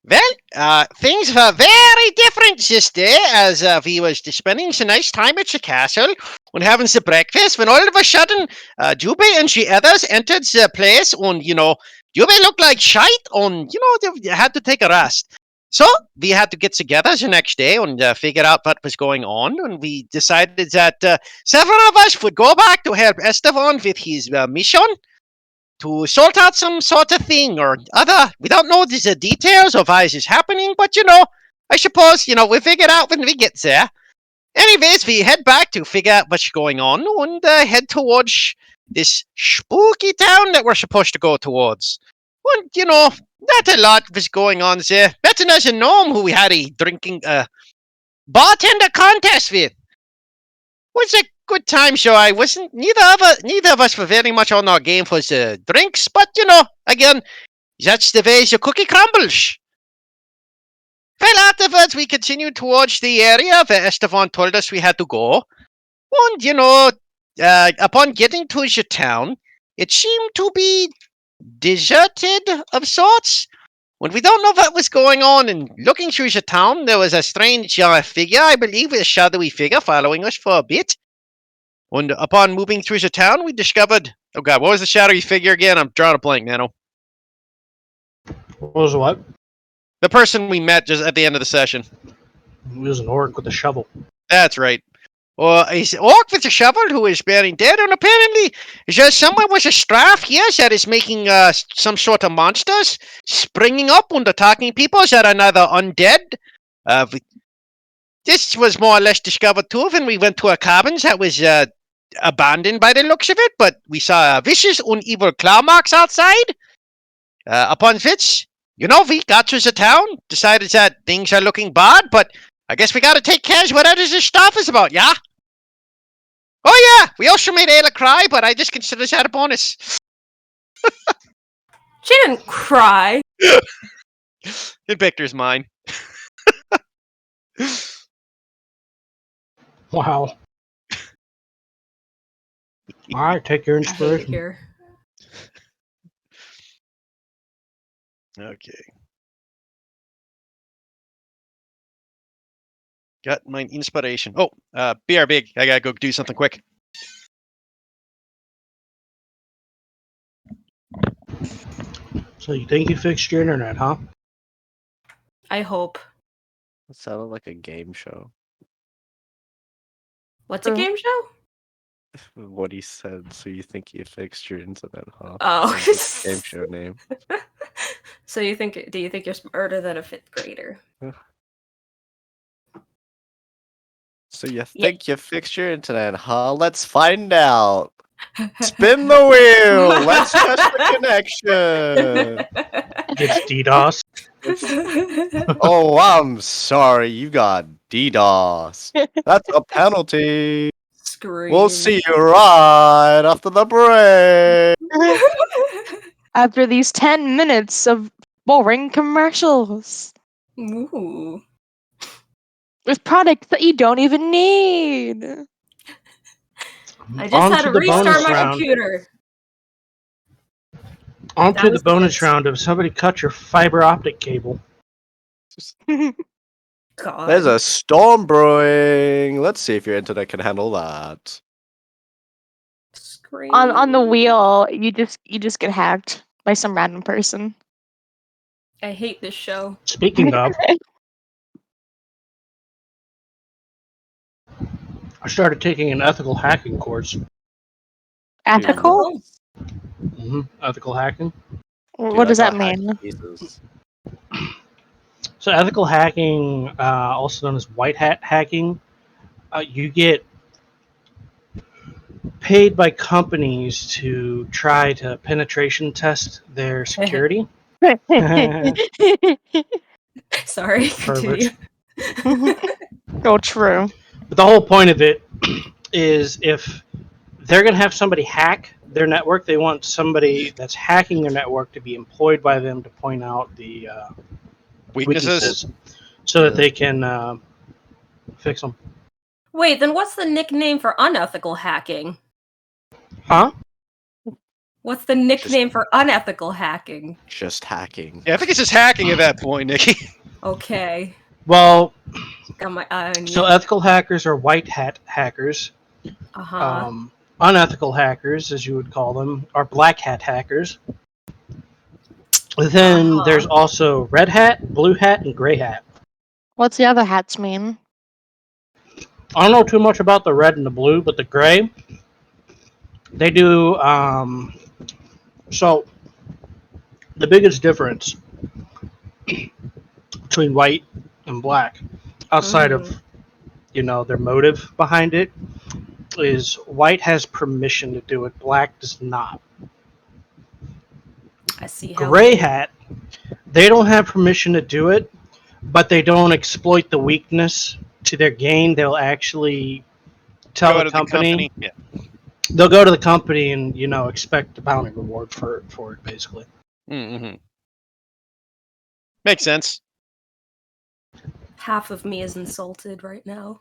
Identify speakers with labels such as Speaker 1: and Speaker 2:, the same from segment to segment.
Speaker 1: Things were very different this day as we was spending some nice time at the castle and having some breakfast when all of a sudden Jube and the others entered the place and, Jube looked like shite and, they had to take a rest. So we had to get together the next day and figure out what was going on, and we decided that several of us would go back to help Esteban with his mission to sort out some sort of thing or other. We don't know the details of why this is happening, but I suppose, we'll figure it out when we get there. Anyways, we head back to figure out what's going on and head towards this spooky town that we're supposed to go towards. And, not a lot was going on there. Better than a gnome who we had a drinking bartender contest with. Was a good time, so I wasn't. Neither of us were very much on our game for the drinks, but again, that's the way the cookie crumbles. Well, afterwards, we continued towards the area where Esteban told us we had to go, and upon getting to the town, it seemed to be deserted of sorts. When we don't know what was going on, and looking through the town, there was a strange figure, I believe a shadowy figure, following us for a bit. And upon moving through the town, we discovered... Oh god, what was the shadowy figure again? I'm drawing a blank, Nano.
Speaker 2: What was what?
Speaker 1: The person we met just at the end of the session.
Speaker 2: He was an orc with a shovel.
Speaker 1: That's right. He's an orc with a shovel who is buried dead, and apparently there's someone with a staff here that is making some sort of monsters springing up and attacking people that are neither undead. This was more or less discovered too when we went to a cabin that was abandoned by the looks of it, but we saw vicious and evil claw marks outside. Upon which, we got to the town, decided that things are looking bad, but I guess we gotta take care of whatever this stuff is about, yeah? Oh yeah, we also made Ayla cry, but I just consider that a bonus.
Speaker 3: She didn't cry.
Speaker 1: Victor's mine.
Speaker 2: Wow. Alright, take your inspiration.
Speaker 3: Here.
Speaker 1: Okay. Got my inspiration. Oh, BRB, I gotta go do something quick.
Speaker 2: So you think you fixed your internet, huh?
Speaker 3: I hope.
Speaker 4: It sounded like a game show.
Speaker 3: What's a game show?
Speaker 4: What he said, so you think you fixed your internet, huh?
Speaker 3: Oh.
Speaker 4: Game show name.
Speaker 3: So do you think you're smarter than a 5th grader?
Speaker 4: So you think you fixed your internet, huh? Let's find out. Spin the wheel. Let's test the connection.
Speaker 2: It's DDoS.
Speaker 4: Oh, I'm sorry. You got DDoS. That's a penalty.
Speaker 3: Scream.
Speaker 4: We'll see you right after the break.
Speaker 5: After these 10 minutes of boring commercials.
Speaker 3: Ooh.
Speaker 5: With products that you don't even need.
Speaker 3: I just had to restart my computer.
Speaker 2: On to the bonus round of somebody cut your fiber optic cable.
Speaker 3: God.
Speaker 4: There's a storm brewing. Let's see if your internet can handle that.
Speaker 3: Scream.
Speaker 5: On the wheel, you just get hacked by some random person.
Speaker 3: I hate this show.
Speaker 2: Speaking of, I started taking an ethical hacking course.
Speaker 5: Ethical?
Speaker 2: Ethical hacking.
Speaker 5: What does that mean?
Speaker 4: Jesus.
Speaker 2: So ethical hacking, also known as white hat hacking, you get paid by companies to try to penetration test their security.
Speaker 3: Sorry, continue.
Speaker 5: Oh, true.
Speaker 2: But the whole point of it is if they're going to have somebody hack their network, they want somebody that's hacking their network to be employed by them to point out the weaknesses so that they can fix them.
Speaker 3: Wait, then what's the nickname for unethical hacking?
Speaker 2: Huh?
Speaker 3: What's the nickname for unethical hacking?
Speaker 4: Just hacking.
Speaker 1: Yeah, I think it's just hacking at that point, Nikki.
Speaker 3: Okay.
Speaker 2: Well,
Speaker 3: Got my eye on you.
Speaker 2: so ethical hackers are white hat hackers.
Speaker 3: Uh-huh.
Speaker 2: Unethical hackers, as you would call them, are black hat hackers. Then there's also red hat, blue hat, and gray hat.
Speaker 5: What's the other hats mean?
Speaker 2: I don't know too much about the red and the blue, but the gray, they do. So the biggest difference between white and black, outside of their motive behind it, is white has permission to do it, black does not.
Speaker 3: I see how
Speaker 2: Gray hat, they don't have permission to do it, but they don't exploit the weakness to their gain. They'll actually tell
Speaker 1: Go
Speaker 2: the
Speaker 1: to
Speaker 2: company.
Speaker 1: Yeah.
Speaker 2: They'll go to the company and expect a bounty reward for it, basically.
Speaker 1: Mm-hmm. Makes sense.
Speaker 3: half of me is insulted right now.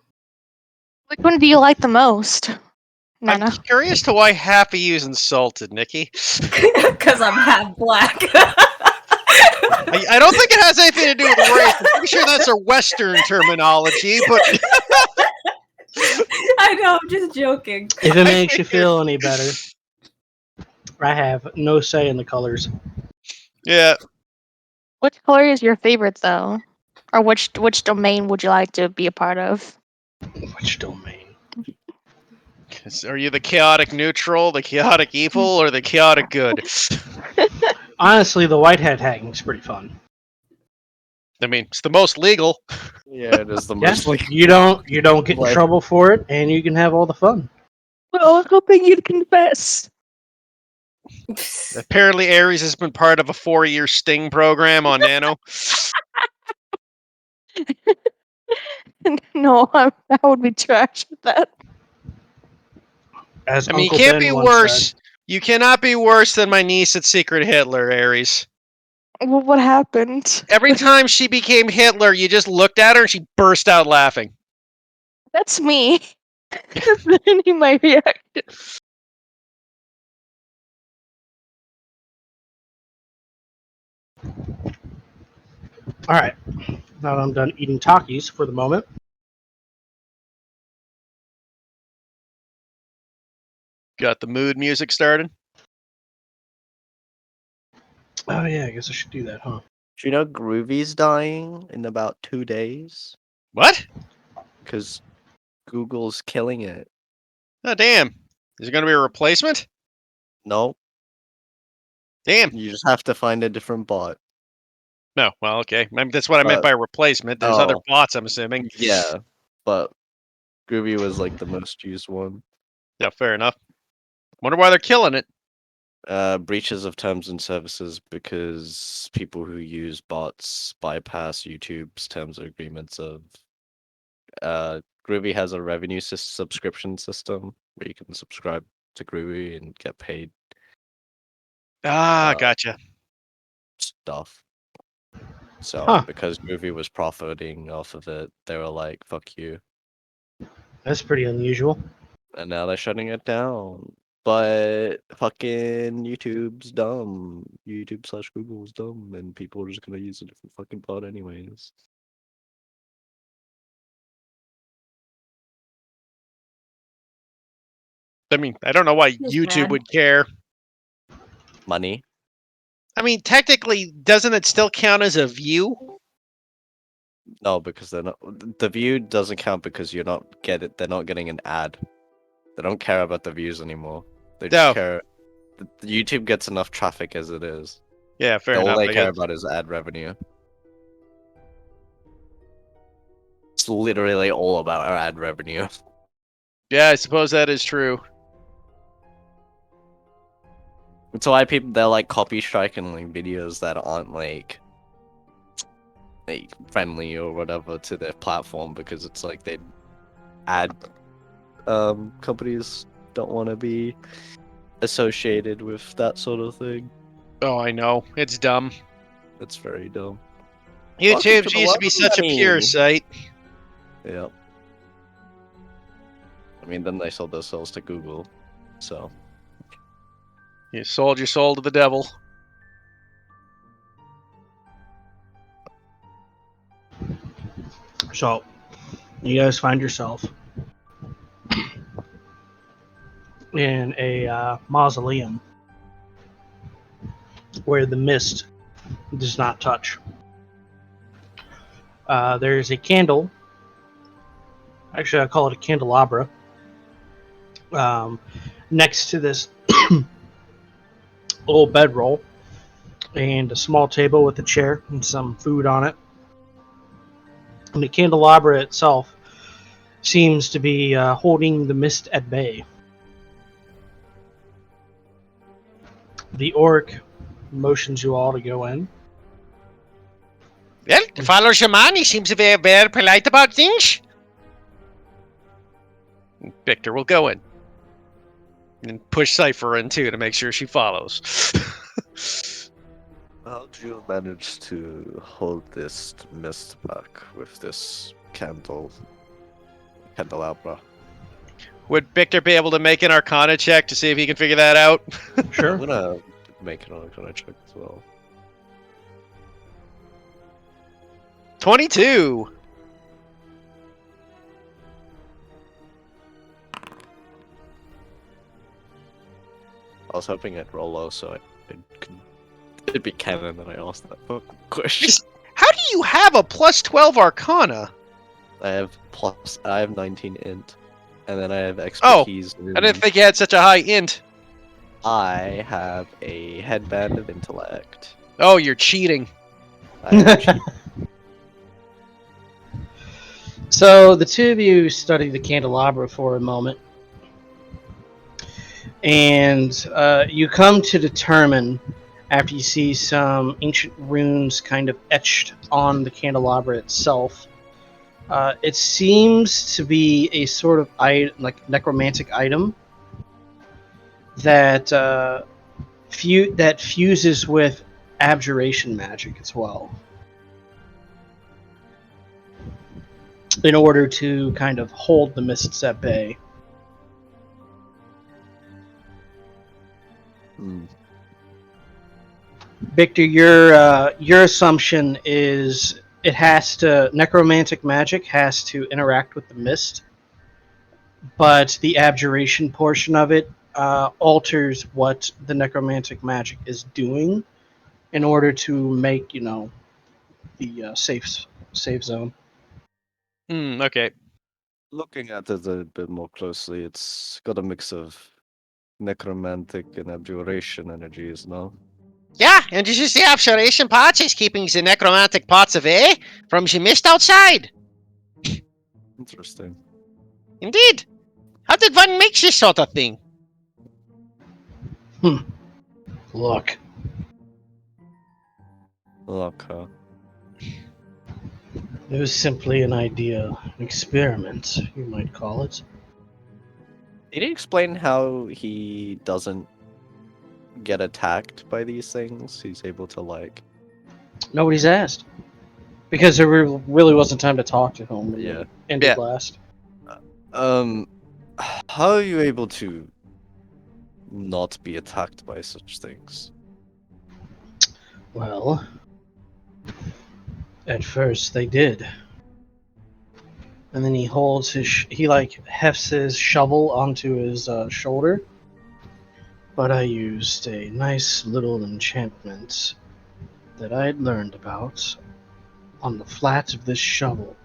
Speaker 5: Which one do you like the most,
Speaker 1: I'm
Speaker 5: Nana?
Speaker 1: curious to why half of you is insulted, Nikki.
Speaker 3: Because I'm half black.
Speaker 1: I don't think it has anything to do with race. I'm pretty sure that's a Western terminology, but
Speaker 3: I know, I'm just joking.
Speaker 2: If it makes you feel any better, I have no say in the colors.
Speaker 1: yeah.
Speaker 5: Which color is your favorite, though? Or which domain would you like to be a part of?
Speaker 2: Which domain?
Speaker 1: Are you the chaotic neutral, the chaotic evil, or the chaotic good?
Speaker 2: Honestly, the white hat hacking is pretty fun.
Speaker 1: I mean, it's the most legal.
Speaker 4: Yeah, it is the
Speaker 2: Yes,
Speaker 4: most like.
Speaker 2: you don't get in
Speaker 4: Like-
Speaker 2: trouble for it, and you can have all the fun.
Speaker 5: Well, I was hoping you'd confess.
Speaker 1: Apparently, Ares has been part of a 4-year Sting program on Nano.
Speaker 5: No, I would be trash with that.
Speaker 2: As
Speaker 1: I mean,
Speaker 2: Uncle
Speaker 1: you can't
Speaker 2: Ben
Speaker 1: be
Speaker 2: once
Speaker 1: worse.
Speaker 2: said.
Speaker 1: You cannot be worse than my niece at Secret Hitler, Ares.
Speaker 5: Well, what happened?
Speaker 1: Every time she became Hitler, you just looked at her and she burst out laughing.
Speaker 5: That's me. That's literally my reaction.
Speaker 2: All right, now that I'm done eating Takis for the moment.
Speaker 1: Got the mood music started.
Speaker 2: Oh yeah, I guess I should do that, huh?
Speaker 4: Do you know Groovy's dying in about 2 days?
Speaker 1: What?
Speaker 4: Because Google's killing it.
Speaker 1: Oh, damn. Is it going to be a replacement?
Speaker 4: No,
Speaker 1: Damn.
Speaker 4: you just have to find a different bot.
Speaker 1: No, well, okay. That's what I meant by replacement. There's other
Speaker 4: oh.
Speaker 1: bots, I'm assuming.
Speaker 4: Yeah, but Groovy was like the most used one.
Speaker 1: Yeah, fair enough. Wonder why they're killing it.
Speaker 4: Breaches of terms and services because people who use bots bypass YouTube's terms and agreements of. Groovy has a revenue subscription system where you can subscribe to Groovy and get paid
Speaker 1: Gotcha.
Speaker 4: stuff. So
Speaker 2: Huh.
Speaker 4: because Groovy was profiting off of it, they were like, "Fuck you,"
Speaker 2: That's pretty unusual.
Speaker 4: and now they're shutting it down. But fucking YouTube's dumb. YouTube/Google's dumb, and people are just gonna use a different fucking bot anyways.
Speaker 1: I mean, I don't know why
Speaker 3: Just
Speaker 1: YouTube
Speaker 3: bad.
Speaker 1: would care.
Speaker 4: Money?
Speaker 1: I mean, technically, doesn't it still count as a view?
Speaker 4: No, because they're not. The view doesn't count because They're not getting an ad. They don't care about the views anymore. They just
Speaker 1: No.
Speaker 4: care. YouTube gets enough traffic as it is.
Speaker 1: Yeah, fair
Speaker 4: All
Speaker 1: enough.
Speaker 4: they
Speaker 1: I
Speaker 4: care
Speaker 1: guess.
Speaker 4: about is ad revenue. It's literally all about our ad revenue.
Speaker 1: Yeah, I suppose that is true.
Speaker 4: It's why they're like copy striking like videos that aren't like friendly or whatever to their platform because it's like they ad companies don't want to be associated with that sort of thing.
Speaker 1: Oh, I know. It's dumb.
Speaker 4: It's very dumb.
Speaker 1: YouTube
Speaker 4: to the
Speaker 1: used to be
Speaker 4: love
Speaker 1: such a pure
Speaker 4: money.
Speaker 1: site.
Speaker 4: Yeah. I mean, then they sold themselves to Google, so
Speaker 1: You sold your soul to the devil.
Speaker 2: So, you guys find yourself in a mausoleum where the mist does not touch. There's a candle. Actually, I call it a candelabra. Next to this little bedroll, and a small table with a chair and some food on it. And the candelabra itself seems to be holding the mist at bay. The orc motions you all to go in.
Speaker 1: Well, follows your man. He seems to be very polite about things. Victor will go in. And push Cypher in, too, to make sure she follows.
Speaker 4: How do you manage to hold this mist back with this candelabra?
Speaker 1: Would Victor be able to make an Arcana check to see if he can figure that out?
Speaker 2: Sure.
Speaker 4: I'm gonna make an Arcana check as well.
Speaker 1: 22.
Speaker 4: I was hoping I'd roll low so it'd be canon that I asked that question.
Speaker 1: How do you have a plus 12 Arcana?
Speaker 4: I have 19 int, and then I have expertise.
Speaker 1: I didn't think you had such a high int.
Speaker 4: I have a headband of intellect.
Speaker 1: Oh, you're cheating.
Speaker 4: I am cheap.
Speaker 2: So the two of you study the candelabra for a moment, and you come to determine, after you see some ancient runes kind of etched on the candelabra itself, it seems to be a sort of necromantic item that fuses with abjuration magic as well, in order to kind of hold the mists at bay. Victor, your assumption is necromantic magic has to interact with the mist, but the abjuration portion of it alters what the necromantic magic is doing in order to make, the safe zone.
Speaker 1: Okay.
Speaker 4: Looking at it a bit more closely, it's got a mix of necromantic and abjuration energies, no?
Speaker 1: Yeah, and this is the observation parts is keeping the necromantic parts away from the mist outside.
Speaker 4: Interesting.
Speaker 1: Indeed. How did one make this sort of thing?
Speaker 2: Look.
Speaker 4: Look, huh?
Speaker 2: It was simply an idea, an experiment, you might call it.
Speaker 4: Did he explain how he doesn't get attacked by these things? He's able to,
Speaker 2: Nobody's asked. Because there really wasn't time to talk to him.
Speaker 4: Yeah.
Speaker 2: Ended last.
Speaker 4: How are you able to not be attacked by such things?
Speaker 2: Well, at first they did. And then he holds hefts his shovel onto his shoulder. But I used a nice little enchantment that I had learned about on the flat of this shovel.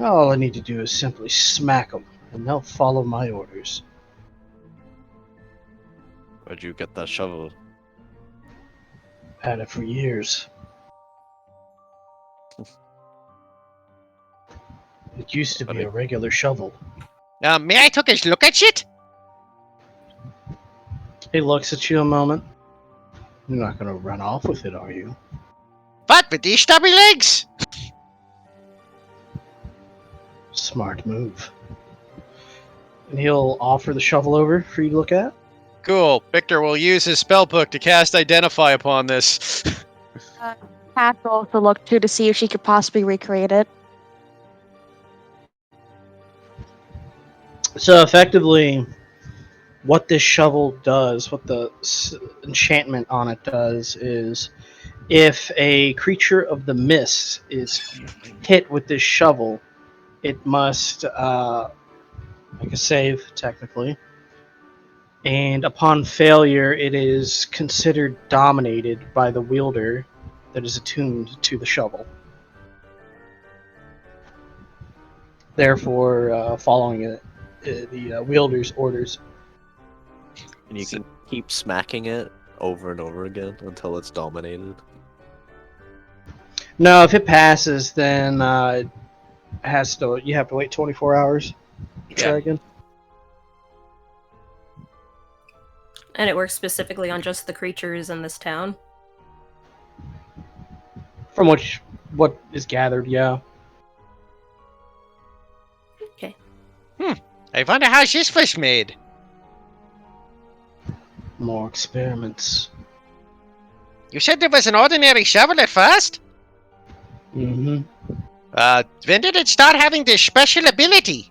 Speaker 2: All I need to do is simply smack them, and they'll follow my orders.
Speaker 4: Where'd you get that shovel?
Speaker 2: Had it for years. It used to be a regular shovel.
Speaker 1: May I take a look at it?
Speaker 2: He looks at you a moment. You're not going to run off with it, are you?
Speaker 1: What, with these stubby legs?
Speaker 2: Smart move. And he'll offer the shovel over for you to look at.
Speaker 1: Cool. Victor will use his spellbook to cast Identify upon this.
Speaker 5: Cat will also look too to see if she could possibly recreate it.
Speaker 2: So effectively, what this shovel does, what the enchantment on it does, is if a creature of the mist is hit with this shovel, it must make a save, technically. And upon failure, it is considered dominated by the wielder that is attuned to the shovel. Therefore, following the wielder's orders.
Speaker 4: And you can keep smacking it over and over again until it's dominated.
Speaker 2: No, if it passes, then it has to. You have to wait 24 hours to try again.
Speaker 3: And it works specifically on just the creatures in this town.
Speaker 2: From what is gathered, yeah.
Speaker 3: Okay.
Speaker 1: I wonder how this was made.
Speaker 2: More experiments.
Speaker 1: You said there was an ordinary shovel at first?
Speaker 2: Mm-hmm.
Speaker 1: When did it start having this special ability?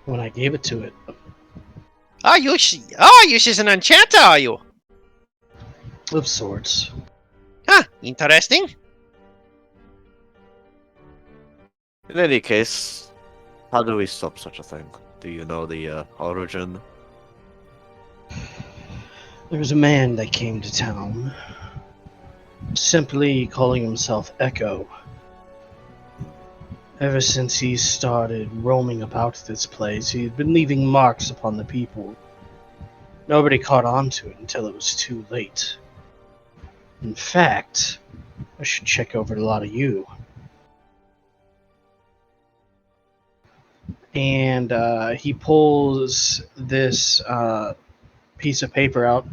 Speaker 2: When I gave it to it.
Speaker 1: You is an enchanter, are you?
Speaker 2: Of sorts.
Speaker 1: Huh, interesting.
Speaker 4: In any case, how do we stop such a thing? Do you know the origin?
Speaker 2: There was a man that came to town, simply calling himself Echo. Ever since he started roaming about this place, he had been leaving marks upon the people. Nobody caught on to it until it was too late. In fact, I should check over a lot of you. And he pulls this piece of paper out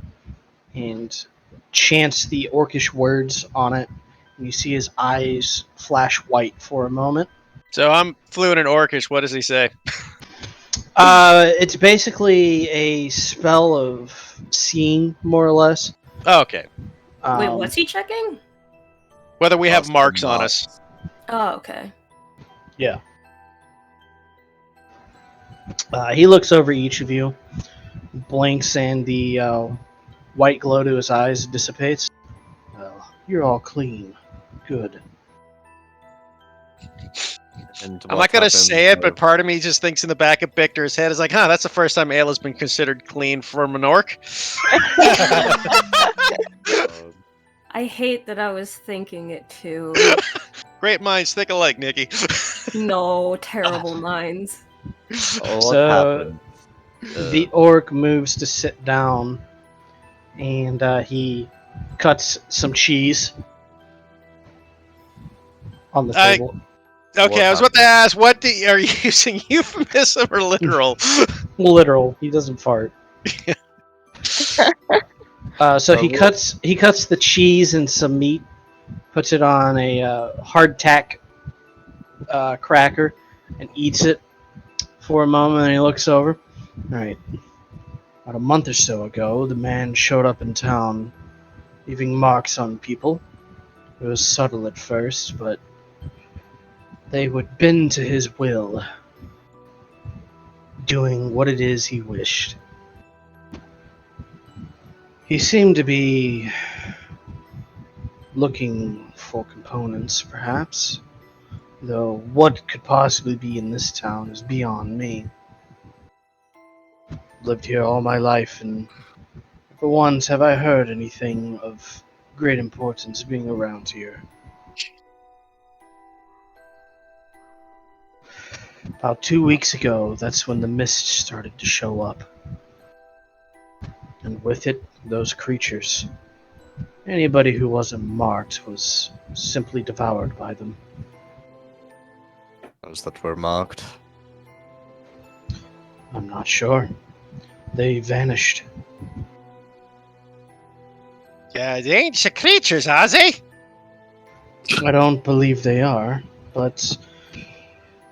Speaker 2: and chants the orcish words on it. And you see his eyes flash white for a moment.
Speaker 1: So I'm fluent in Orcish. What does he say?
Speaker 2: It's basically a spell of seeing, more or less.
Speaker 1: Oh, okay.
Speaker 3: Wait, what's he checking?
Speaker 1: Whether we have
Speaker 4: Awesome
Speaker 1: marks on
Speaker 4: marks.
Speaker 1: us.
Speaker 3: Oh, okay.
Speaker 2: Yeah. He looks over each of you, blinks, and the white glow to his eyes dissipates. Well, you're all clean. Good.
Speaker 4: And
Speaker 1: I'm
Speaker 4: what
Speaker 1: not gonna
Speaker 4: happens
Speaker 1: say it, but
Speaker 4: if-
Speaker 1: part of me just thinks in the back of Victor's head is like, huh, that's the first time ale has been considered clean from an orc.
Speaker 3: I hate that I was thinking it too.
Speaker 1: Great minds think alike, Nikki.
Speaker 3: No, terrible minds.
Speaker 4: what
Speaker 2: So-
Speaker 4: happened?
Speaker 2: The orc moves to sit down, and he cuts some cheese on the
Speaker 1: I-
Speaker 2: table.
Speaker 1: Okay, I was about to ask, are you using euphemism or literal?
Speaker 2: Literal. He doesn't fart. So he cuts the cheese and some meat, puts it on a hardtack cracker, and eats it for a moment. And he looks over. All right. About a month or so ago, the man showed up in town, leaving marks on people. It was subtle at first, but they would bend to his will, doing what it is he wished. He seemed to be looking for components, perhaps, though what could possibly be in this town is beyond me. Lived here all my life, and for once have I heard anything of great importance being around here. About 2 weeks ago, that's when the mist started to show up. And with it, those creatures. Anybody who wasn't marked was simply devoured by them.
Speaker 4: Those that were marked.
Speaker 2: I'm not sure. They vanished.
Speaker 1: Yeah, they ain't the creatures, are they?
Speaker 2: I don't believe they are, but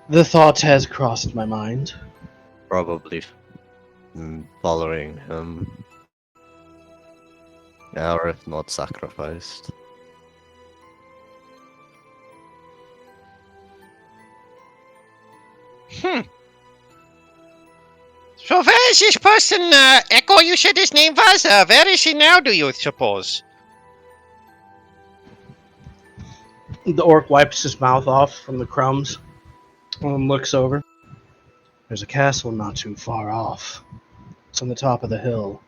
Speaker 2: the thought has crossed my mind.
Speaker 4: Probably following him. Yeah, or if not sacrificed.
Speaker 1: So where is this person, Echo, you said his name was? Where is he now, do you suppose?
Speaker 2: The orc wipes his mouth off from the crumbs and looks over. There's a castle not too far off. It's on the top of the hill.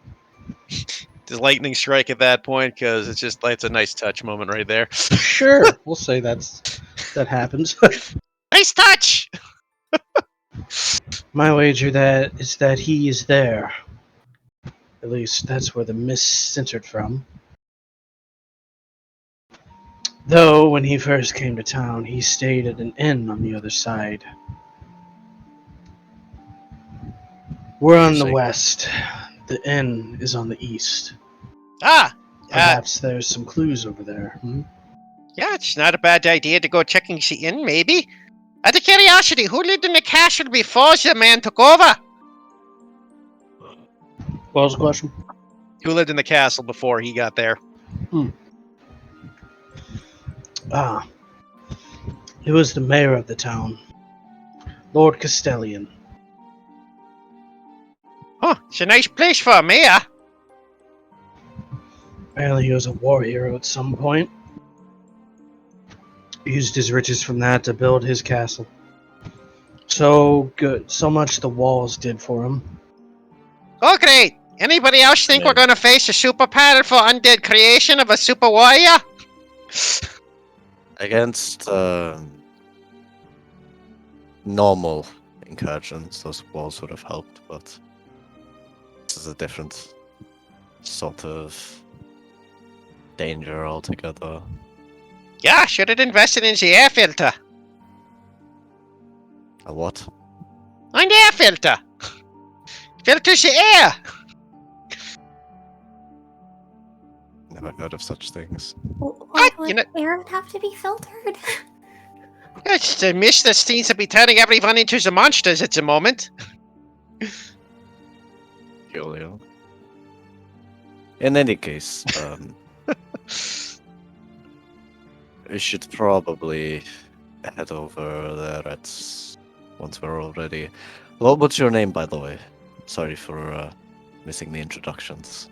Speaker 1: Does lightning strike at that point? Because it's a nice touch moment right there.
Speaker 2: Sure, we'll say that happens.
Speaker 1: Nice touch!
Speaker 2: My wager is that he is there. At least that's where the mist centered from. Though, when he first came to town, he stayed at an inn on the other side. We're on the
Speaker 4: Interesting.
Speaker 2: west. The inn is on the east.
Speaker 1: Ah!
Speaker 2: Perhaps there's some clues over there.
Speaker 1: Yeah, it's not a bad idea to go checking the inn, maybe. Out of curiosity, who lived in the castle before the man took over?
Speaker 2: What was the question?
Speaker 1: Who lived in the castle before he got there?
Speaker 2: It was the mayor of the town, Lord Castellian.
Speaker 1: Huh, it's a nice place for a mayor.
Speaker 2: Apparently he was a war hero at some point. Used his riches from that to build his castle. So good, so much the walls did for him.
Speaker 1: Oh, great. Anybody else think
Speaker 4: Yeah.
Speaker 1: we're going to face a super powerful undead creation of a super warrior?
Speaker 4: Against normal incursions, those walls would have helped, but this is a different sort of danger altogether.
Speaker 1: Yeah, should have invested in the air filter.
Speaker 4: A what?
Speaker 1: An air filter. Filters the air.
Speaker 4: Never heard of such things.
Speaker 1: What?
Speaker 6: Why
Speaker 1: You know-
Speaker 6: would air have to be filtered?
Speaker 1: It's the mist that seems to be turning everyone into the monsters at the moment.
Speaker 4: Peculiar. In any case, we should probably head over there once we're all ready. Well, what's your name, by the way? Sorry for missing the introductions.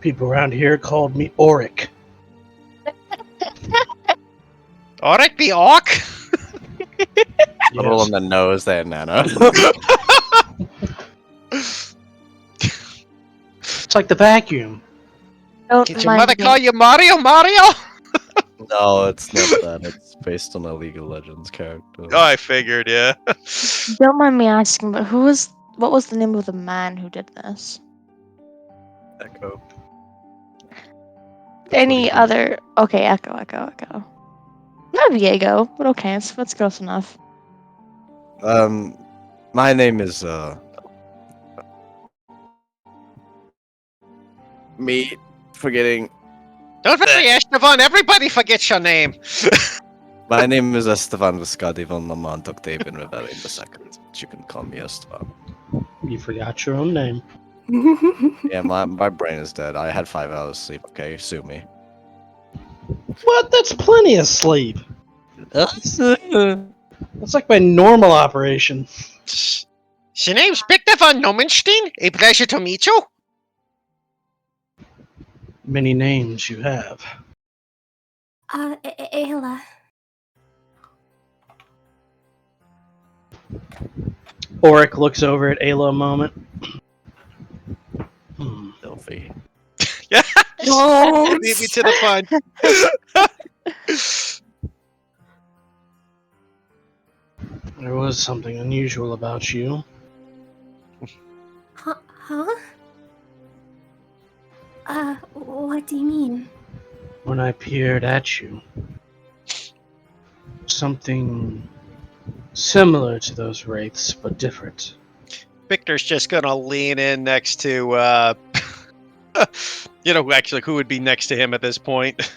Speaker 2: People around here called me Auric.
Speaker 1: Alright, be orc.
Speaker 4: A little on the nose there, Nano.
Speaker 2: It's like the vacuum.
Speaker 5: Don't
Speaker 1: Did your
Speaker 5: mind
Speaker 1: mother
Speaker 5: me.
Speaker 1: call you Mario? Mario?
Speaker 4: No, it's not that. It's based on a League of Legends character.
Speaker 1: Oh, I figured, yeah.
Speaker 5: Don't mind me asking, but what was the name of the man who did this?
Speaker 4: Echo.
Speaker 5: Any other? Okay, Echo. Not Diego, but okay, that's close enough.
Speaker 4: My name is me forgetting.
Speaker 1: Don't worry, Esteban. Everybody forgets your name.
Speaker 4: My name is Esteban Viscadi von Lamont Octavian Rebellion II. But you can call me Esteban.
Speaker 2: You forgot your own name.
Speaker 4: Yeah, my brain is dead. I had 5 hours sleep. Okay, sue me.
Speaker 2: What? That's plenty of sleep. That's like my normal operation.
Speaker 1: The name's Victor von Nomenstein. A pleasure to meet you.
Speaker 2: Many names you have.
Speaker 6: Ayla.
Speaker 2: Auric looks over at Ayla a moment.
Speaker 4: Filthy.
Speaker 1: Yeah.
Speaker 5: Don't.
Speaker 1: Leave me to the fun.
Speaker 2: There was something unusual about you.
Speaker 6: Huh? What do you mean?
Speaker 2: When I peered at you. Something similar to those wraiths, but different.
Speaker 1: Victor's just gonna lean in next to, actually, who would be next to him at this point?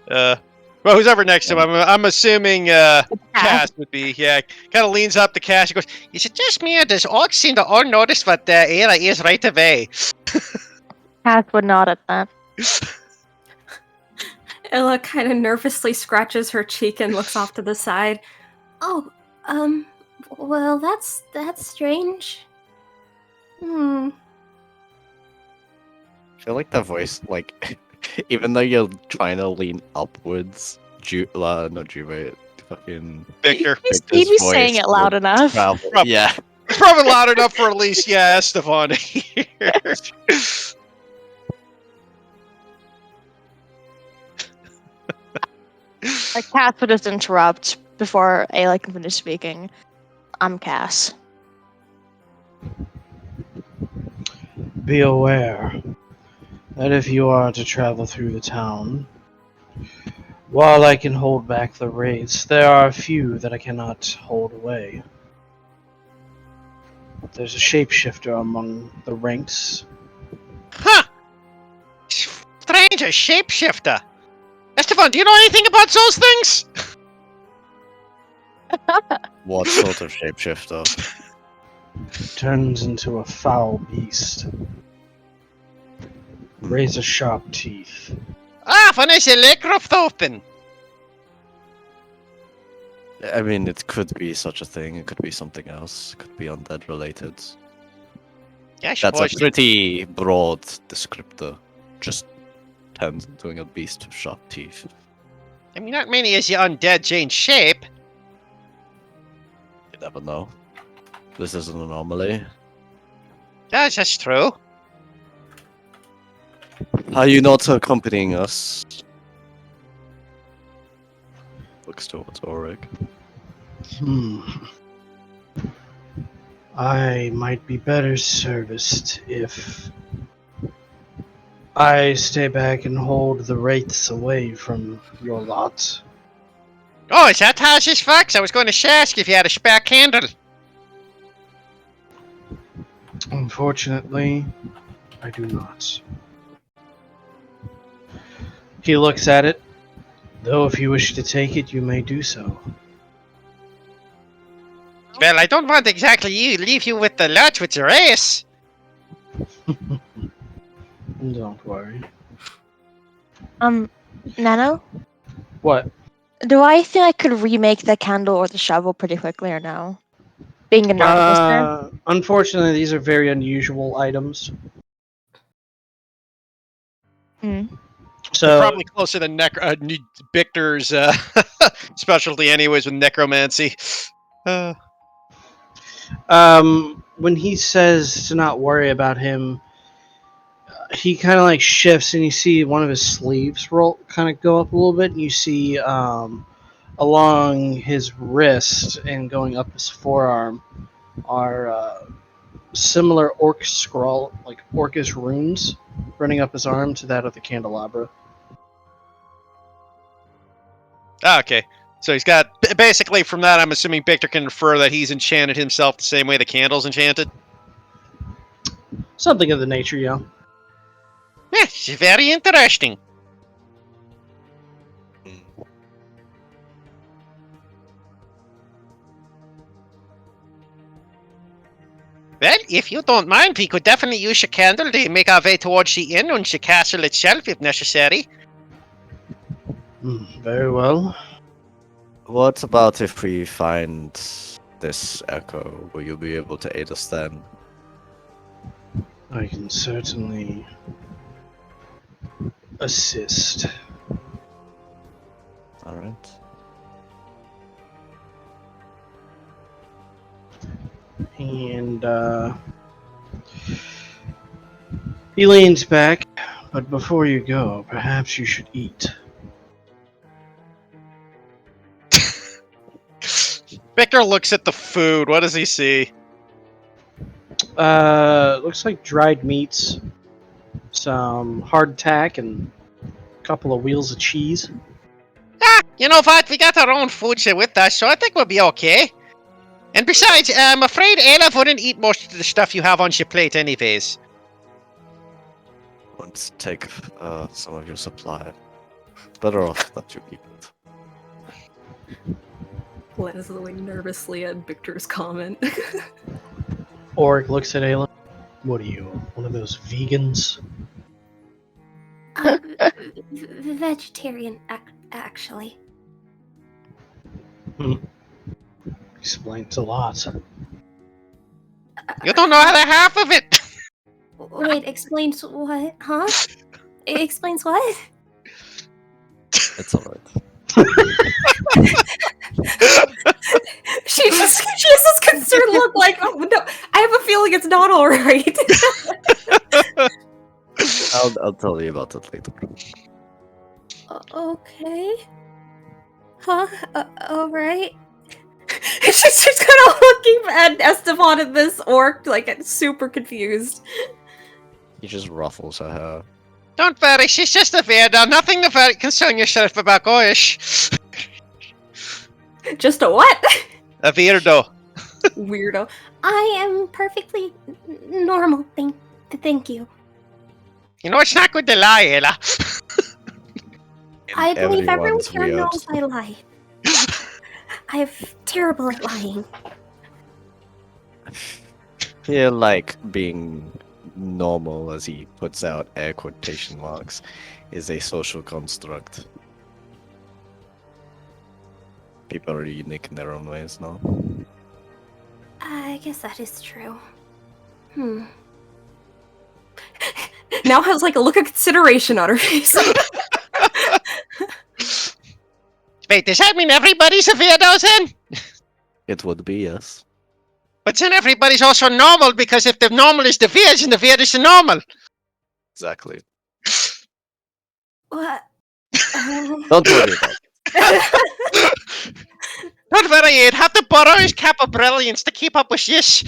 Speaker 1: Well, who's ever next to him? I'm assuming Cass would be. Yeah, kind of leans up to Cass. He goes, "Is it just me, or does orcs seem to all notice what Ayla is right away?"
Speaker 5: Cass would nod at that.
Speaker 3: Ella kind of nervously scratches her cheek and looks off to the side.
Speaker 6: Oh, Well, that's strange. Hmm.
Speaker 4: I feel like the voice, like, even though you're trying to lean upwards, not Juve, fucking
Speaker 1: Victor.
Speaker 5: He'd
Speaker 4: Victor's
Speaker 5: be saying
Speaker 4: voice
Speaker 5: it loud
Speaker 4: would
Speaker 5: enough.
Speaker 4: travel.
Speaker 1: Prob-
Speaker 4: Yeah.
Speaker 1: It's probably loud enough for at least, yeah, Estefan to hear.
Speaker 5: Cass would just interrupt before Ayla can finish speaking. I'm Cass.
Speaker 2: Be aware that if you are to travel through the town, while I can hold back the raids, there are a few that I cannot hold away. There's a shapeshifter among the ranks.
Speaker 1: Huh. Strange, a shapeshifter. Estefan, do you know anything about those things?
Speaker 4: What sort of shapeshifter?
Speaker 2: Turns into a foul beast. Razor sharp teeth.
Speaker 1: Ah, van is je lekker of open?
Speaker 4: I mean, it could be such a thing. It could be something else. It could be undead related.
Speaker 1: Yeah,
Speaker 4: That's a pretty broad descriptor. Just turns into a beast with sharp teeth.
Speaker 1: I mean, not many as you undead change shape.
Speaker 4: You never know. This is an anomaly.
Speaker 1: Yes, that's true.
Speaker 4: Are you not accompanying us? Looks towards Auric.
Speaker 2: I might be better serviced if I stay back and hold the wraiths away from your lot.
Speaker 1: Oh, is that how this works? I was going to ask if you had a spare candle.
Speaker 2: Unfortunately, I do not. He looks at it, though if you wish to take it, you may do so.
Speaker 1: Well, I don't want exactly leave you with the lurch with the race.
Speaker 2: Don't worry.
Speaker 5: Nano?
Speaker 2: What?
Speaker 5: Do I think I could remake the candle or the shovel pretty quickly or no? Being an artificer?
Speaker 2: Unfortunately, these are very unusual items.
Speaker 5: Hmm.
Speaker 2: So,
Speaker 1: Probably closer than Victor's specialty, anyways, with necromancy.
Speaker 2: when he says to not worry about him, he kind of like shifts, and you see one of his sleeves roll, kind of go up a little bit, and you see along his wrist and going up his forearm are similar orc scroll, like orcish runes, running up his arm to that of the candelabra.
Speaker 1: Okay. So he's got, basically from that, I'm assuming Victor can infer that he's enchanted himself the same way the candle's enchanted.
Speaker 2: Something of the nature, yeah.
Speaker 1: Yeah, it's very interesting. Well, if you don't mind, we could definitely use a candle to make our way towards the inn and the castle itself if necessary.
Speaker 2: Very well.
Speaker 4: What about if we find this echo? Will you be able to aid us then?
Speaker 2: I can certainly assist.
Speaker 4: Alright.
Speaker 2: And he leans back, but before you go, perhaps you should eat.
Speaker 1: Victor looks at the food. What does he see?
Speaker 2: Looks like dried meats, some hardtack, and a couple of wheels of cheese.
Speaker 1: Ah, you know what? We got our own food here with us, so I think we'll be okay. And besides, I'm afraid Ayla wouldn't eat most of the stuff you have on your plate anyways.
Speaker 4: Let's take some of your supply. Better off that you keep it.
Speaker 3: Glances away nervously at Victor's comment.
Speaker 2: Oric looks at Ayla. What are you, one of those vegans?
Speaker 6: Vegetarian, actually.
Speaker 2: Explains a lot.
Speaker 1: You don't know how the half of it.
Speaker 6: Wait, explains what? Huh? It explains what?
Speaker 4: It's alright.
Speaker 3: She has this concerned look like, oh no, I have a feeling it's not alright.
Speaker 4: I'll tell you about it later.
Speaker 6: Okay. Huh? Alright.
Speaker 3: She's kind of looking at Esteban and this orc, like, super confused.
Speaker 4: He just ruffles her hair.
Speaker 1: Don't worry, she's just a weirdo. Nothing to very concern yourself about, gosh.
Speaker 3: Just a what?
Speaker 1: A weirdo.
Speaker 3: Weirdo.
Speaker 6: I am perfectly normal, thank you.
Speaker 1: You know, it's not good to lie, Ella.
Speaker 6: I believe everyone
Speaker 4: Everyone's
Speaker 6: here
Speaker 4: weird.
Speaker 6: knows I lie. I'm terrible at lying.
Speaker 4: Yeah, like being normal, as he puts out air quotation marks, is a social construct. People are unique in their own ways, no?
Speaker 6: I guess that is true.
Speaker 3: Now has like a look of consideration on her face.
Speaker 1: Wait, does that mean everybody's a weirdo then?
Speaker 4: It would be, yes.
Speaker 1: But then everybody's also normal, because if the normal is the weird, and the weird is the normal.
Speaker 4: Exactly.
Speaker 6: What?
Speaker 4: Don't worry about it.
Speaker 1: Don't worry, you'd have to borrow his cap of brilliance to keep up with this.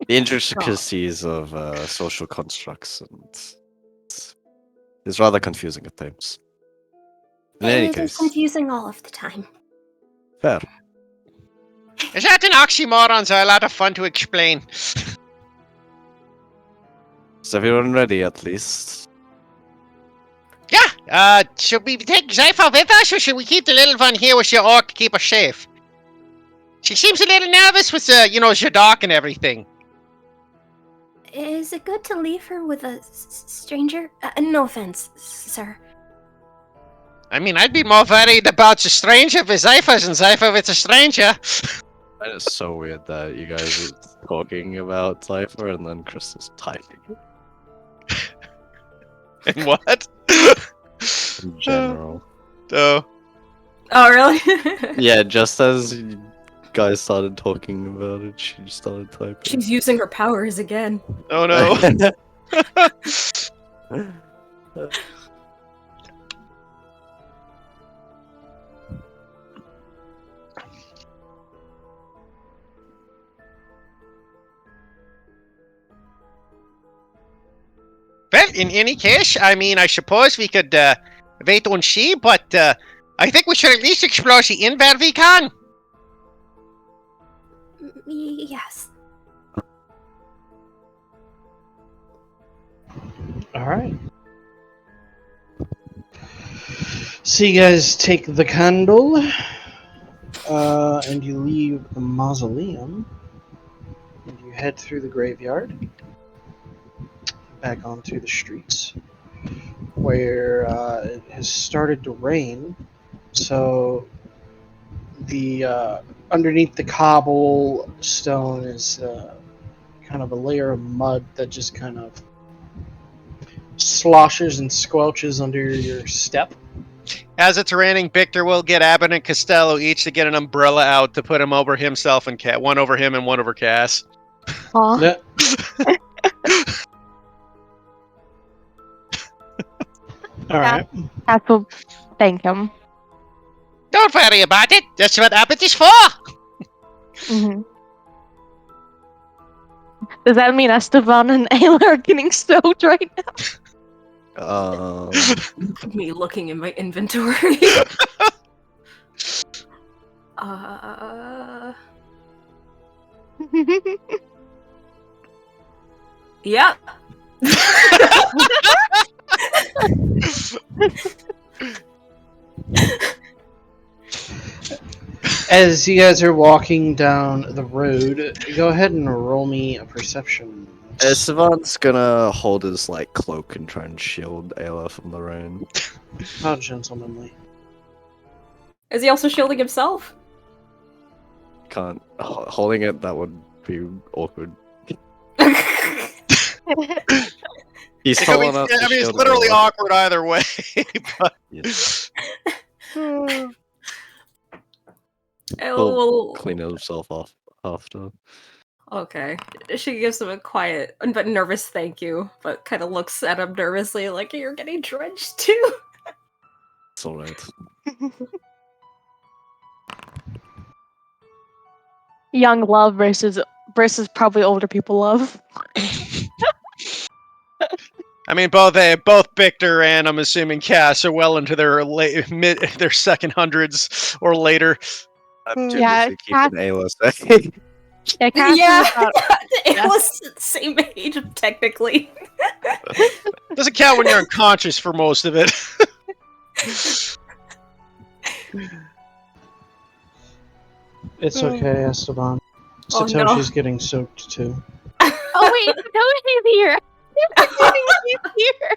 Speaker 4: The intricacies of social constructs is rather confusing at times. In any
Speaker 6: It is
Speaker 4: case,
Speaker 6: confusing all of the time.
Speaker 4: fair.
Speaker 1: Is that an oxymoron? So a lot of fun to explain.
Speaker 4: Is everyone ready at least?
Speaker 1: Yeah, should we take Zypha with us, or should we keep the little one here with your orc to keep her safe? She seems a little nervous with, Zadok and everything.
Speaker 6: Is it good to leave her with a stranger? No offense, sir.
Speaker 1: I mean, I'd be more worried about a stranger with Zypha than Zypha with a stranger.
Speaker 4: That is so weird that you guys are talking about Cypher and then Crystal's typing
Speaker 1: And what?
Speaker 4: in general.
Speaker 1: Oh.
Speaker 3: Oh, really?
Speaker 4: Yeah, just as you guys started talking about it, she just started typing.
Speaker 3: She's using her powers again.
Speaker 1: Oh no. Well, in any case, I mean, I suppose we could wait and see, but I think we should at least explore the inn where we can.
Speaker 6: Yes.
Speaker 2: Alright. So you guys take the candle, and you leave the mausoleum, and you head through the graveyard, back onto the streets, where it has started to rain, so the underneath the cobblestone is kind of a layer of mud that just kind of sloshes and squelches under your step.
Speaker 1: As it's raining, Victor will get Abbott and Costello each to get an umbrella out to put him over himself and Cat. One over him and one over Cass.
Speaker 5: Aw.
Speaker 2: Yeah. Alright.
Speaker 5: Cass will thank him.
Speaker 1: Don't worry about it. That's what Abbott is for.
Speaker 5: Hmm. Does that mean Esteban and Ayla are getting soaked right now?
Speaker 3: Me looking in my inventory. Yep.
Speaker 2: As you guys are walking down the road, go ahead and roll me a perception.
Speaker 4: Esteban's gonna hold his cloak and try and shield Ayla from the rain.
Speaker 2: How gentlemanly.
Speaker 3: Is he also shielding himself?
Speaker 4: Can't holding it. That would be awkward. He's
Speaker 1: It could
Speaker 4: tall
Speaker 1: be-
Speaker 4: enough. To
Speaker 1: I mean, it's
Speaker 4: shield
Speaker 1: literally
Speaker 4: everyone.
Speaker 1: awkward either way. But
Speaker 4: Yes.
Speaker 3: Oh,
Speaker 4: He'll
Speaker 3: well,
Speaker 4: clean himself off after.
Speaker 3: okay. She gives him a quiet but nervous thank you, but kind of looks at him nervously like, you're getting drenched too.
Speaker 4: It's alright.
Speaker 5: Young love versus probably older people love.
Speaker 1: I mean, both Victor and I'm assuming Cass are well into their their second hundreds or later.
Speaker 4: I'm too
Speaker 5: Yeah,
Speaker 4: busy keeping Ayla safe.
Speaker 5: Yeah, Cass
Speaker 3: Yeah,
Speaker 5: is about
Speaker 3: it
Speaker 5: yeah.
Speaker 3: was the same age technically.
Speaker 1: Doesn't count when you're unconscious for most of it.
Speaker 2: It's okay, Esteban.
Speaker 3: Oh, no.
Speaker 2: Satoshi's getting soaked too.
Speaker 5: Oh wait, Satoshi's here. He's here.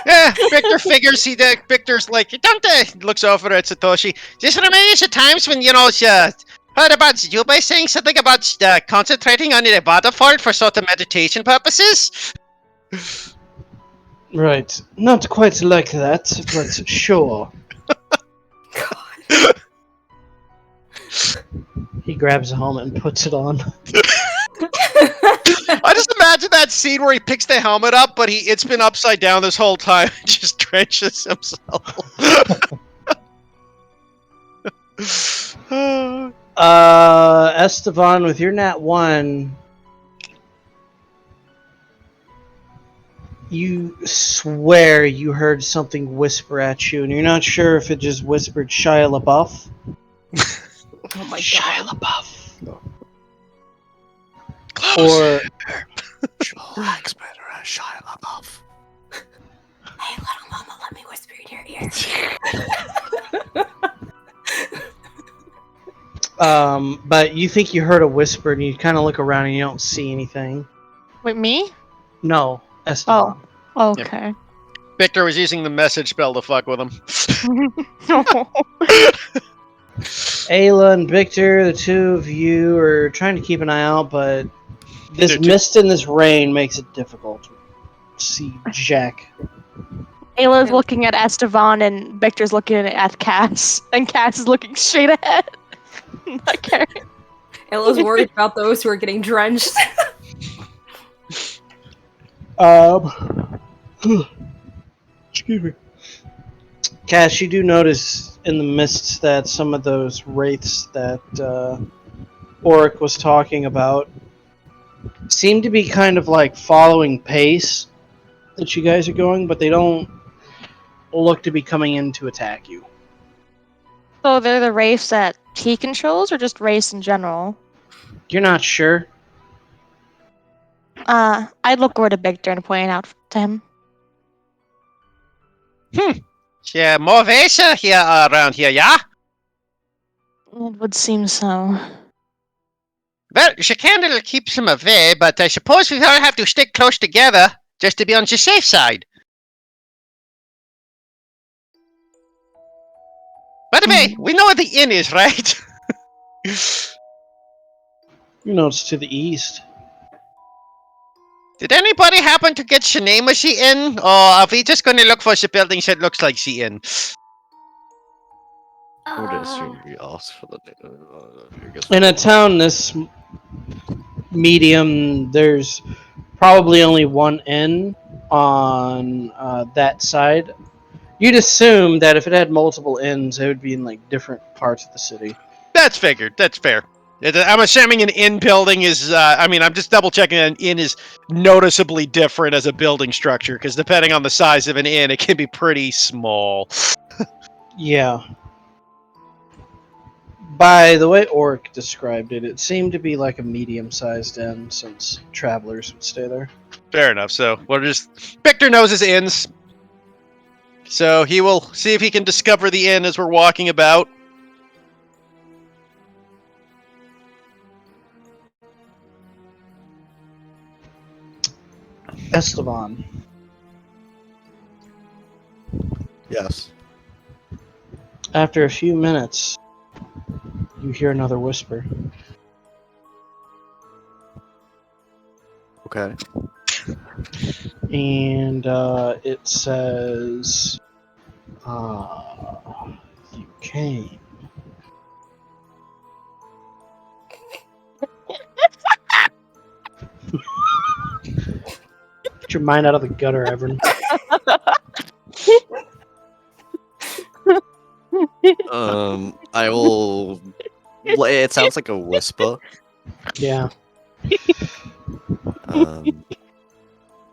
Speaker 1: Yeah, Victor figures Victor's like, don't looks over at Satoshi. Just reminds of times when, heard about Jubei saying something about concentrating on the waterfall for sort of meditation purposes?
Speaker 2: Right. Not quite like that, but sure. He grabs a helmet and puts it on.
Speaker 1: I just imagine that scene where he picks the helmet up, but it's been upside down this whole time and just drenches himself.
Speaker 2: Esteban, with your nat 1, you swear you heard something whisper at you, and you're not sure if it just whispered Shia LaBeouf.
Speaker 3: Oh my
Speaker 2: Shia
Speaker 3: god.
Speaker 2: LaBeouf. Or
Speaker 4: Joel acts better as Shia LaBeouf.
Speaker 6: Hey, little mama, let me whisper in your ear.
Speaker 2: but you think you heard a whisper, and you kind of look around and you don't see anything.
Speaker 5: Wait, me?
Speaker 2: No, Esteban.
Speaker 5: Oh, okay.
Speaker 1: Victor was using the message spell to fuck with him.
Speaker 2: Ayla and Victor, the two of you are trying to keep an eye out, but this
Speaker 1: They're too-
Speaker 2: mist and this rain makes it difficult to see Jack.
Speaker 5: Ayla's looking at Esteban and Victor's looking at Cass, and Cass is looking straight ahead. Not caring.
Speaker 3: Ella's worried about those who are getting drenched.
Speaker 2: Excuse me. Cass, you do notice in the mists that some of those wraiths that Oric was talking about seem to be kind of like following pace that you guys are going, but they don't look to be coming in to attack you.
Speaker 5: So they're the race that he controls, or just race in general?
Speaker 2: You're not sure.
Speaker 5: I'd look over to Victor and point it out to him.
Speaker 1: Yeah, more Vesa here around here, yeah?
Speaker 5: It would seem so.
Speaker 1: Well, Shikandra keeps him away, but I suppose we all have to stick close together just to be on the safe side. By the way, we know where the inn is, right?
Speaker 2: You know it's to the east.
Speaker 1: Did anybody happen to get the name of the inn? Or are we just going to look for the buildings that looks like the inn?
Speaker 4: I would assume we asked for the. I guess
Speaker 2: In a town this medium, there's probably only one inn on that side. You'd assume that if it had multiple inns, it would be in like different parts of the city.
Speaker 1: That's figured. That's fair. I'm assuming an inn building is, I'm just double checking an inn is noticeably different as a building structure, because depending on the size of an inn, it can be pretty small.
Speaker 2: Yeah. By the way Oric described it, it seemed to be like a medium-sized inn, since travelers would stay there.
Speaker 1: Fair enough. So Victor knows his inns. So he will see if he can discover the inn as we're walking about.
Speaker 4: Yes.
Speaker 2: After a few minutes, you hear another whisper.
Speaker 4: Okay.
Speaker 2: And it says, you came. Get your mind out of the gutter, Everin.
Speaker 4: I will. It sounds like a whisper.
Speaker 2: Yeah.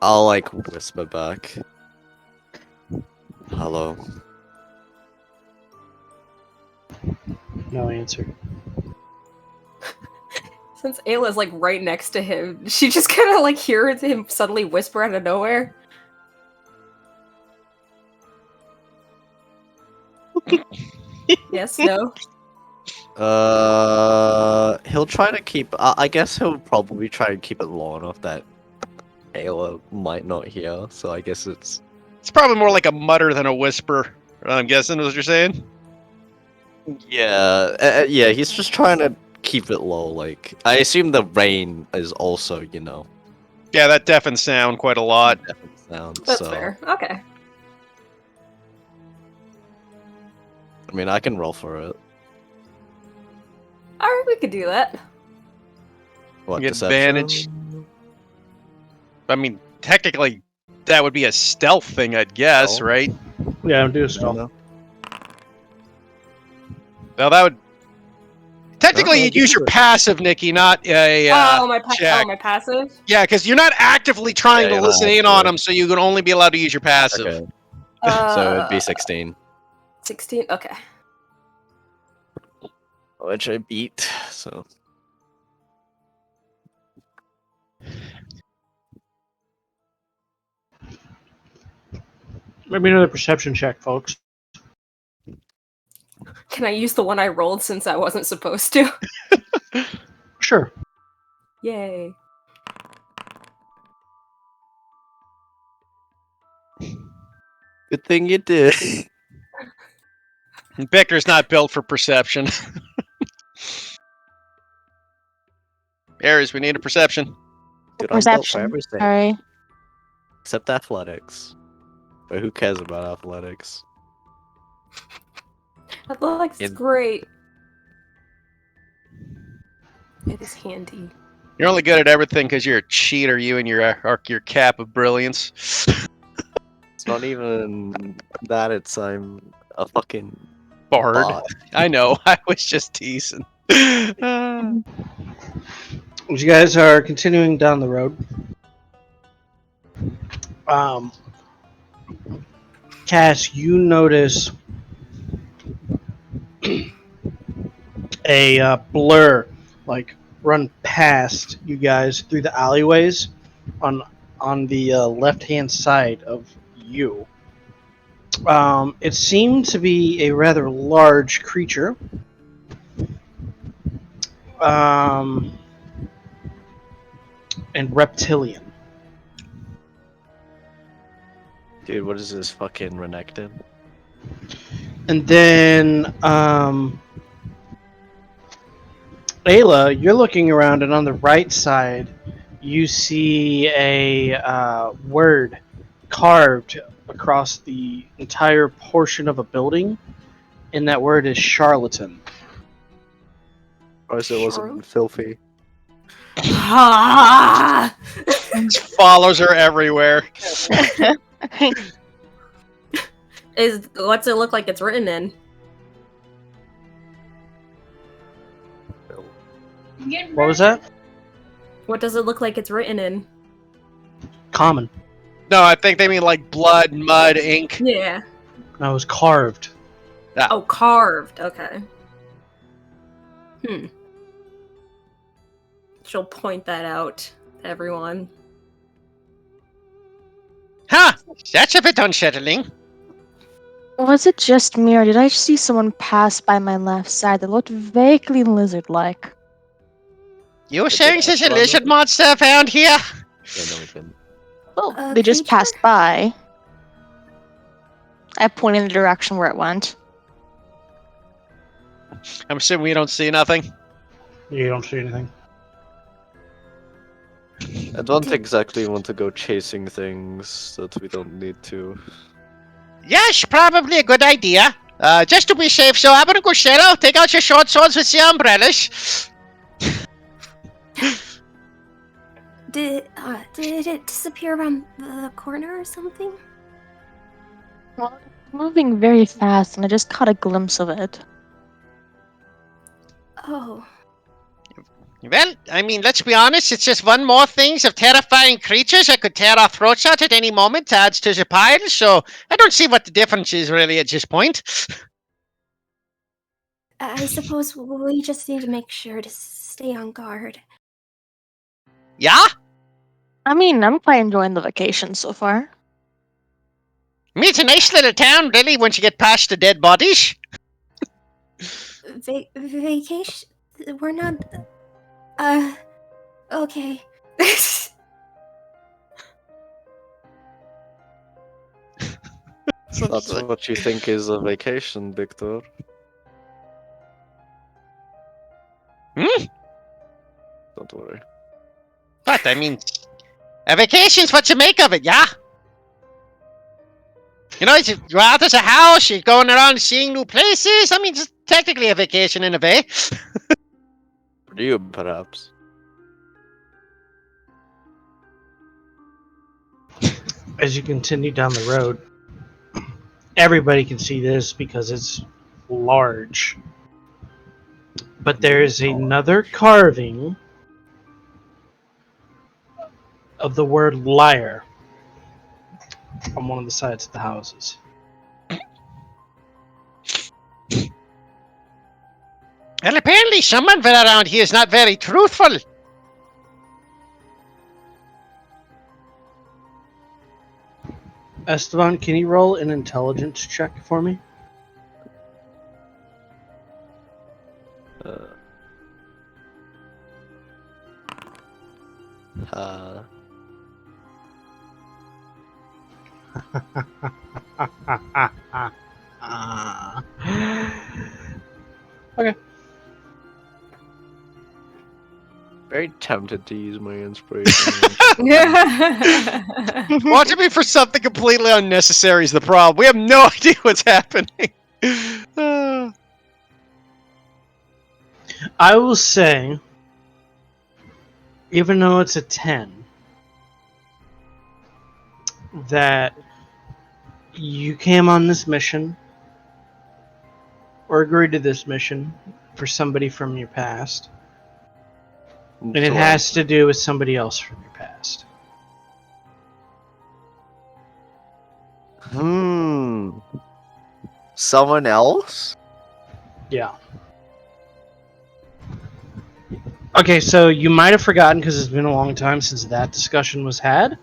Speaker 4: I'll like whisper back. Hello.
Speaker 2: No answer.
Speaker 3: Since Ayla's like right next to him, she just kind of like hears him suddenly whisper out of nowhere. Yes, no.
Speaker 4: He'll try to keep. I guess he'll probably try and keep it low enough that Ayla might not hear. So I guess it's.
Speaker 1: It's probably more like a mutter than a whisper. I'm guessing is what you're saying.
Speaker 4: Yeah, yeah. He's just trying to keep it low. Like I assume the rain is also,
Speaker 1: Yeah, that deafens sound quite a lot.
Speaker 4: definitely sound.
Speaker 3: That's
Speaker 4: so
Speaker 3: fair. Okay.
Speaker 4: I mean, I can roll for it.
Speaker 3: Alright, we could do that.
Speaker 4: What
Speaker 1: Get
Speaker 4: deception?
Speaker 1: advantage. I mean, technically, that would be a stealth thing, I'd guess,
Speaker 4: Stealth?
Speaker 1: right?
Speaker 2: Yeah, do a stealth.
Speaker 4: No.
Speaker 1: Well, that would. Technically,
Speaker 2: Oh,
Speaker 1: you'd use your
Speaker 2: good.
Speaker 1: passive, Nikki, not a. check.
Speaker 3: my passive?
Speaker 1: Yeah, because you're not actively trying
Speaker 4: Yeah,
Speaker 1: to
Speaker 4: you're not
Speaker 1: listen in on
Speaker 4: actively.
Speaker 1: them, so you can only be allowed to use your passive.
Speaker 4: Okay. So it'd be 16,
Speaker 3: 16? Okay.
Speaker 4: which I beat. So
Speaker 2: Maybe another perception check, folks.
Speaker 3: Can I use the one I rolled since I wasn't supposed to?
Speaker 2: Sure.
Speaker 3: Yay.
Speaker 4: good thing you did.
Speaker 1: Victor's not built for perception. Aries, we need a perception.
Speaker 4: Dude, I'm built for
Speaker 5: Perception.
Speaker 4: everything
Speaker 5: Sorry.
Speaker 4: except athletics. But who cares about athletics?
Speaker 3: Athletics is
Speaker 4: In-
Speaker 3: great. It is handy.
Speaker 1: You're only good at everything because you're a cheater, you and your cap of brilliance.
Speaker 4: It's not even that. It's I'm a fucking
Speaker 1: Bard.
Speaker 4: bot.
Speaker 1: I know, I was just teasing.
Speaker 2: As you guys are continuing down the road, Cass, you notice a blur like run past you guys through the alleyways on the left hand side of you. It seemed to be a rather large creature. And reptilian.
Speaker 4: Dude, what is this fucking Renekton?
Speaker 2: And then, Ayla, you're looking around, and on the right side, you see a word carved across the entire portion of a building, and that word is charlatan.
Speaker 4: Or it wasn't filthy.
Speaker 3: Ah!
Speaker 1: Follows her everywhere.
Speaker 3: What's it look like it's written in?
Speaker 2: What was that?
Speaker 3: What does it look like it's written in?
Speaker 2: Common.
Speaker 1: No, I think they mean like blood, mud, ink.
Speaker 3: Yeah.
Speaker 2: That was carved.
Speaker 3: Oh, carved. Okay. She'll point that out to everyone.
Speaker 1: Huh, that's a bit unsettling.
Speaker 5: Was it just me, or did I see someone pass by my left side that looked vaguely lizard-like?
Speaker 1: You were
Speaker 4: Is
Speaker 1: saying
Speaker 4: it
Speaker 1: there's a
Speaker 4: Echelon
Speaker 1: lizard
Speaker 4: lizard?
Speaker 1: monster found here?
Speaker 4: Yeah, no, we didn't.
Speaker 5: Well, they just
Speaker 3: creature?
Speaker 5: passed by. I pointed in the direction where it went.
Speaker 1: I'm assuming we don't see nothing.
Speaker 2: You don't see anything.
Speaker 4: I don't exactly want to go chasing things that we don't need to.
Speaker 1: Yes, probably a good idea. Just to be safe, so I'm gonna go Shella, take out your short swords with your umbrellas.
Speaker 6: Did it disappear around the corner or something?
Speaker 5: Well, it's moving very fast, and I just caught a glimpse of it.
Speaker 6: Oh,
Speaker 1: Well, I mean, let's be honest, it's just one more thing of terrifying creatures that could tear our throats out at any moment to add to the pile, so I don't see what the difference is really at this point.
Speaker 6: I suppose we just need to make sure to stay on guard.
Speaker 1: Yeah?
Speaker 5: I mean, I'm quite enjoying the vacation so far.
Speaker 1: I mean, it's a nice little town, really, once you get past the dead bodies.
Speaker 6: Vacation? We're not. Okay.
Speaker 4: That's what you think is a vacation, Victor.
Speaker 1: Hmm?
Speaker 4: Don't worry.
Speaker 1: But, I mean, a vacation's what you make of it, yeah? You know, you're out of the house, you're going around seeing new places. I mean, it's technically a vacation in a way.
Speaker 4: For you, perhaps.
Speaker 2: As you continue down the road, everybody can see this because it's large. But there is another carving of the word liar on one of the sides of the houses.
Speaker 1: Well, apparently someone around here is not very truthful.
Speaker 2: Esteban, can you roll an intelligence check for me? Okay.
Speaker 4: Very tempted to use my inspiration.
Speaker 1: Watching me for something completely unnecessary is the problem. We have no idea what's happening.
Speaker 2: I will say, even though it's a 10, that you came on this mission or agreed to this mission for somebody from your past, and it has to do with somebody else from your past.
Speaker 4: Someone else?
Speaker 2: Yeah. Okay, so you might have forgotten because it's been a long time since that discussion was had.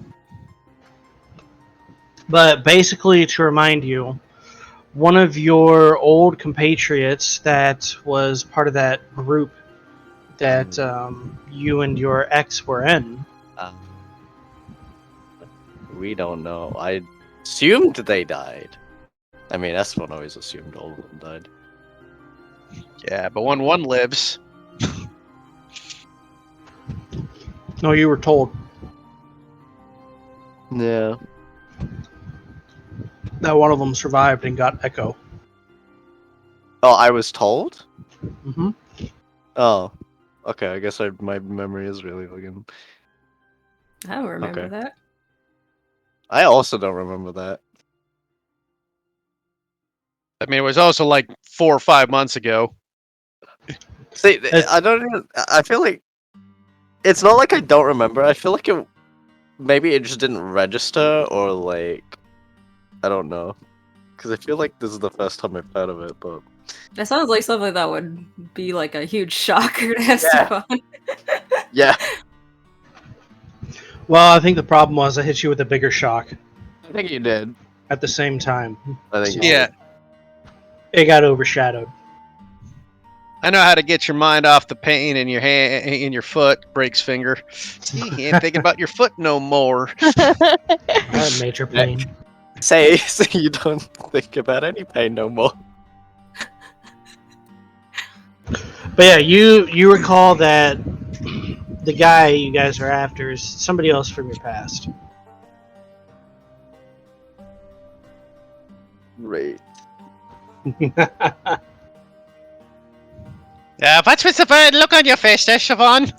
Speaker 2: But basically, to remind you, one of your old compatriots that was part of that group that you and your ex were in.
Speaker 4: We don't know. I assumed they died. I mean, that's what I always assumed all of them died.
Speaker 1: Yeah, but when one lives...
Speaker 2: No, you were told
Speaker 4: Yeah.
Speaker 2: that one of them survived and got Echo.
Speaker 4: Oh, I was told?
Speaker 2: Mm-hmm.
Speaker 4: Oh. Okay, I guess my memory is really fucking...
Speaker 3: I don't remember
Speaker 4: Okay.
Speaker 3: that.
Speaker 4: I also don't remember that.
Speaker 1: I mean, it was also like 4 or 5 months ago.
Speaker 4: See, I don't even... I feel like... It's not like I don't remember. I feel like it... Maybe it just didn't register, or like... I don't know. Because I feel like this is the first time I've heard of it, but...
Speaker 3: That sounds like something that would be like a huge shocker to Esteban.
Speaker 4: Yeah.
Speaker 2: Well, I think the problem was I hit you with a bigger shock
Speaker 4: I think you did.
Speaker 2: at the same time.
Speaker 4: I think you
Speaker 1: Yeah.
Speaker 4: did.
Speaker 2: It got overshadowed.
Speaker 1: I know how to get your mind off the pain in your hand, in your foot. Breaks finger. See, you ain't thinking about your foot no more.
Speaker 2: I had major pain.
Speaker 4: Say you don't think about any pain no more.
Speaker 2: But yeah, you recall that the guy you guys are after is somebody else from your past.
Speaker 4: Great.
Speaker 1: What's with the bad look on your face there, Siobhan?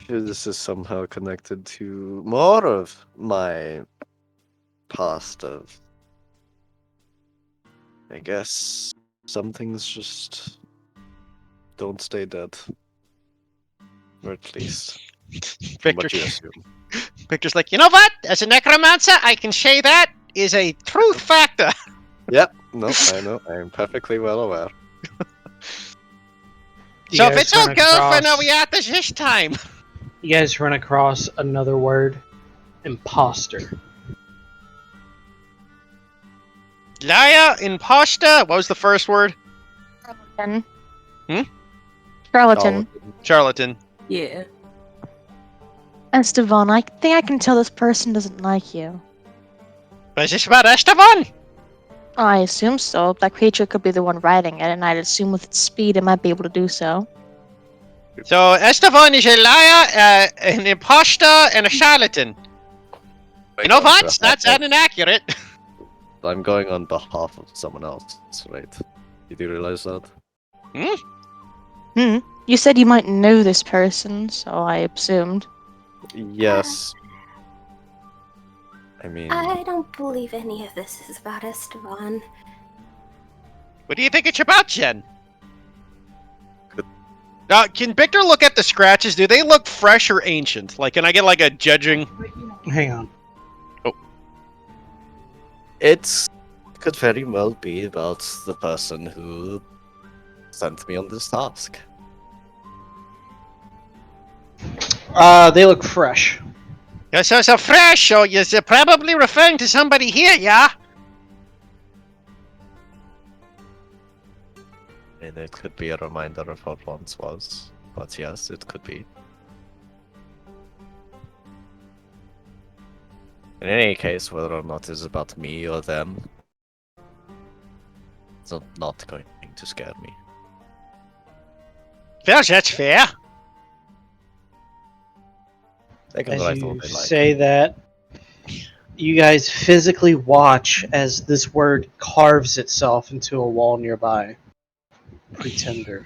Speaker 4: This is somehow connected to more of my past of. I guess some things just don't stay dead. Or at least from what you assume.
Speaker 1: Victor's like, you know what? As a necromancer, I can say that is a truth factor.
Speaker 4: Yep, no, I know. I am perfectly well aware.
Speaker 1: So if it's all good for now, we at this time.
Speaker 2: You guys run across another word. Imposter.
Speaker 1: Liar, imposter. What was the first word?
Speaker 5: Charlatan.
Speaker 1: Hmm?
Speaker 5: Charlatan.
Speaker 1: Charlatan.
Speaker 3: Yeah.
Speaker 5: Estevan, I think I can tell this person doesn't like you.
Speaker 1: Was this about Esteban?
Speaker 5: I assume so. That creature could be the one riding it, and I'd assume with its speed it might be able to do so.
Speaker 1: So Esteban is a liar, an imposter, and a charlatan. You know what? That's inaccurate.
Speaker 4: I'm going on behalf of someone else, right? You do realize that?
Speaker 5: You said you might know this person, so I assumed.
Speaker 4: Yes. I mean,
Speaker 6: I don't believe any of this is about Esteban.
Speaker 1: What do you think it's about, Jen? Can Victor look at the scratches? Do they look fresh or ancient? Like, can I get like a judging?
Speaker 2: Hang on.
Speaker 4: it could very well be about the person who sent me on this task.
Speaker 2: They look fresh.
Speaker 1: Yeah, so fresh, so you're probably referring to somebody here, yeah?
Speaker 4: And it could be a reminder of what once was. But yes, it could be. In any case, whether or not it's about me or them, it's not going to scare me.
Speaker 1: Well, that's fair.
Speaker 4: They can
Speaker 2: As
Speaker 4: write
Speaker 2: you
Speaker 4: what they like.
Speaker 2: say that, you guys physically watch as this word carves itself into a wall nearby. Pretender.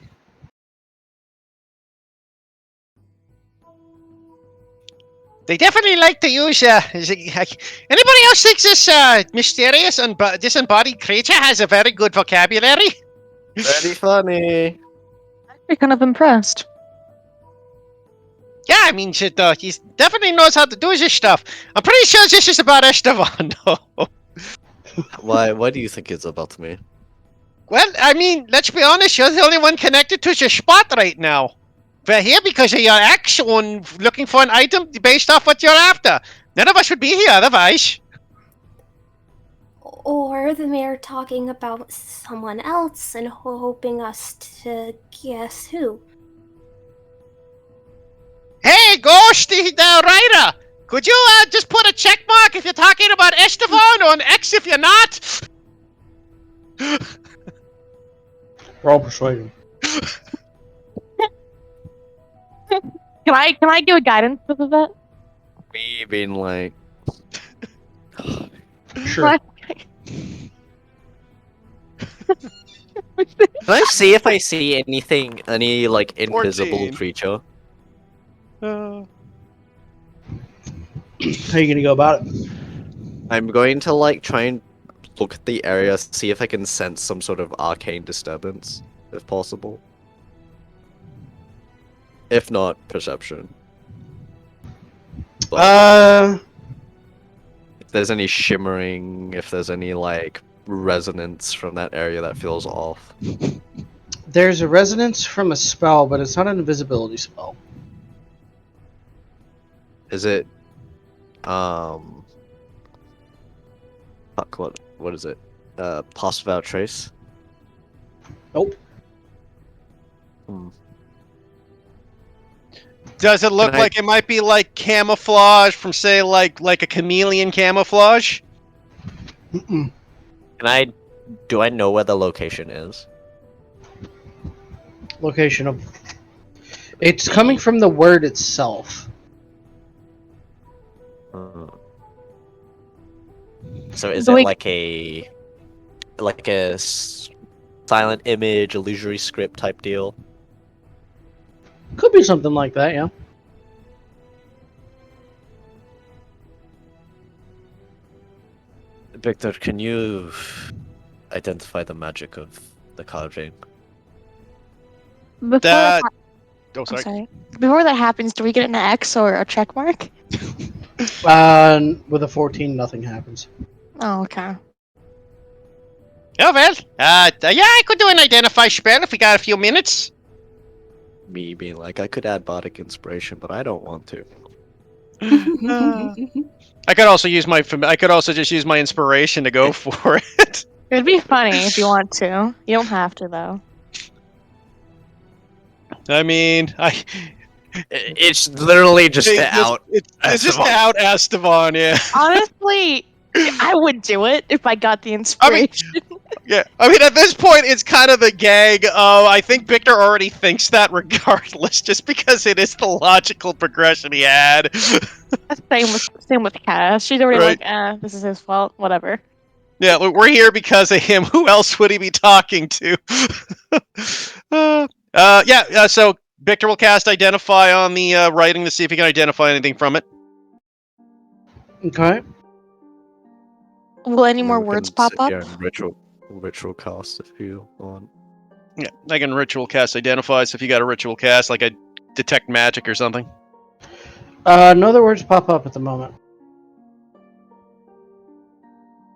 Speaker 1: They definitely like to use, anybody else thinks this mysterious disembodied creature has a very good vocabulary?
Speaker 4: Very funny.
Speaker 5: You're kind of impressed.
Speaker 1: Yeah, I mean, he definitely knows how to do this stuff. I'm pretty sure this is about Esteban, though.
Speaker 4: Why do you think it's about me?
Speaker 1: Well, I mean, let's be honest, you're the only one connected to your spot right now. We're here because of your action looking for an item based off what you're after. None of us would be here otherwise.
Speaker 6: Or the mayor talking about someone else and hoping us to guess who.
Speaker 1: Hey, Ghost, the writer! Could you just put a check mark if you're talking about Esteban or an X if you're not?
Speaker 2: Roll persuasion.
Speaker 5: Can I do a guidance with that?
Speaker 4: Me being like,
Speaker 2: Sure.
Speaker 4: can I see if I see any like invisible
Speaker 1: 14.
Speaker 4: creature?
Speaker 2: How are you gonna go about it?
Speaker 4: I'm going to like try and look at the area, see if I can sense some sort of arcane disturbance, if possible. If not, perception. But if there's any shimmering, if there's any like resonance from that area that feels off.
Speaker 2: There's a resonance from a spell, but it's not an invisibility spell.
Speaker 4: Is it fuck, what is it? Pass without trace?
Speaker 2: Nope.
Speaker 1: Does it look
Speaker 4: Can I-
Speaker 1: like it might be like camouflage from, say, like a chameleon camouflage?
Speaker 2: Mm-mm.
Speaker 4: Do I know where the location is?
Speaker 2: location of. It's coming from the word itself.
Speaker 4: So is
Speaker 5: Do
Speaker 4: it
Speaker 5: we-
Speaker 4: like a silent image, illusory script type deal?
Speaker 2: Could be something like that, yeah.
Speaker 4: Victor, can you identify the magic of the carving?
Speaker 5: Before
Speaker 1: That.
Speaker 5: that,
Speaker 1: Oh,
Speaker 5: I'm
Speaker 1: sorry.
Speaker 5: sorry. Before that happens, do we get an X or a check mark?
Speaker 2: With a 14, nothing happens.
Speaker 5: Oh, okay.
Speaker 1: Oh well. Yeah, I could do an identify spell if we got a few minutes.
Speaker 4: Me being like, I could add bardic inspiration, but I don't want to.
Speaker 1: I could also use my. I could also just use my inspiration to go for it.
Speaker 5: It'd be funny if you want to. You don't have to though.
Speaker 1: I mean,
Speaker 4: It's literally just to out.
Speaker 1: It's just to
Speaker 4: Esteban.
Speaker 1: out Esteban. Yeah.
Speaker 5: Honestly, I would do it if I got the
Speaker 1: I mean,
Speaker 5: inspiration.
Speaker 1: yeah. I mean, at this point, it's kind of the gag of. I think Victor already thinks that regardless, just because it is the logical progression he had.
Speaker 5: Same with Cass. She's already
Speaker 1: Right.
Speaker 5: like, this is his fault. Whatever.
Speaker 1: Yeah, look, we're here because of him. Who else would he be talking to? So Victor will cast Identify on the writing to see if he can identify anything from it.
Speaker 2: Okay.
Speaker 5: Will any more
Speaker 4: We can
Speaker 5: words pop
Speaker 4: sit
Speaker 5: up?
Speaker 4: here and ritual cast if you want.
Speaker 1: Yeah, I can ritual cast Identify, so if you got a ritual cast, like a Detect Magic or something.
Speaker 2: No other words pop up at the moment.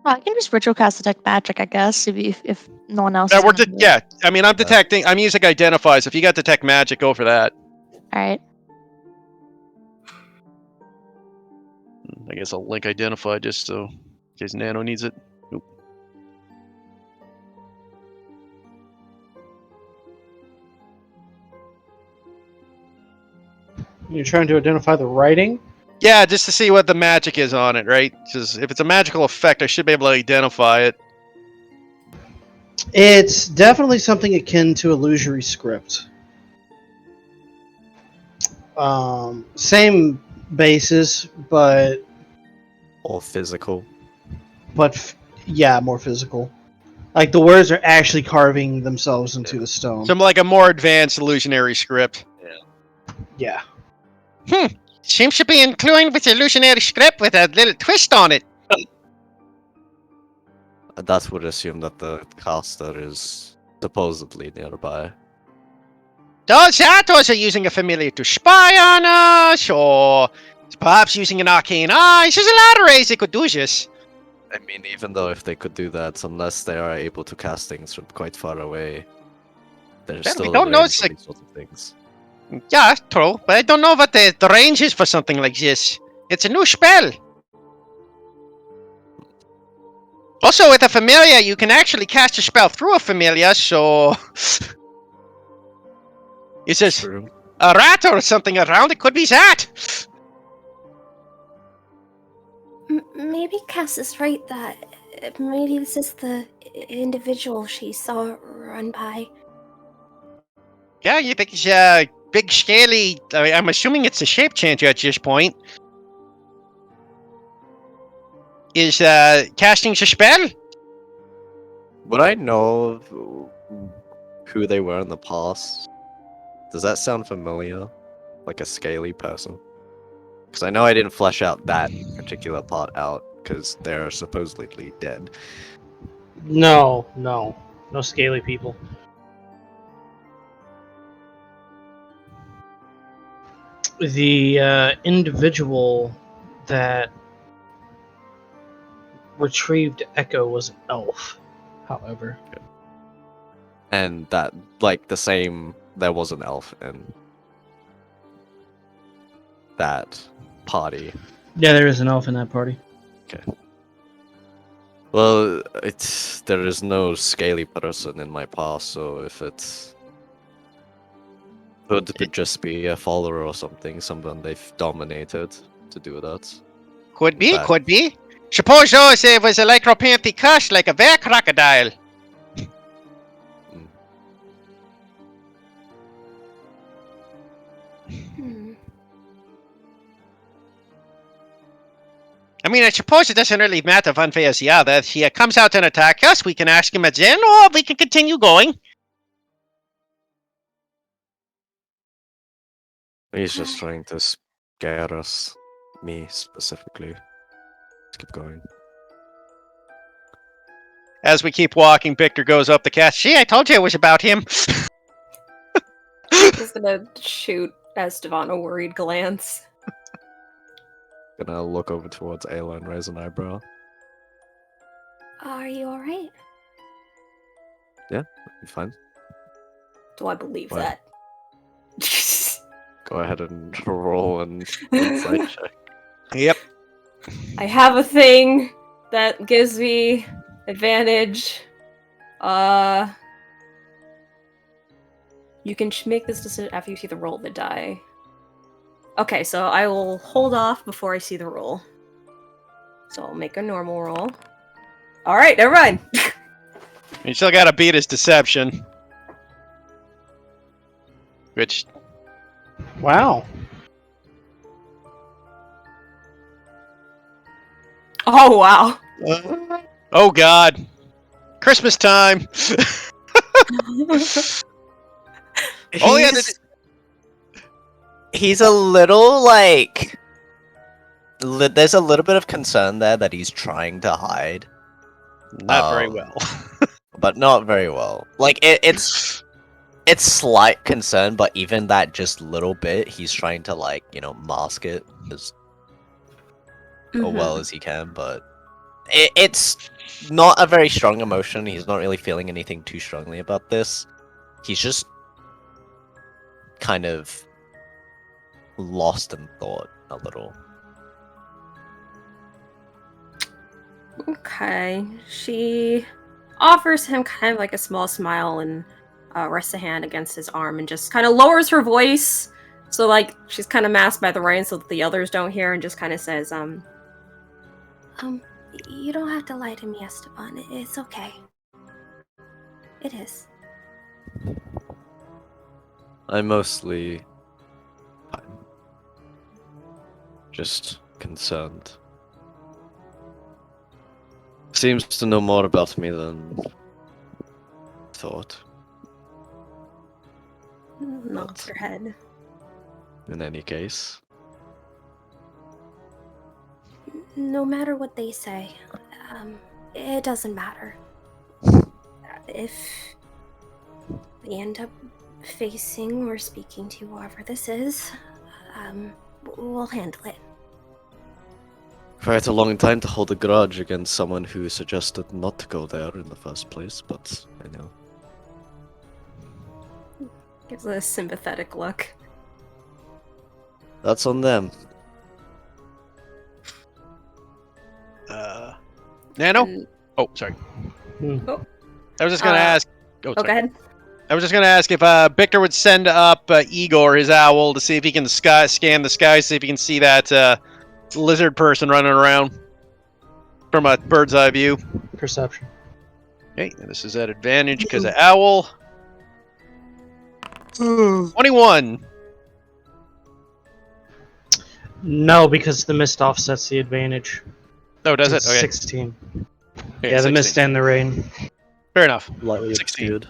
Speaker 5: Oh, I can just ritual cast detect magic, I guess, if no one else.
Speaker 1: Yeah,
Speaker 5: is gonna do it.
Speaker 1: yeah, I mean, I'm detecting, I'm using Identify, so if you got Detect Magic, go for that.
Speaker 5: All right.
Speaker 1: I guess I'll link Identify just so in case Nano needs it. Oop.
Speaker 2: You're trying to identify the writing?
Speaker 1: Yeah, just to see what the magic is on it, right? Because if it's a magical effect, I should be able to identify it.
Speaker 2: It's definitely something akin to illusory script. Same basis, but
Speaker 4: Or physical.
Speaker 2: yeah, more physical. Like the words are actually carving themselves into the stone.
Speaker 1: Some like a more advanced illusionary script.
Speaker 2: Yeah.
Speaker 1: Seems to be included with illusionary script with a little twist on it.
Speaker 4: That would assume that the caster is supposedly nearby.
Speaker 1: Those Atos are using a familiar to spy on us, or perhaps using an arcane eyes. There's a lot of ways they could do this.
Speaker 4: I mean, even though if they could do that, unless they are able to cast things from quite far away, there's
Speaker 1: Well, we
Speaker 4: still
Speaker 1: don't
Speaker 4: a
Speaker 1: know
Speaker 4: range
Speaker 1: it's
Speaker 4: for
Speaker 1: like-
Speaker 4: these sorts of things.
Speaker 1: Yeah, true, but I don't know what the range is for something like this. It's a new spell. Also, with a familiar, you can actually cast a spell through a familiar, so... It says
Speaker 4: True.
Speaker 1: a rat or something around, it could be that.
Speaker 6: Maybe Cass is right that maybe this is the individual she saw run by.
Speaker 1: Yeah, you think it's big, scaly... I mean, I'm assuming it's a shape changer at this point. Is casting a spell?
Speaker 4: Would I know who they were in the past? Does that sound familiar? Like a scaly person? Because I know I didn't flesh out that particular part out, because they're supposedly dead.
Speaker 2: No scaly people. The individual that retrieved Echo was an elf, however.
Speaker 4: And that, like, the same, there was an elf in that party.
Speaker 2: Yeah, there is an elf in that party.
Speaker 4: Well, there is no scaly person in my past, so if it could just be a follower or something, someone they've dominated to do that.
Speaker 1: Could be,
Speaker 4: Fact.
Speaker 1: could be. Suppose though it was a lycropanthy cuss like a bear crocodile. mean, I suppose it doesn't really matter one way or the other. If he comes out and attacks us, we can ask him again, or we can continue going.
Speaker 4: He's just trying to scare us. Me, specifically. Let's keep going.
Speaker 1: As we keep walking, Victor goes up the cast. See, I told you it was about him.
Speaker 3: Just gonna shoot Estevan a worried glance.
Speaker 4: Gonna look over towards Ayla and raise an eyebrow.
Speaker 6: Are you alright?
Speaker 4: You fine?
Speaker 3: Do I believe
Speaker 4: What?
Speaker 3: that?
Speaker 4: Go ahead and roll an insight check.
Speaker 1: Yep.
Speaker 3: I have a thing that gives me advantage. You can make this decision after you see the roll of the die. Okay, so I will hold off before I see the roll. So I'll make a normal roll. Alright, never mind.
Speaker 1: You still gotta beat his deception. Which,
Speaker 2: Wow.
Speaker 3: Oh, wow.
Speaker 1: oh god. Christmas time. Oh, yeah,
Speaker 4: He's a little like. There's a little bit of concern there that he's trying to hide,
Speaker 1: Not very well.
Speaker 4: but not very well. Like it's slight concern, but even that just little bit, he's trying to like mask it as well as he can. But it's not a very strong emotion. He's not really feeling anything too strongly about this. He's just kind of lost in thought a little.
Speaker 3: Okay. She offers him kind of like a small smile and rests a hand against his arm and just kind of lowers her voice. So, like, she's kind of masked by the rain so that the others don't hear, and just kind of says,
Speaker 6: You don't have to lie to me, Esteban. It's okay. It is.
Speaker 4: I'm mostly fine. Just concerned. Seems to know more about me than thought.
Speaker 3: nods her head.
Speaker 4: In any case.
Speaker 6: No matter what they say, it doesn't matter. If we end up facing or speaking to whoever this is, we'll handle it.
Speaker 4: Quite a long time to hold a grudge against someone who suggested not to go there in the first place, but I know.
Speaker 3: Gives a sympathetic look.
Speaker 4: That's on them.
Speaker 1: Nano?
Speaker 3: And-
Speaker 1: Oh, sorry.
Speaker 3: Oh.
Speaker 1: I was just gonna ask. Oh,
Speaker 3: go
Speaker 1: sorry.
Speaker 3: ahead.
Speaker 1: I was just gonna ask if Victor would send up Igor, his owl, to see if he can scan the sky, see if he can see that lizard person running around from a bird's eye view.
Speaker 2: Perception.
Speaker 1: Okay, and this is at advantage because of owl. 21.
Speaker 2: No, because the mist offsets the advantage.
Speaker 1: Oh, does it?
Speaker 2: It's
Speaker 1: Okay.
Speaker 2: 16.
Speaker 1: Okay,
Speaker 2: Yeah, the
Speaker 1: 16.
Speaker 2: mist and the rain.
Speaker 1: Fair enough.
Speaker 4: Lightly
Speaker 1: 16.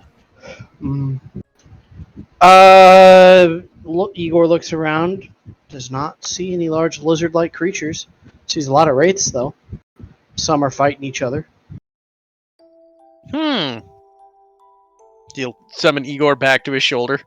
Speaker 4: obscured.
Speaker 2: Igor looks around. Does not see any large lizard-like creatures. Sees a lot of wraiths, though. Some are fighting each other.
Speaker 1: He'll summon Igor back to his shoulder.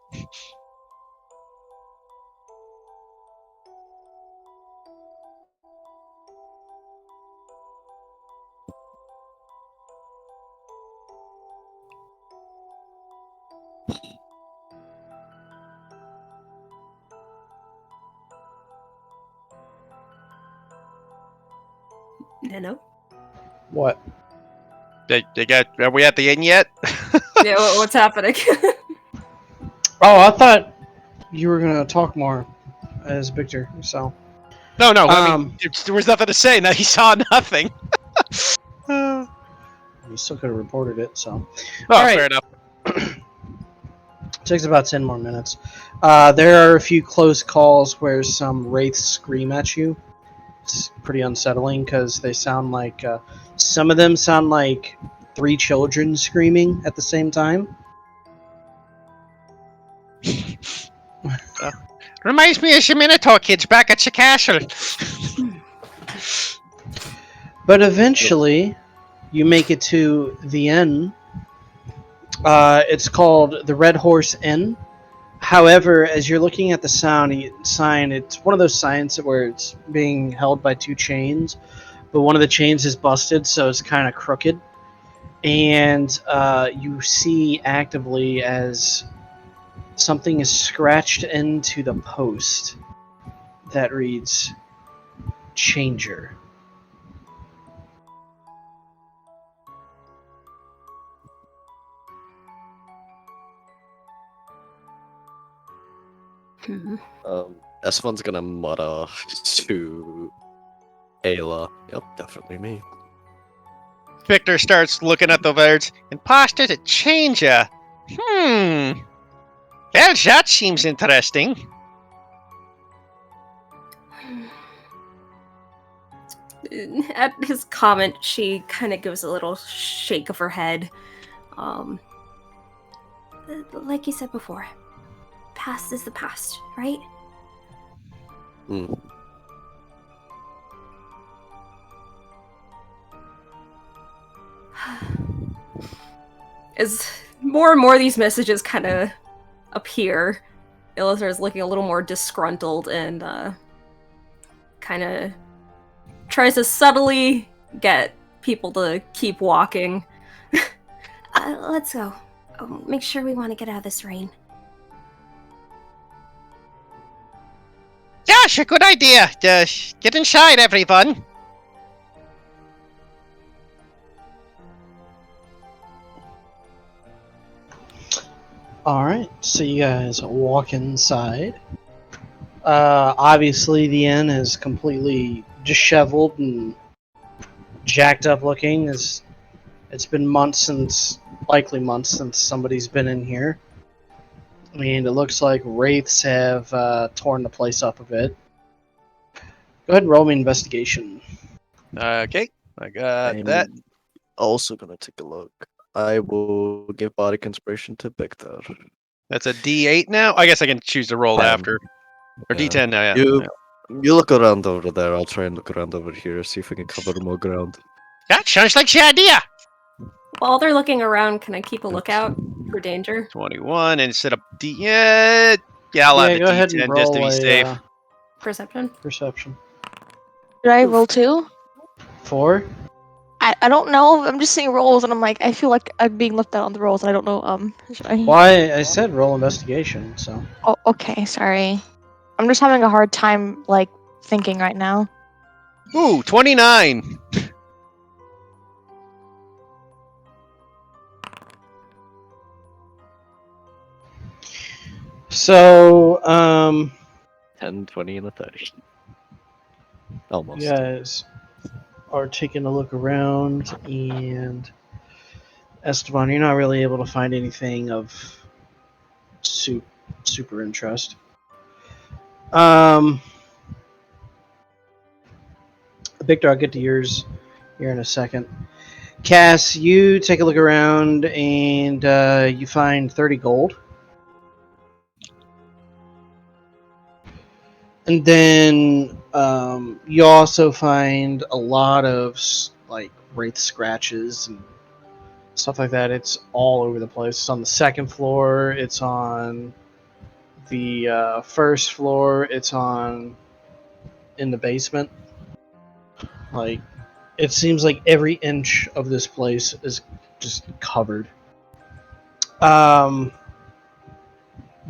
Speaker 3: Nano?
Speaker 2: What?
Speaker 1: Are we at the inn yet?
Speaker 3: Yeah, what's happening?
Speaker 2: Oh, I thought you were gonna talk more as Victor. So.
Speaker 1: No. I mean, there was nothing to say. Now he saw nothing.
Speaker 2: You still could have reported it. So.
Speaker 1: Oh,
Speaker 2: Alright.
Speaker 1: fair enough.
Speaker 2: Takes about 10 more minutes. There are a few close calls where some wraiths scream at you. It's pretty unsettling because they sound like some of them sound like 3 children screaming at the same time.
Speaker 1: Reminds me of the Minotaur kids back at the castle.
Speaker 2: But eventually, you make it to the inn. It's called the Red Horse Inn. However, as you're looking at the sign, it's one of those signs where it's being held by 2 chains, but one of the chains is busted, so it's kind of crooked. And you see actively as something is scratched into the post that reads Changer.
Speaker 3: Hmm.
Speaker 4: Esteban's gonna mutter to Ayla. Yep, definitely me.
Speaker 1: Victor starts looking at the words. Imposter to changer. Well, that seems interesting.
Speaker 3: At his comment, she kind of gives a little shake of her head.
Speaker 6: Like you said before, past is the past, right?
Speaker 4: Hmm.
Speaker 3: As more and more of these messages kind of appear, Ilithar is looking a little more disgruntled and kind of tries to subtly get people to keep walking.
Speaker 6: Let's go. Make sure we want to get out of this rain.
Speaker 1: Gosh, a good idea. Get inside, everyone.
Speaker 2: Alright, so you guys walk inside. Obviously, the inn is completely disheveled and jacked up looking. It's been likely months since somebody's been in here. And it looks like wraiths have torn the place up a bit. Go ahead and roll me investigation.
Speaker 1: Okay, I got
Speaker 4: I'm
Speaker 1: that.
Speaker 4: also gonna take a look. I will give body inspiration to Victor.
Speaker 1: That's a D8 now. I guess I can choose to roll
Speaker 4: 10.
Speaker 1: after. Or
Speaker 4: Yeah.
Speaker 1: D10 now, yeah.
Speaker 4: You look around over there. I'll try and look around over here, see if we can cover more ground.
Speaker 1: That sounds like the idea.
Speaker 3: While they're looking around, can I keep a lookout for danger?
Speaker 1: 21 instead of D. Yeah, I'll add the
Speaker 2: go ahead
Speaker 1: D10
Speaker 2: and
Speaker 1: just to
Speaker 2: roll
Speaker 1: be safe.
Speaker 3: Perception?
Speaker 2: Perception.
Speaker 5: Did I
Speaker 3: Oof.
Speaker 5: roll 2?
Speaker 2: 4?
Speaker 5: I don't know. I'm just seeing rolls, and I'm like, I feel like I'm being left out on the rolls, and I don't know. Should I?
Speaker 2: Why? I said roll investigation, so.
Speaker 5: Oh, okay. Sorry. I'm just having a hard time, like, thinking right now.
Speaker 1: Ooh, 29.
Speaker 2: So,
Speaker 4: 10, 20, and a 30. Almost.
Speaker 2: you guys are taking a look around, and Esteban, you're not really able to find anything of super interest. Victor, I'll get to yours here in a second. Cass, you take a look around, and you find 30 gold. And then you also find a lot of like wraith scratches and stuff like that. It's all over the place. It's on the second floor. It's on the first floor. It's in the basement. Like, it seems like every inch of this place is just covered.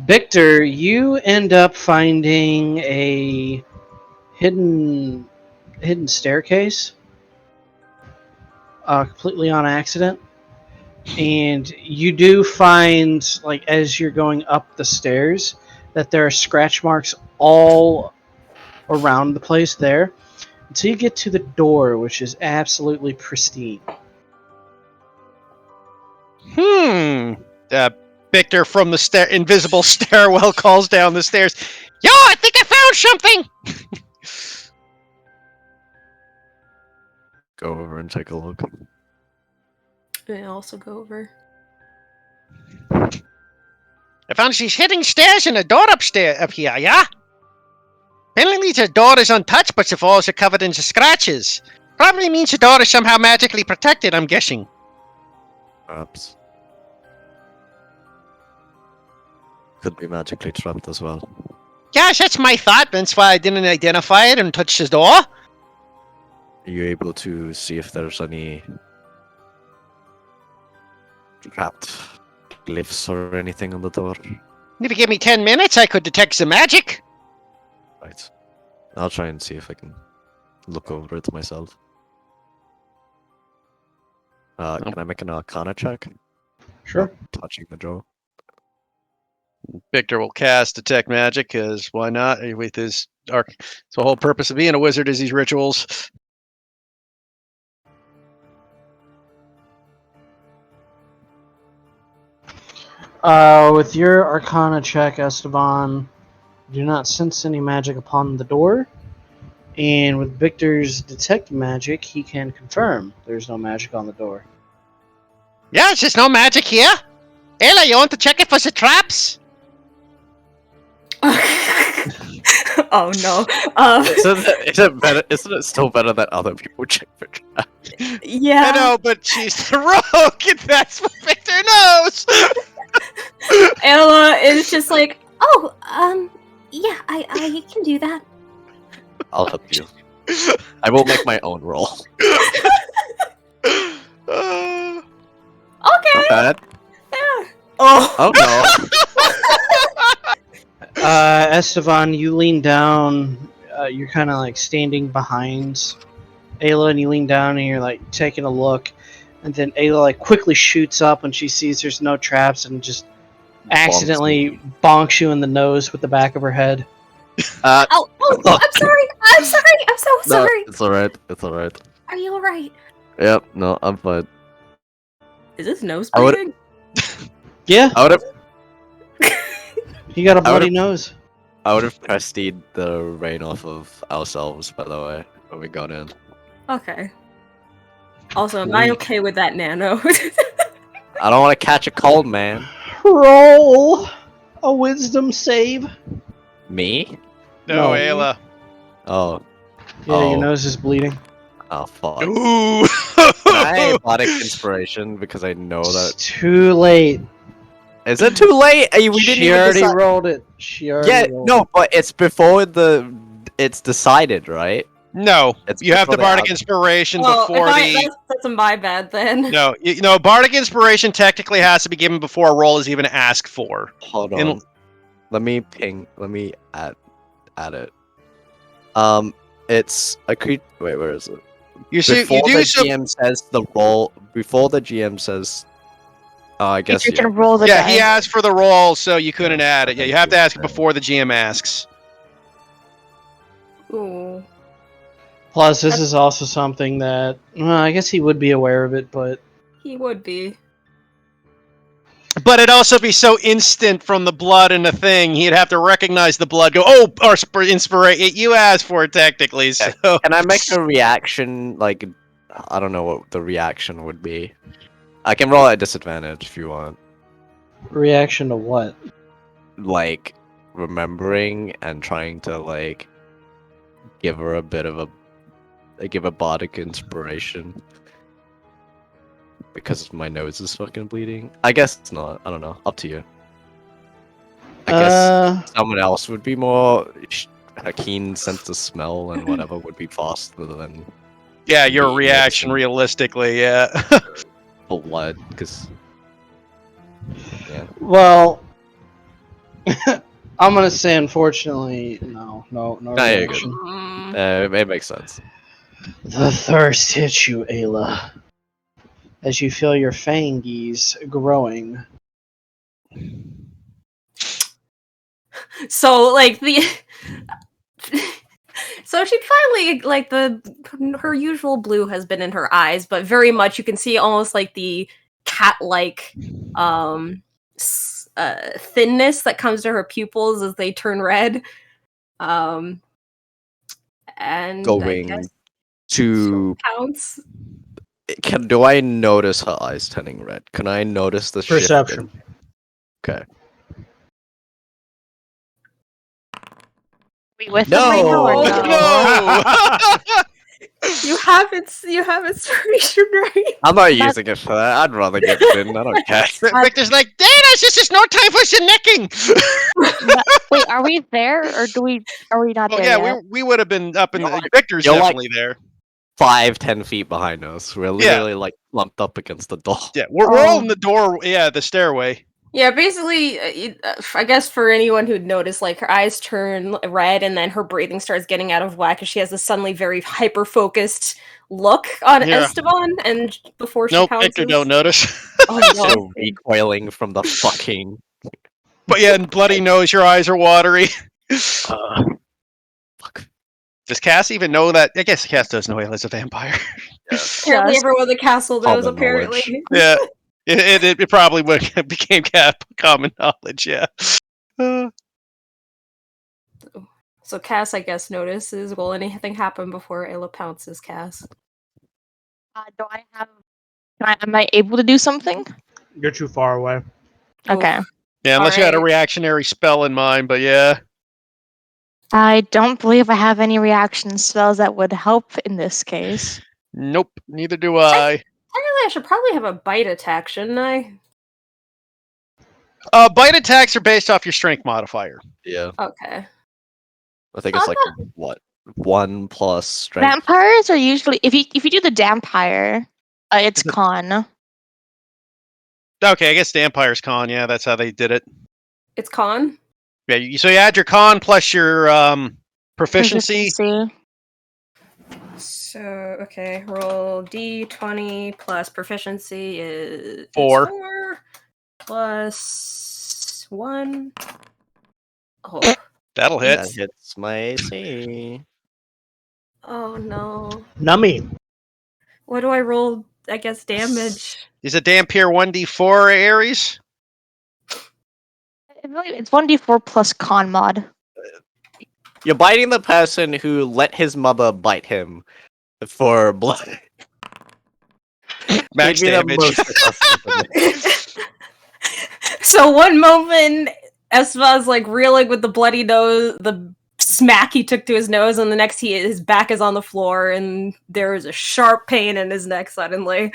Speaker 2: Victor, you end up finding a hidden staircase, completely on accident. And you do find, like, as you're going up the stairs, that there are scratch marks all around the place there, until you get to the door, which is absolutely pristine.
Speaker 1: Victor from the invisible stairwell calls down the stairs. Yo, I think I found something!
Speaker 4: go over and take a look.
Speaker 3: I also go over.
Speaker 1: I found she's hitting stairs and a door upstairs up here, yeah? Apparently the door is untouched, but the walls are covered in scratches. Probably means the door is somehow magically protected, I'm guessing.
Speaker 4: Perhaps. Could be magically trapped as well.
Speaker 1: Yes, that's my thought. That's why I didn't identify it and touch the door.
Speaker 4: Are you able to see if there's any trapped glyphs or anything on the door?
Speaker 1: If you give me 10 minutes, I could detect the magic.
Speaker 4: Right. I'll try and see if I can look over it myself. Can I make an Arcana check?
Speaker 2: Sure.
Speaker 4: Touching the door.
Speaker 1: Victor will cast Detect Magic, because why not? With his arc. So the whole purpose of being a wizard is these rituals.
Speaker 2: With your Arcana check, Esteban, do not sense any magic upon the door. And with Victor's Detect Magic, he can confirm there's no magic on the door.
Speaker 1: Yeah, it's just no magic here. Ayla, you want to check it for the traps?
Speaker 3: Oh no.
Speaker 4: Isn't it still better that other people check for traps?
Speaker 3: Yeah.
Speaker 1: I know, but she's the rogue, and that's what Victor knows.
Speaker 3: Ella is just like, oh, yeah, I can do that.
Speaker 4: I'll help you. I will make my own roll.
Speaker 1: Uh,
Speaker 3: Okay.
Speaker 4: Not bad.
Speaker 3: Yeah. Oh.
Speaker 4: Oh no.
Speaker 2: Esteban, you lean down. You're kind of like standing behind Ayla, and you lean down and you're like taking a look. And then Ayla like quickly shoots up when she sees there's no traps and just accidentally bonks you in the nose with the back of her head.
Speaker 3: Oh, I'm sorry. I'm sorry. I'm so
Speaker 4: No,
Speaker 3: sorry.
Speaker 4: it's alright. It's alright.
Speaker 3: Are you alright?
Speaker 4: Yep, no, I'm fine.
Speaker 3: Is his nose
Speaker 4: I would-
Speaker 3: bleeding?
Speaker 2: Yeah,
Speaker 4: I would have
Speaker 2: he got a
Speaker 4: I
Speaker 2: bloody
Speaker 4: would've-
Speaker 2: nose.
Speaker 4: prestied the rain off of ourselves, by the way, when we got in.
Speaker 3: Okay. Also, am I okay with that nano?
Speaker 4: I don't want to catch a cold, man.
Speaker 2: Roll a wisdom save.
Speaker 4: Me?
Speaker 1: no,
Speaker 2: No.
Speaker 1: Ayla.
Speaker 4: Oh.
Speaker 2: Yeah, your
Speaker 4: Oh.
Speaker 2: nose is bleeding.
Speaker 4: Oh, fuck.
Speaker 1: Ooh.
Speaker 4: Can I bardic inspiration because I know
Speaker 2: It's
Speaker 4: that.
Speaker 2: too late.
Speaker 4: Is it too late? We didn't
Speaker 2: She
Speaker 4: even
Speaker 2: already
Speaker 4: decide.
Speaker 2: rolled it. She already
Speaker 4: Yeah,
Speaker 2: rolled
Speaker 4: no,
Speaker 2: it.
Speaker 4: but it's before it's decided, right?
Speaker 1: No,
Speaker 4: It's
Speaker 1: you have the
Speaker 4: before they
Speaker 1: bardic
Speaker 4: have-
Speaker 1: inspiration
Speaker 3: Oh,
Speaker 1: before the.
Speaker 3: that's my bad then.
Speaker 1: No, bardic inspiration technically has to be given before a roll is even asked for.
Speaker 4: Hold
Speaker 1: In-
Speaker 4: on. Let me add it. It's a creature. Wait, where is it?
Speaker 1: You see,
Speaker 4: Before
Speaker 1: you
Speaker 4: the
Speaker 1: do some.
Speaker 4: GM says the roll. Before the GM says. I guess.
Speaker 5: You
Speaker 4: Yeah.
Speaker 5: can roll the
Speaker 1: Yeah,
Speaker 5: die.
Speaker 1: he asked for the roll, so you couldn't add it. Yeah, you have to ask it before the GM asks.
Speaker 3: Ooh.
Speaker 2: Plus, this is also something that, well, I guess he would be aware of it, but
Speaker 3: He would be.
Speaker 1: But it'd also be so instant from the blood and the thing, he'd have to recognize the blood, go, oh, or inspiration. You asked for it technically, so.
Speaker 4: Can I make a reaction? Like, I don't know what the reaction would be. I can roll at a disadvantage if you want.
Speaker 2: reaction to what?
Speaker 4: Like, remembering and trying to like give her a bit of give a bardic inspiration. Because my nose is fucking bleeding. I guess it's not. I don't know. Up to you. I guess someone else would be more a keen sense of smell and whatever would be faster than
Speaker 1: Yeah, your
Speaker 4: the
Speaker 1: reaction
Speaker 4: medicine.
Speaker 1: realistically, yeah.
Speaker 4: Blood. Because
Speaker 2: Well, I'm gonna say unfortunately, no
Speaker 4: you're good.
Speaker 2: reaction.
Speaker 4: it makes sense.
Speaker 2: The thirst hits you, Ayla, as you feel your fangies growing.
Speaker 3: So like the so she finally like her usual blue has been in her eyes, but very much you can see almost like the cat-like thinness that comes to her pupils as they turn red. And I
Speaker 4: Going
Speaker 3: guess
Speaker 4: To
Speaker 3: Counts.
Speaker 4: do I notice her eyes turning red? Can I notice the shift?
Speaker 2: Perception.
Speaker 4: Okay.
Speaker 5: We with
Speaker 4: No!
Speaker 5: them right now or
Speaker 3: No!
Speaker 1: No!
Speaker 3: You haven't restoration, right?
Speaker 4: I'm not using it for that. I'd rather get bitten. I don't care.
Speaker 1: Victor's like, Dana, this is no time for necking.
Speaker 5: But, wait, are we there or are we not
Speaker 1: Well,
Speaker 5: there
Speaker 1: yeah,
Speaker 5: yet?
Speaker 1: we would have been up in
Speaker 4: You're
Speaker 1: the.
Speaker 4: like-
Speaker 1: Victor's
Speaker 4: you're like-
Speaker 1: definitely there.
Speaker 4: 5-10 feet behind us. We're literally like lumped up against the door.
Speaker 1: Yeah, we're all
Speaker 5: Oh.
Speaker 1: in the door. Yeah, the stairway.
Speaker 3: Yeah, basically, I guess for anyone who'd noticed, like, her eyes turn red and then her breathing starts getting out of whack and she has a suddenly very hyper-focused look on
Speaker 1: Yeah.
Speaker 3: Esteban, and before she
Speaker 1: Nope,
Speaker 3: pounces...
Speaker 1: Victor don't notice.
Speaker 3: Oh, no.
Speaker 4: So recoiling from the fucking.
Speaker 1: But yeah, and bloody nose, your eyes are watery.
Speaker 4: Fuck.
Speaker 1: Does Cass even know that? I guess Cass does know Ayla's a vampire.
Speaker 3: Apparently
Speaker 5: Yes.
Speaker 3: everyone in the castle knows,
Speaker 4: Common
Speaker 3: apparently.
Speaker 1: Yeah, it probably became common knowledge. Yeah.
Speaker 3: So Cass, I guess, notices, will anything happen before Ayla pounces Cass?
Speaker 5: Do I have? Am I able to do something?
Speaker 2: You're too far away.
Speaker 5: Okay.
Speaker 1: Yeah, unless you had a
Speaker 3: Alright.
Speaker 1: reactionary spell in mind, but yeah.
Speaker 5: I don't believe I have any reaction spells that would help in this case.
Speaker 1: Nope, neither do I.
Speaker 3: Technically, I should probably have a bite attack, shouldn't I?
Speaker 1: Bite attacks are based off your strength modifier.
Speaker 4: Yeah.
Speaker 3: Okay.
Speaker 4: I think it's like what 1 plus strength.
Speaker 5: Vampires are usually if you do the Dampire, it's con.
Speaker 1: Okay, I guess Vampire's con. Yeah, that's how they did it.
Speaker 3: It's con?
Speaker 1: Yeah, so you add your con plus your proficiency.
Speaker 3: So, okay, roll d20 plus proficiency is
Speaker 1: 4.
Speaker 3: 4 plus 1. Oh.
Speaker 1: That'll hit.
Speaker 4: That hits my AC.
Speaker 3: Oh no.
Speaker 2: Nummy.
Speaker 3: What do I roll? I guess damage.
Speaker 1: Is it Dampier 1d4, Ares?
Speaker 5: It's 1d4 plus con mod.
Speaker 4: You're biting the person who let his mother bite him for blood.
Speaker 1: Max
Speaker 4: Give me the
Speaker 1: damage.
Speaker 4: most disgusting thing.
Speaker 3: So one moment, Esva's like reeling with the bloody nose, the smack he took to his nose, and the next his back is on the floor, and there is a sharp pain in his neck suddenly.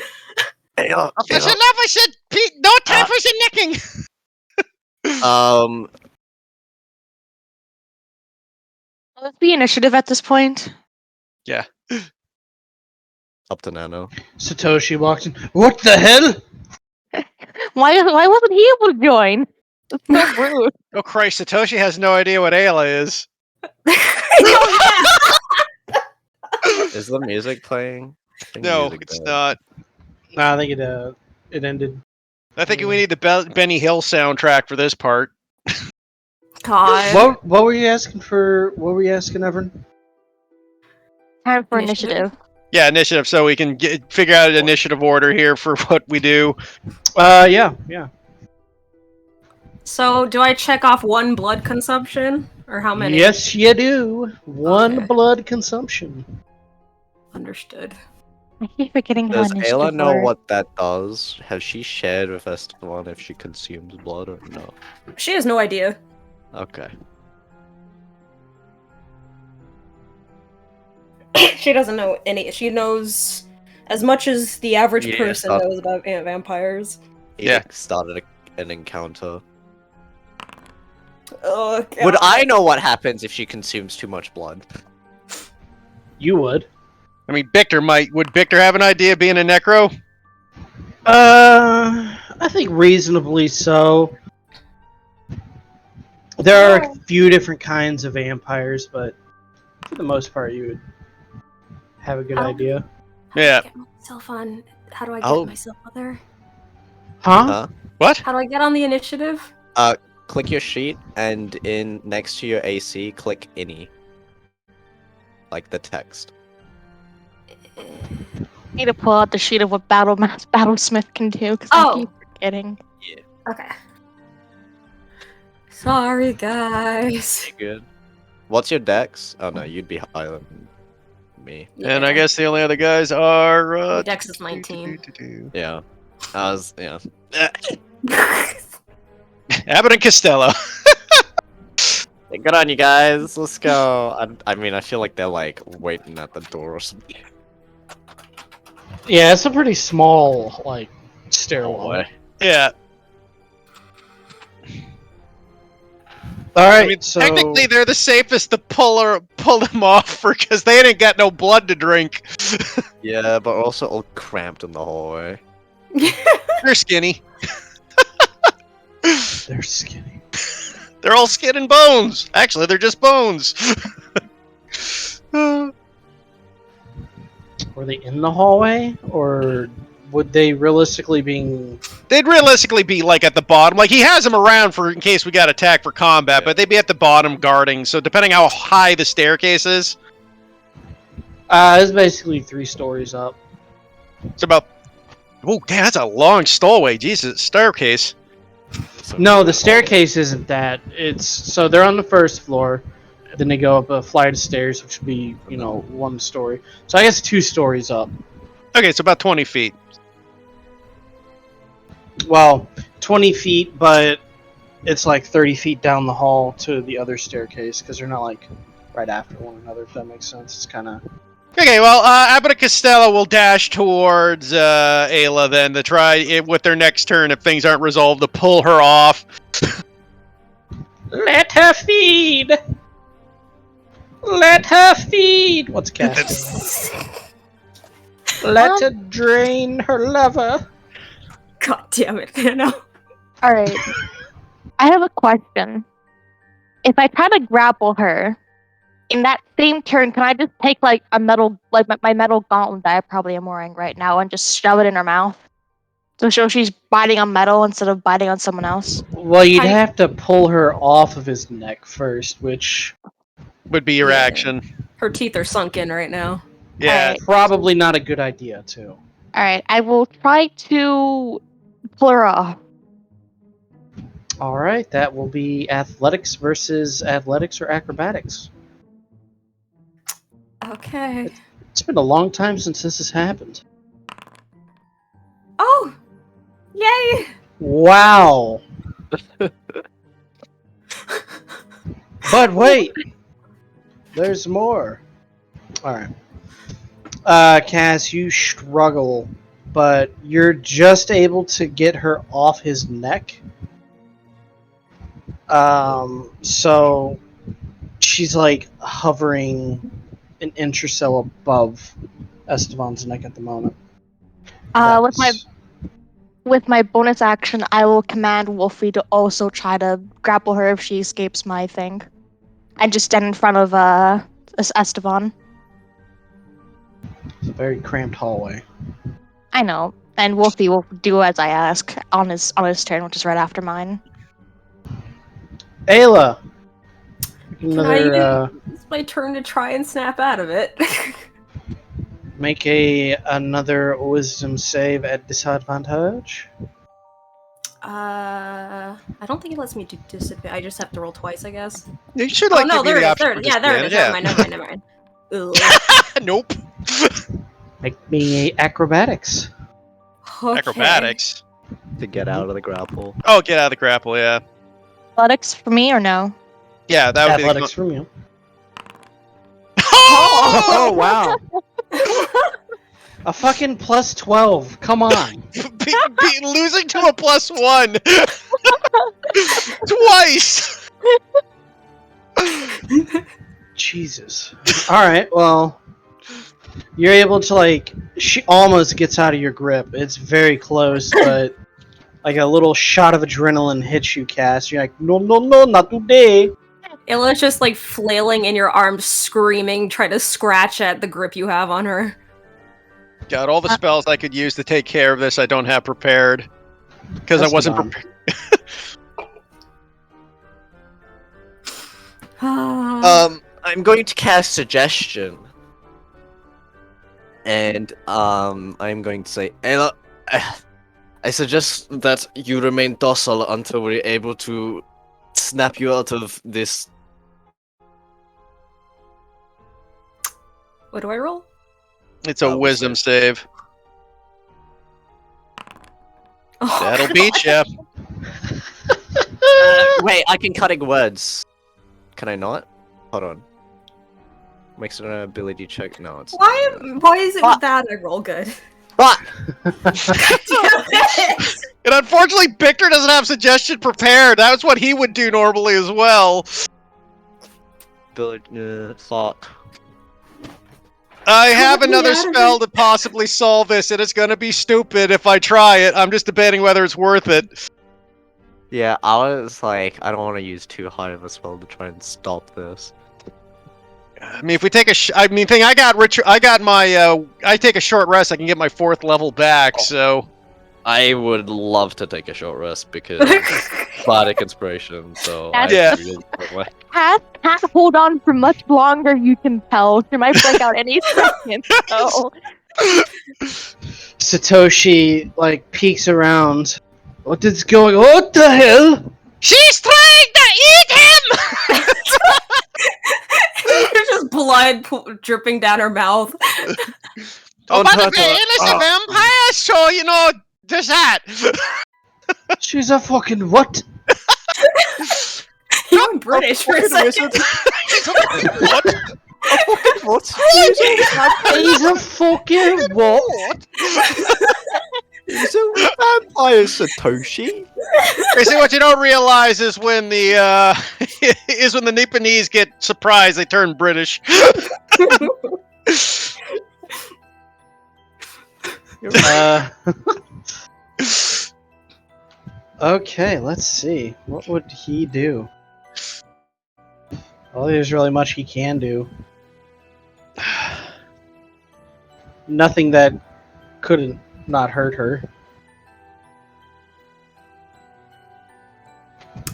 Speaker 1: Officer Love, I said, Pete, no time for some necking.
Speaker 5: Let's be initiative at this point.
Speaker 1: Yeah.
Speaker 4: Up to Nano.
Speaker 2: Satoshi walks in. What the hell?
Speaker 5: Why wasn't he able to join? That's so rude.
Speaker 1: Oh Christ, Satoshi has no idea what Ayla is.
Speaker 4: Is the music playing? I think the
Speaker 1: No,
Speaker 4: music
Speaker 1: it's
Speaker 4: died.
Speaker 1: not.
Speaker 2: Nah, I think it ended.
Speaker 1: I think we need the Benny Hill soundtrack for this part.
Speaker 3: God.
Speaker 2: What were you asking for? What were you asking, Evan?
Speaker 5: Time for
Speaker 3: Initiative?
Speaker 5: initiative.
Speaker 1: Yeah, initiative, so we can figure out an initiative order here for what we do.
Speaker 2: Yeah.
Speaker 3: So, do I check off one blood consumption? Or how many?
Speaker 2: Yes, you do. One
Speaker 3: Okay.
Speaker 2: blood consumption.
Speaker 3: Understood.
Speaker 5: I keep forgetting how
Speaker 4: Does
Speaker 5: initiative
Speaker 4: Ayla know
Speaker 5: works.
Speaker 4: what that does? Has she shared with Esteban if she consumes blood or no?
Speaker 3: She has no idea.
Speaker 4: Okay.
Speaker 3: She doesn't know any. She knows as much as the average
Speaker 4: Yeah,
Speaker 3: person
Speaker 4: stop.
Speaker 3: knows about vampires.
Speaker 1: Yeah.
Speaker 4: Started an encounter.
Speaker 3: Oh, God.
Speaker 4: Would I know what happens if she consumes too much blood?
Speaker 2: You would.
Speaker 1: I mean, Victor might. Would Victor have an idea of being a necro?
Speaker 2: I think reasonably so. There are a few different kinds of vampires, but for the most part, you would have a good idea.
Speaker 1: Yeah.
Speaker 6: Get myself on. How do I get
Speaker 4: Oh.
Speaker 6: myself other?
Speaker 2: Huh?
Speaker 1: What?
Speaker 3: How do I get on the initiative?
Speaker 4: Click your sheet and in next to your AC, click any. Like the text.
Speaker 5: I need to pull out the sheet of what Battlesmith can do because
Speaker 3: Oh.
Speaker 5: I keep forgetting.
Speaker 3: Okay. Sorry, guys.
Speaker 4: You good? What's your dex? Oh no, you'd be higher than me.
Speaker 1: And I guess the only other guys are.
Speaker 3: Dex is 19.
Speaker 4: Yeah. Yeah.
Speaker 1: Abbott and Costello.
Speaker 4: Hey, good on you guys. Let's go. I mean, I feel like they're like waiting at the door or something.
Speaker 2: Yeah, it's a pretty small like stairwell.
Speaker 4: Hallway.
Speaker 1: Yeah.
Speaker 2: All right,
Speaker 1: I mean,
Speaker 2: so
Speaker 1: technically, they're the safest to pull them off because they didn't got no blood to drink.
Speaker 4: Yeah, but also all cramped in the hallway.
Speaker 1: They're skinny.
Speaker 2: they're skinny.
Speaker 1: They're all skin and bones. Actually, they're just bones.
Speaker 2: Were they in the hallway, or would they realistically being?
Speaker 1: They'd realistically be like at the bottom. Like he has them around for in case we got attacked for combat, but they'd be at the bottom guarding. So depending how high the staircase is,
Speaker 2: It's basically 3 stories up.
Speaker 1: it's about. Oh, damn, that's a long stallway. Jesus, staircase.
Speaker 4: So
Speaker 2: No, the staircase isn't that. It's so they're on the first floor, then they go up a flight of stairs, which would be 1 story. So I guess 2 stories up.
Speaker 1: Okay, it's about 20 feet.
Speaker 2: Well, 20 feet, but it's like 30 feet down the hall to the other staircase because they're not like right after one another. If that makes sense, it's kind of.
Speaker 1: Okay, well, Abbott and Costello will dash towards Ayla then to try it with their next turn if things aren't resolved to pull her off.
Speaker 2: Let her feed. Let her feed. What's casting? Let her drain her lover.
Speaker 3: God damn it, Nano.
Speaker 5: All right. I have a question. If I try to grapple her, in that same turn, can I just take like a metal, like my metal gauntlet that I probably am wearing right now, and just shove it in her mouth? So she's biting on metal instead of biting on someone else.
Speaker 2: Well, you'd have to pull her off of his neck first, which
Speaker 1: Would be your
Speaker 3: Yeah.
Speaker 1: action.
Speaker 3: Her teeth are sunk in right now.
Speaker 1: Yeah.
Speaker 5: Alright.
Speaker 2: probably not a good idea too.
Speaker 5: All right, I will try to pull her off.
Speaker 2: All right, that will be athletics versus athletics or acrobatics.
Speaker 3: Okay.
Speaker 2: It's been a long time since this has happened.
Speaker 3: Oh! Yay!
Speaker 2: Wow. But wait, there's more. All right, Cass, you struggle, but you're just able to get her off his neck. So she's like hovering an inch or so above Esteban's neck at the moment.
Speaker 5: With my bonus action, I will command Wolfie to also try to grapple her if she escapes my thing, and just stand in front of Esteban.
Speaker 2: It's a very cramped hallway.
Speaker 5: I know, and Wolfie will do as I ask on his turn, which is right after mine.
Speaker 2: Ayla,
Speaker 3: It's my turn to try and snap out of it.
Speaker 2: make another wisdom save at disadvantage.
Speaker 3: I don't think it lets me do disadvantage. I just have to roll twice, I guess.
Speaker 1: You should
Speaker 3: Oh
Speaker 1: like
Speaker 3: no,
Speaker 1: give you
Speaker 3: there
Speaker 1: the
Speaker 3: it is.
Speaker 1: option
Speaker 3: There,
Speaker 1: for
Speaker 3: yeah, there it is.
Speaker 1: disadvantage,
Speaker 3: Never mind. Ugh.
Speaker 1: Nope.
Speaker 2: Make me acrobatics.
Speaker 3: Okay.
Speaker 1: Acrobatics.
Speaker 4: To get out of the grapple.
Speaker 1: Oh, get out of the grapple, yeah.
Speaker 5: Athletics for me or no?
Speaker 1: Yeah, that would
Speaker 2: Athletics from you.
Speaker 1: be
Speaker 4: Oh wow!
Speaker 2: A fucking plus 12. Come on.
Speaker 1: Losing to a +1 twice.
Speaker 2: Jesus. All right. Well, you're able to like. She almost gets out of your grip. It's very close, but like a little shot of adrenaline hits you, Cass. You're like, no, not today.
Speaker 3: Illa's just like flailing in your arms, screaming, trying to scratch at the grip you have on her.
Speaker 1: Got all the spells I could use to take care of this. I don't have prepared because I wasn't prepared.
Speaker 4: I'm going to cast suggestion, and I'm going to say, Ayla, I suggest that you remain docile until we're able to snap you out of this.
Speaker 3: What do I roll?
Speaker 1: It's a wisdom save.
Speaker 3: Oh,
Speaker 1: That'll
Speaker 3: God.
Speaker 1: beat you.
Speaker 4: Wait, I can cutting words. Can I not? Hold on. Makes it an ability check. No, it's
Speaker 3: Why is it with that I roll good?
Speaker 4: But
Speaker 3: Damn it!
Speaker 1: And unfortunately, Victor doesn't have suggestion prepared. That's what he would do normally as well.
Speaker 4: ability thought.
Speaker 1: I have another
Speaker 3: out of
Speaker 1: spell
Speaker 3: it.
Speaker 1: to possibly solve this, and it's gonna be stupid if I try it. I'm just debating whether it's worth it.
Speaker 4: Yeah, I was like, I don't want to use too high of a spell to try and stop this.
Speaker 1: I mean, if we take a, I got my, I take a short rest, I can get my 4th level back. So
Speaker 4: I would love to take a short rest because bardic inspiration. So
Speaker 5: That's
Speaker 1: Yeah.
Speaker 4: really
Speaker 5: Can't hold on for much longer, you can tell. She might break out any second, so...
Speaker 2: Satoshi like peeks around. What is going? What the hell?
Speaker 1: she's trying to eat him.
Speaker 3: There's just blood dripping down her mouth.
Speaker 1: Oh,
Speaker 4: Don't
Speaker 1: but
Speaker 4: hurt
Speaker 1: the
Speaker 4: her.
Speaker 1: innocent vampire, so you know, there's that.
Speaker 2: She's a fucking what?
Speaker 3: You went British for a second.
Speaker 1: What?
Speaker 4: What?
Speaker 2: He's a fucking what?
Speaker 4: He's a vampire, Satoshi.
Speaker 1: See, what you don't realize is when the Nipponese get surprised, they turn British.
Speaker 2: Okay, let's see. What would he do? Well, there's really much he can do. Nothing that couldn't not hurt her.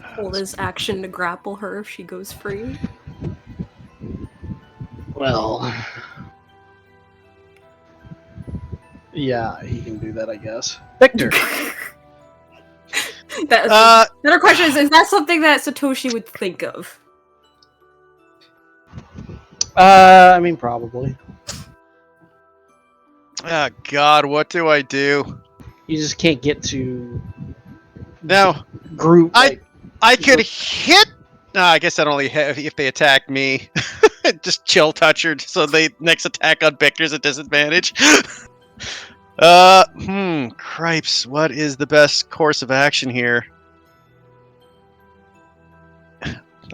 Speaker 3: Hold his action to grapple her if she goes free.
Speaker 2: Well, yeah, he can do that, I guess. Victor.
Speaker 3: Another question is that something that Satoshi would think of?
Speaker 2: I mean, probably.
Speaker 1: Oh God, what do I do?
Speaker 2: You just can't get to
Speaker 1: Now,
Speaker 2: group.
Speaker 1: I could hit. No, I guess I'd only have if they attack me. Just chill touch her, so they next attack on Victor's a disadvantage. Cripes, what is the best course of action here?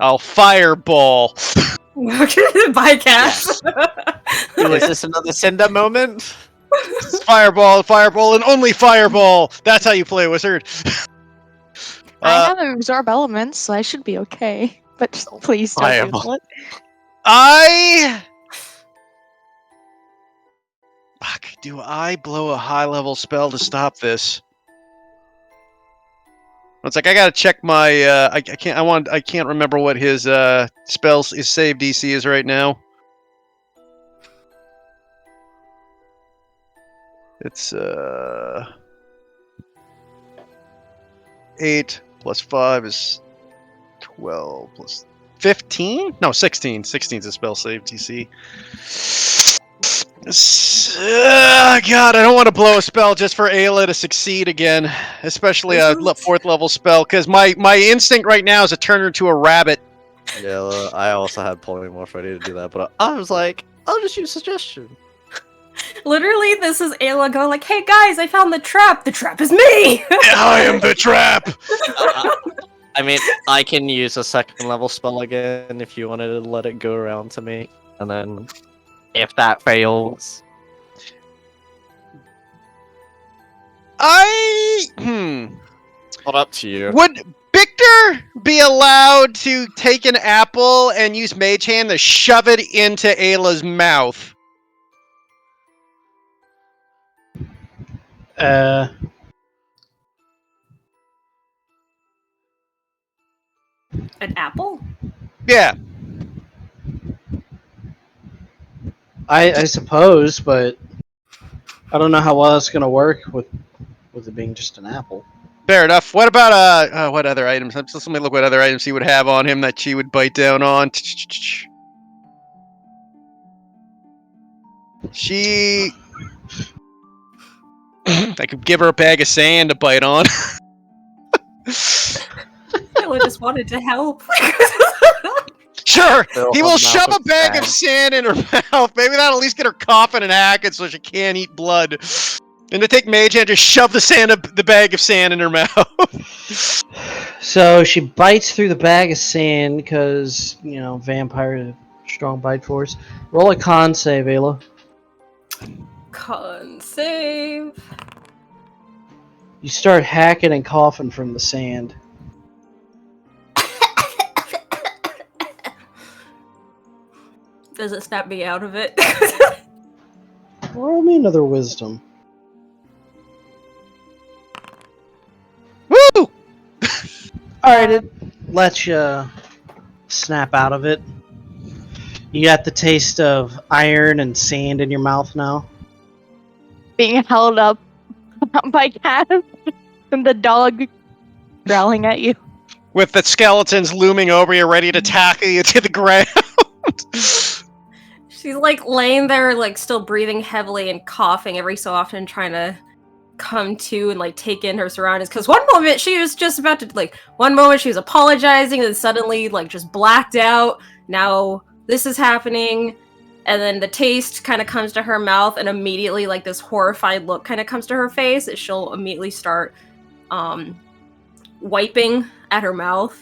Speaker 1: I'll fireball.
Speaker 3: Bycast.
Speaker 4: Is this another Cinder moment?
Speaker 1: Fireball, and only fireball. That's how you play wizard.
Speaker 5: I have absorb elements, so I should be okay. But just please don't do
Speaker 4: Fireball.
Speaker 5: that.
Speaker 1: Fuck, do I blow a high level spell to stop this? It's like I gotta check my. I can't remember what his his save DC is right now. It's 8 plus 5 is 12 plus 15? No, 16. 16 is a spell save DC. God, I don't want to blow a spell just for Ayla to succeed again, especially a 4th level spell, because my instinct right now is to turn her into a rabbit.
Speaker 4: Yeah, I also had polymorph ready to do that, but I was like, I'll just use suggestion.
Speaker 3: Literally, this is Ayla going like, "Hey guys, I found the trap. The trap is me."
Speaker 1: I am the trap.
Speaker 4: I mean, I can use a 2nd level spell again if you wanted to let it go around to me, and then if that fails, not up to you.
Speaker 1: Would Victor be allowed to take an apple and use Mage Hand to shove it into Ayla's mouth?
Speaker 3: An apple?
Speaker 1: Yeah.
Speaker 2: I suppose, but I don't know how well that's gonna work with it being just an apple.
Speaker 1: Fair enough. What about what other items? Let me look what other items he would have on him that she would bite down on. She. I could give her a bag of sand to bite on.
Speaker 3: Ella just wanted to help.
Speaker 1: Sure,
Speaker 4: Fill
Speaker 1: he
Speaker 4: her
Speaker 1: will
Speaker 4: mouth
Speaker 1: shove a
Speaker 4: with
Speaker 1: bag of sand in her mouth. Maybe that'll at least get her coughing and hacking so she can't eat blood. And to take Mage Hand, just shove the bag of sand in her mouth.
Speaker 2: So she bites through the bag of sand because, vampire have strong bite force. Roll a con save, Ayla.
Speaker 3: Con save.
Speaker 2: You start hacking and coughing from the sand.
Speaker 3: Does it snap me out of it?
Speaker 2: Roll me another wisdom.
Speaker 1: Woo!
Speaker 2: Alright, it lets you snap out of it. You got the taste of iron and sand in your mouth now.
Speaker 5: Being held up by cats and the dog growling at you.
Speaker 1: With the skeletons looming over you, ready to tackle you to the ground.
Speaker 3: She's like laying there, like still breathing heavily and coughing every so often, trying to come to and like take in her surroundings. Because one moment she was just about to one moment she was apologizing, and then suddenly like just blacked out. Now this is happening, and then the taste kind of comes to her mouth, and immediately like this horrified look kind of comes to her face. And she'll immediately start wiping at her mouth.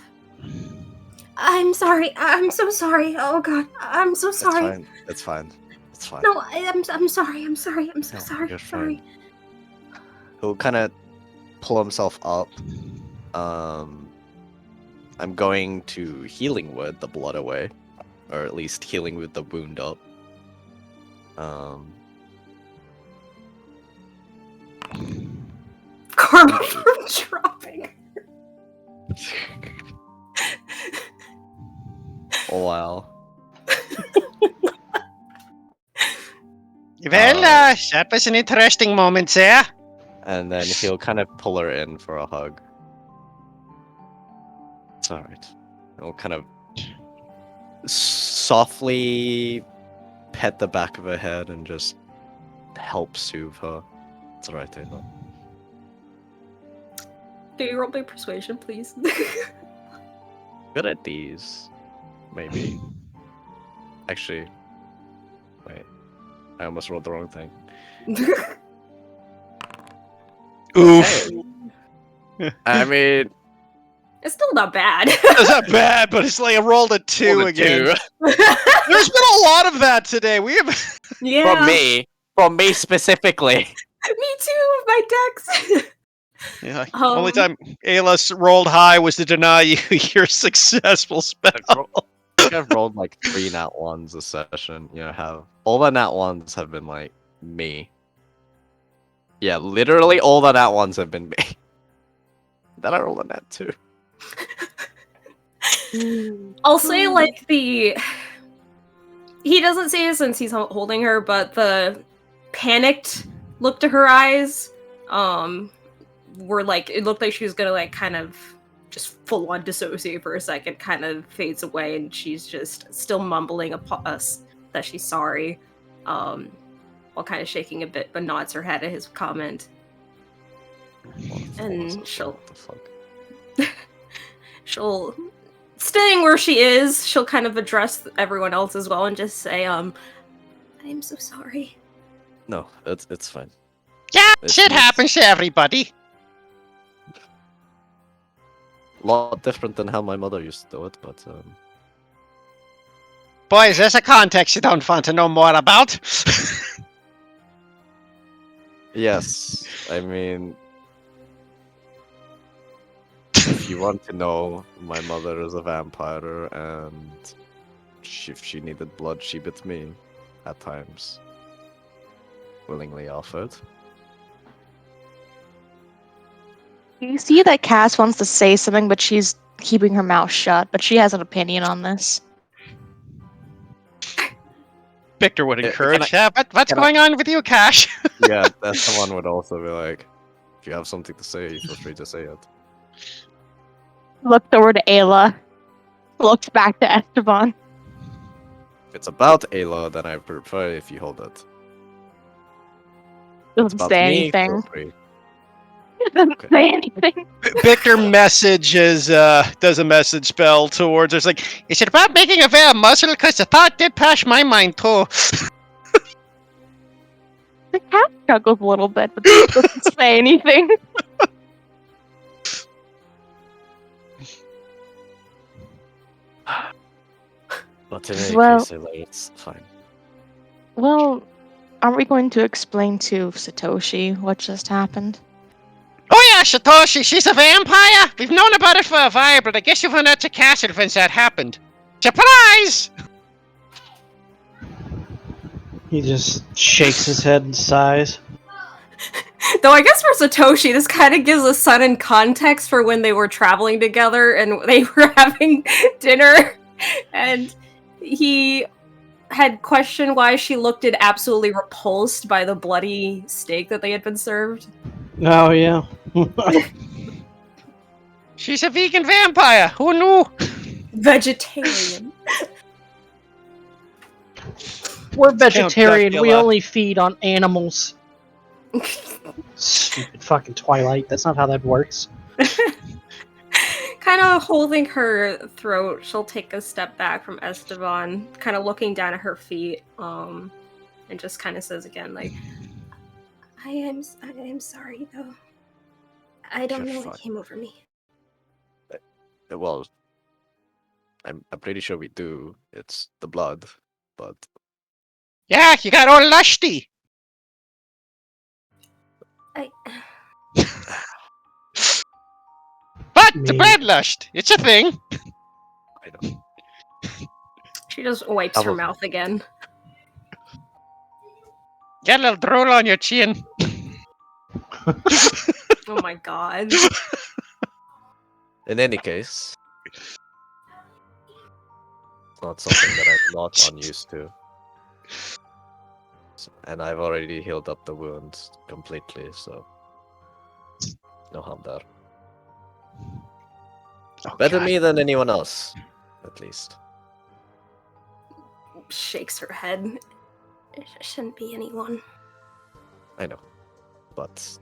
Speaker 6: I'm sorry. I'm so sorry. Oh God, I'm so sorry.
Speaker 4: It's fine. It's fine.
Speaker 6: No, I'm sorry. I'm sorry. I'm so
Speaker 4: No,
Speaker 6: sorry.
Speaker 4: you're
Speaker 6: Sorry.
Speaker 4: fine. He'll kind of pull himself up. I'm going to healing word the blood away, or at least healing with the wound up.
Speaker 3: Karma from dropping.
Speaker 4: Oh wow.
Speaker 1: Well, that was an interesting moment there.
Speaker 4: And then he'll kind of pull her in for a hug. It's alright. He'll kind of softly pet the back of her head and just help soothe her. It's alright, Taylor.
Speaker 3: Can you roll my persuasion, please?
Speaker 4: Good at these. Maybe. Actually, wait. I almost rolled the wrong thing.
Speaker 1: Oof.
Speaker 4: I mean,
Speaker 3: It's still not bad.
Speaker 1: It's not bad, but it's like I rolled a 2
Speaker 4: rolled a
Speaker 1: again.
Speaker 4: 2.
Speaker 1: There's been a lot of that today. We have.
Speaker 3: Yeah.
Speaker 4: From me specifically.
Speaker 3: Me too, my dex.
Speaker 1: Yeah, only time Ayla rolled high was to deny you your successful spell.
Speaker 4: I think I've rolled like 3 nat ones a session. Have all the nat ones have been like me. Yeah, literally all the nat ones have been me. Then I rolled a nat 2.
Speaker 3: I'll say like he doesn't say it since he's holding her, but the panicked look to her eyes were like, it looked like she was gonna like kind of just full on dissociate for a second, kind of fades away, and she's just still mumbling us that she's sorry, while kind of shaking a bit, but nods her head at his comment. And she'll staying where she is, she'll kind of address everyone else as well and just say,
Speaker 6: I'm so sorry.
Speaker 4: No, it's fine.
Speaker 1: Yeah,
Speaker 4: It's
Speaker 1: shit
Speaker 4: neat.
Speaker 1: happens to everybody.
Speaker 4: A lot different than how my mother used to do it, but
Speaker 1: Boys, there's a context you don't want to know more about.
Speaker 4: yes, I mean, if you want to know, my mother is a vampire, and if she needed blood, she bit me at times. Willingly offered.
Speaker 5: You see that Cass wants to say something, but she's keeping her mouth shut, but she has an opinion on this.
Speaker 1: Victor would
Speaker 4: Can
Speaker 1: encourage
Speaker 4: I-
Speaker 1: that. What's
Speaker 4: can I-
Speaker 1: going on with you, Cash?
Speaker 4: Yeah, that someone would also be like, if you have something to say, feel free to say it.
Speaker 5: Looks over to Ayla. Looks back to Esteban.
Speaker 4: If it's about Ayla, then I prefer if you hold it.
Speaker 5: Doesn't
Speaker 4: about
Speaker 5: say
Speaker 4: me. Feel
Speaker 5: anything.
Speaker 4: free.
Speaker 5: Doesn't
Speaker 4: Okay.
Speaker 5: say anything.
Speaker 1: Victor messages, does a message spell towards her. It's like, is it about making a veil muscle? Because the thought did pass my mind too.
Speaker 5: The cat struggles a little bit, but doesn't say anything.
Speaker 4: But in any
Speaker 5: Well-
Speaker 4: case, it's fine.
Speaker 5: Well, aren't we going to explain to Satoshi what just happened?
Speaker 1: Oh yeah, Satoshi, she's a vampire. We've known about it for a while, but I guess you went out to castle since that happened. Surprise!
Speaker 2: He just shakes his head and sighs.
Speaker 3: Though I guess for Satoshi, this kind of gives a sudden context for when they were traveling together and they were having dinner, and he had questioned why she looked absolutely repulsed by the bloody steak that they had been served.
Speaker 2: Oh, yeah.
Speaker 1: She's a vegan vampire. Who knew?
Speaker 3: Vegetarian.
Speaker 2: We're vegetarian. We
Speaker 1: Dracula.
Speaker 2: only feed on animals. Stupid fucking Twilight. That's not how that works.
Speaker 3: Kind of holding her throat, she'll take a step back from Esteban, kind of looking down at her feet, and just kind of says again, like,
Speaker 6: I am sorry though. I don't
Speaker 4: You're
Speaker 6: know what
Speaker 4: fine.
Speaker 6: came over me.
Speaker 4: Well, I'm pretty sure we do. It's the blood, but
Speaker 1: Yeah, you got all lusty. But the
Speaker 2: Me.
Speaker 1: bloodlust, it's a thing.
Speaker 4: I don't.
Speaker 3: she just wipes her
Speaker 4: Probably.
Speaker 3: mouth again.
Speaker 1: Get a little drool on your chin.
Speaker 3: Oh my god.
Speaker 4: In any case, it's not something that I'm not unused to. And I've already healed up the wound completely, so no harm there.
Speaker 1: Oh,
Speaker 4: Better
Speaker 1: God.
Speaker 4: me than anyone else, at least.
Speaker 3: Shakes her head.
Speaker 6: It shouldn't be anyone.
Speaker 4: I know, but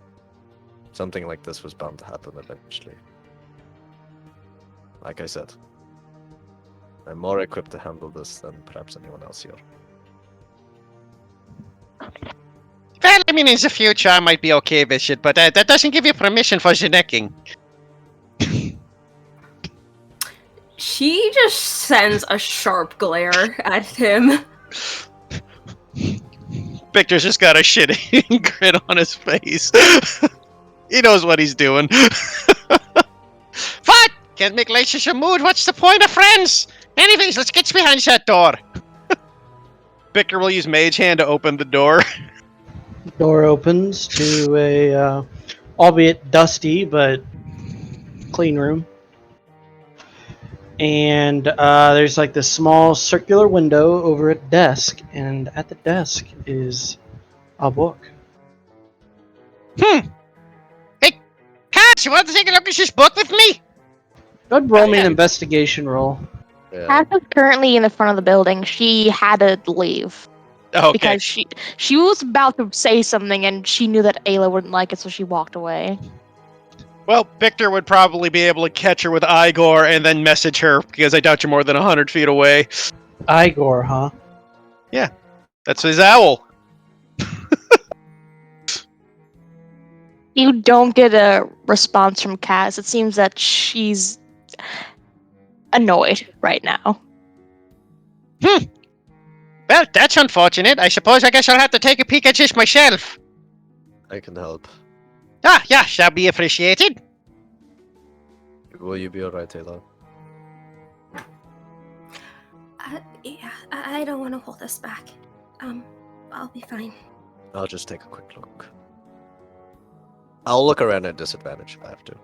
Speaker 4: something like this was bound to happen eventually. Like I said, I'm more equipped to handle this than perhaps anyone else here.
Speaker 1: Well, I mean, in the future, I might be okay with it, but that doesn't give you permission for the necking.
Speaker 3: She just sends a sharp glare at him.
Speaker 1: Victor's just got a shitty grin on his face. He knows what he's doing. What? Can't make relationship mood. What's the point of friends? Anyways, let's get behind that door. Victor will use Mage Hand to open the door.
Speaker 2: Door opens to a, albeit dusty, but clean room. And there's like this small circular window over a desk, and at the desk is a book.
Speaker 1: Hey, Cass, you want to take a look at this book with me?
Speaker 2: Go ahead and roll me an
Speaker 1: Yeah.
Speaker 2: investigation roll.
Speaker 4: Yeah.
Speaker 5: Cass is currently in the front of the building. She had to leave
Speaker 1: Okay.
Speaker 5: because she was about to say something and she knew that Ayla wouldn't like it, so she walked away.
Speaker 1: Well, Victor would probably be able to catch her with Igor and then message her, because I doubt you're more than 100 feet away.
Speaker 2: Igor, huh?
Speaker 1: That's his owl.
Speaker 5: You don't get a response from Cass. It seems that she's annoyed right now.
Speaker 1: Well, that's unfortunate. I suppose I guess I'll have to take a peek at this myself.
Speaker 4: I can help.
Speaker 1: Ah, yeah, that'll be appreciated.
Speaker 4: Will you be alright, Taylor?
Speaker 6: Yeah, I don't want to hold us back. I'll be fine.
Speaker 4: I'll just take a quick look. I'll look around at disadvantage if I have to.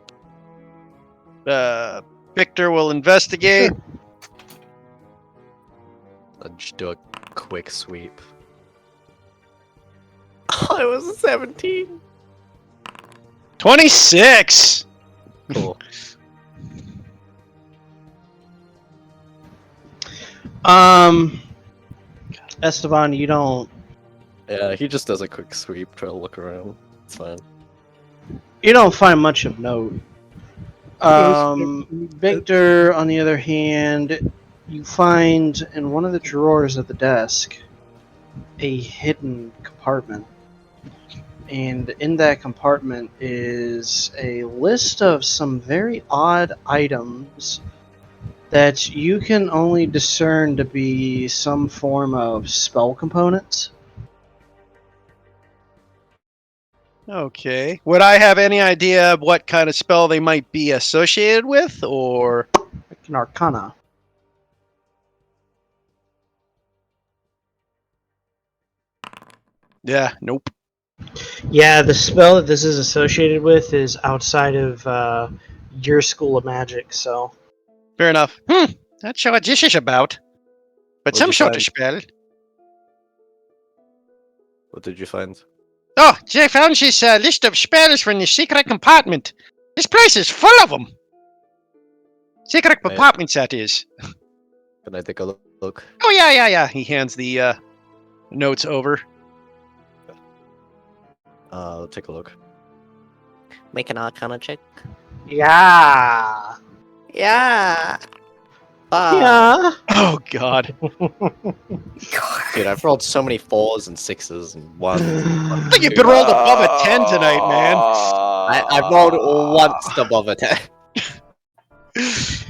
Speaker 1: Victor will investigate.
Speaker 4: I'll just do a quick sweep. I was a 17.
Speaker 1: 26!
Speaker 4: Cool.
Speaker 2: Esteban, you don't
Speaker 4: Yeah, he just does a quick sweep, try to look around. It's fine.
Speaker 2: You don't find much of note. Victor, on the other hand, you find in one of the drawers of the desk a hidden compartment. And in that compartment is a list of some very odd items that you can only discern to be some form of spell components.
Speaker 1: Okay. Would I have any idea what kind of spell they might be associated with, or?
Speaker 2: Like an arcana.
Speaker 1: Yeah, nope.
Speaker 2: Yeah, the spell that this is associated with is outside of your school of magic, so.
Speaker 1: Fair enough. Not sure what this is about. But
Speaker 4: What'd
Speaker 1: some
Speaker 4: you
Speaker 1: sort
Speaker 4: find?
Speaker 1: of spell.
Speaker 4: What did you find?
Speaker 1: Oh, I found this list of spells from the secret compartment. This place is full of them. Secret
Speaker 4: Right.
Speaker 1: compartments, that is.
Speaker 4: Can I take a look?
Speaker 1: Oh, yeah. He hands the notes over.
Speaker 4: I'll take a look. Make an arcana check.
Speaker 2: Yeah.
Speaker 4: Yeah.
Speaker 2: Yeah.
Speaker 1: Oh, God.
Speaker 4: Dude, I've rolled so many 4s and 6s and 1s.
Speaker 1: I think you've been rolled above a 10 tonight, man.
Speaker 4: I've rolled once above a 10.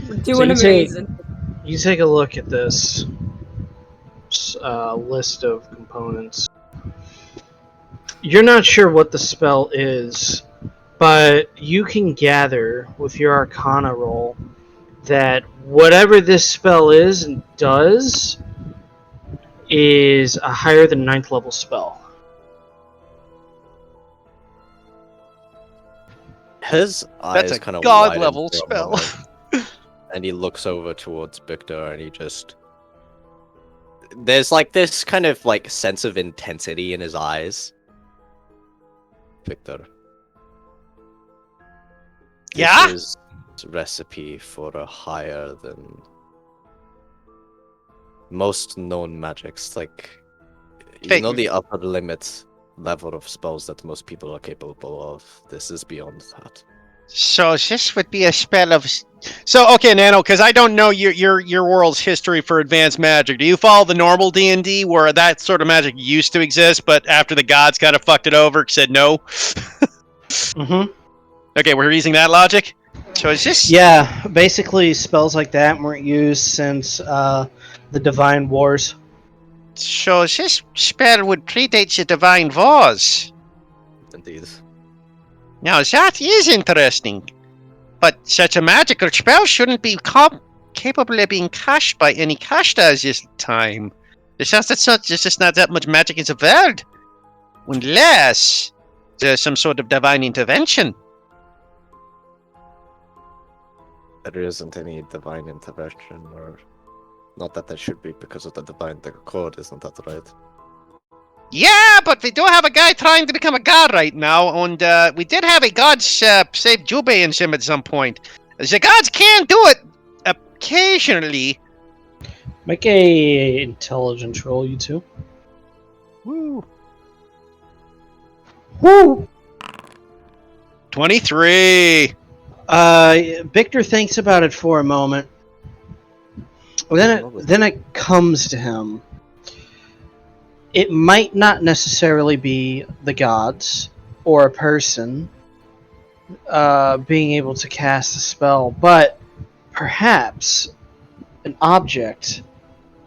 Speaker 3: We're doing amazing.
Speaker 2: You take a look at this list of components. You're not sure what the spell is, but you can gather with your arcana roll that whatever this spell is and does is a higher than 9th level spell.
Speaker 4: His
Speaker 1: That's
Speaker 4: eyes
Speaker 1: a
Speaker 4: kind of
Speaker 1: god
Speaker 4: widen
Speaker 1: level
Speaker 4: for a
Speaker 1: spell.
Speaker 4: moment, and he looks over towards Victor, and he just... There's like this kind of like sense of intensity in his eyes. Victor.
Speaker 1: Yeah?
Speaker 4: This is a recipe for a higher than most known magics. Like, you know, the upper limit level of spells that most people are capable of. This is beyond that.
Speaker 1: So this would be a spell of... So, okay, Nano, because I don't know your world's history for advanced magic. Do you follow the normal D&D where that sort of magic used to exist, but after the gods kind of fucked it over, said no?
Speaker 2: Mm-hmm.
Speaker 1: Okay, we're using that logic? So is this...
Speaker 2: Yeah, basically spells like that weren't used since the Divine Wars.
Speaker 1: So this spell would predate the Divine Wars.
Speaker 4: Indeed.
Speaker 1: Now, that is interesting. But such a magical spell shouldn't be capable of being cast by any caster at this time. There's just not that much magic in the world. Unless there's some sort of divine intervention.
Speaker 4: There isn't any divine intervention, or not that there should be because of the divine code, isn't that right?
Speaker 1: Yeah, but we do have a guy trying to become a god right now, and we did have a god save Jubei in him at some point. The gods can do it occasionally.
Speaker 2: Make a intelligence roll, you two.
Speaker 1: Woo.
Speaker 2: Woo!
Speaker 1: 23.
Speaker 2: Victor thinks about it for a moment. Then it comes to him. It might not necessarily be the gods or a person being able to cast a spell, but perhaps an object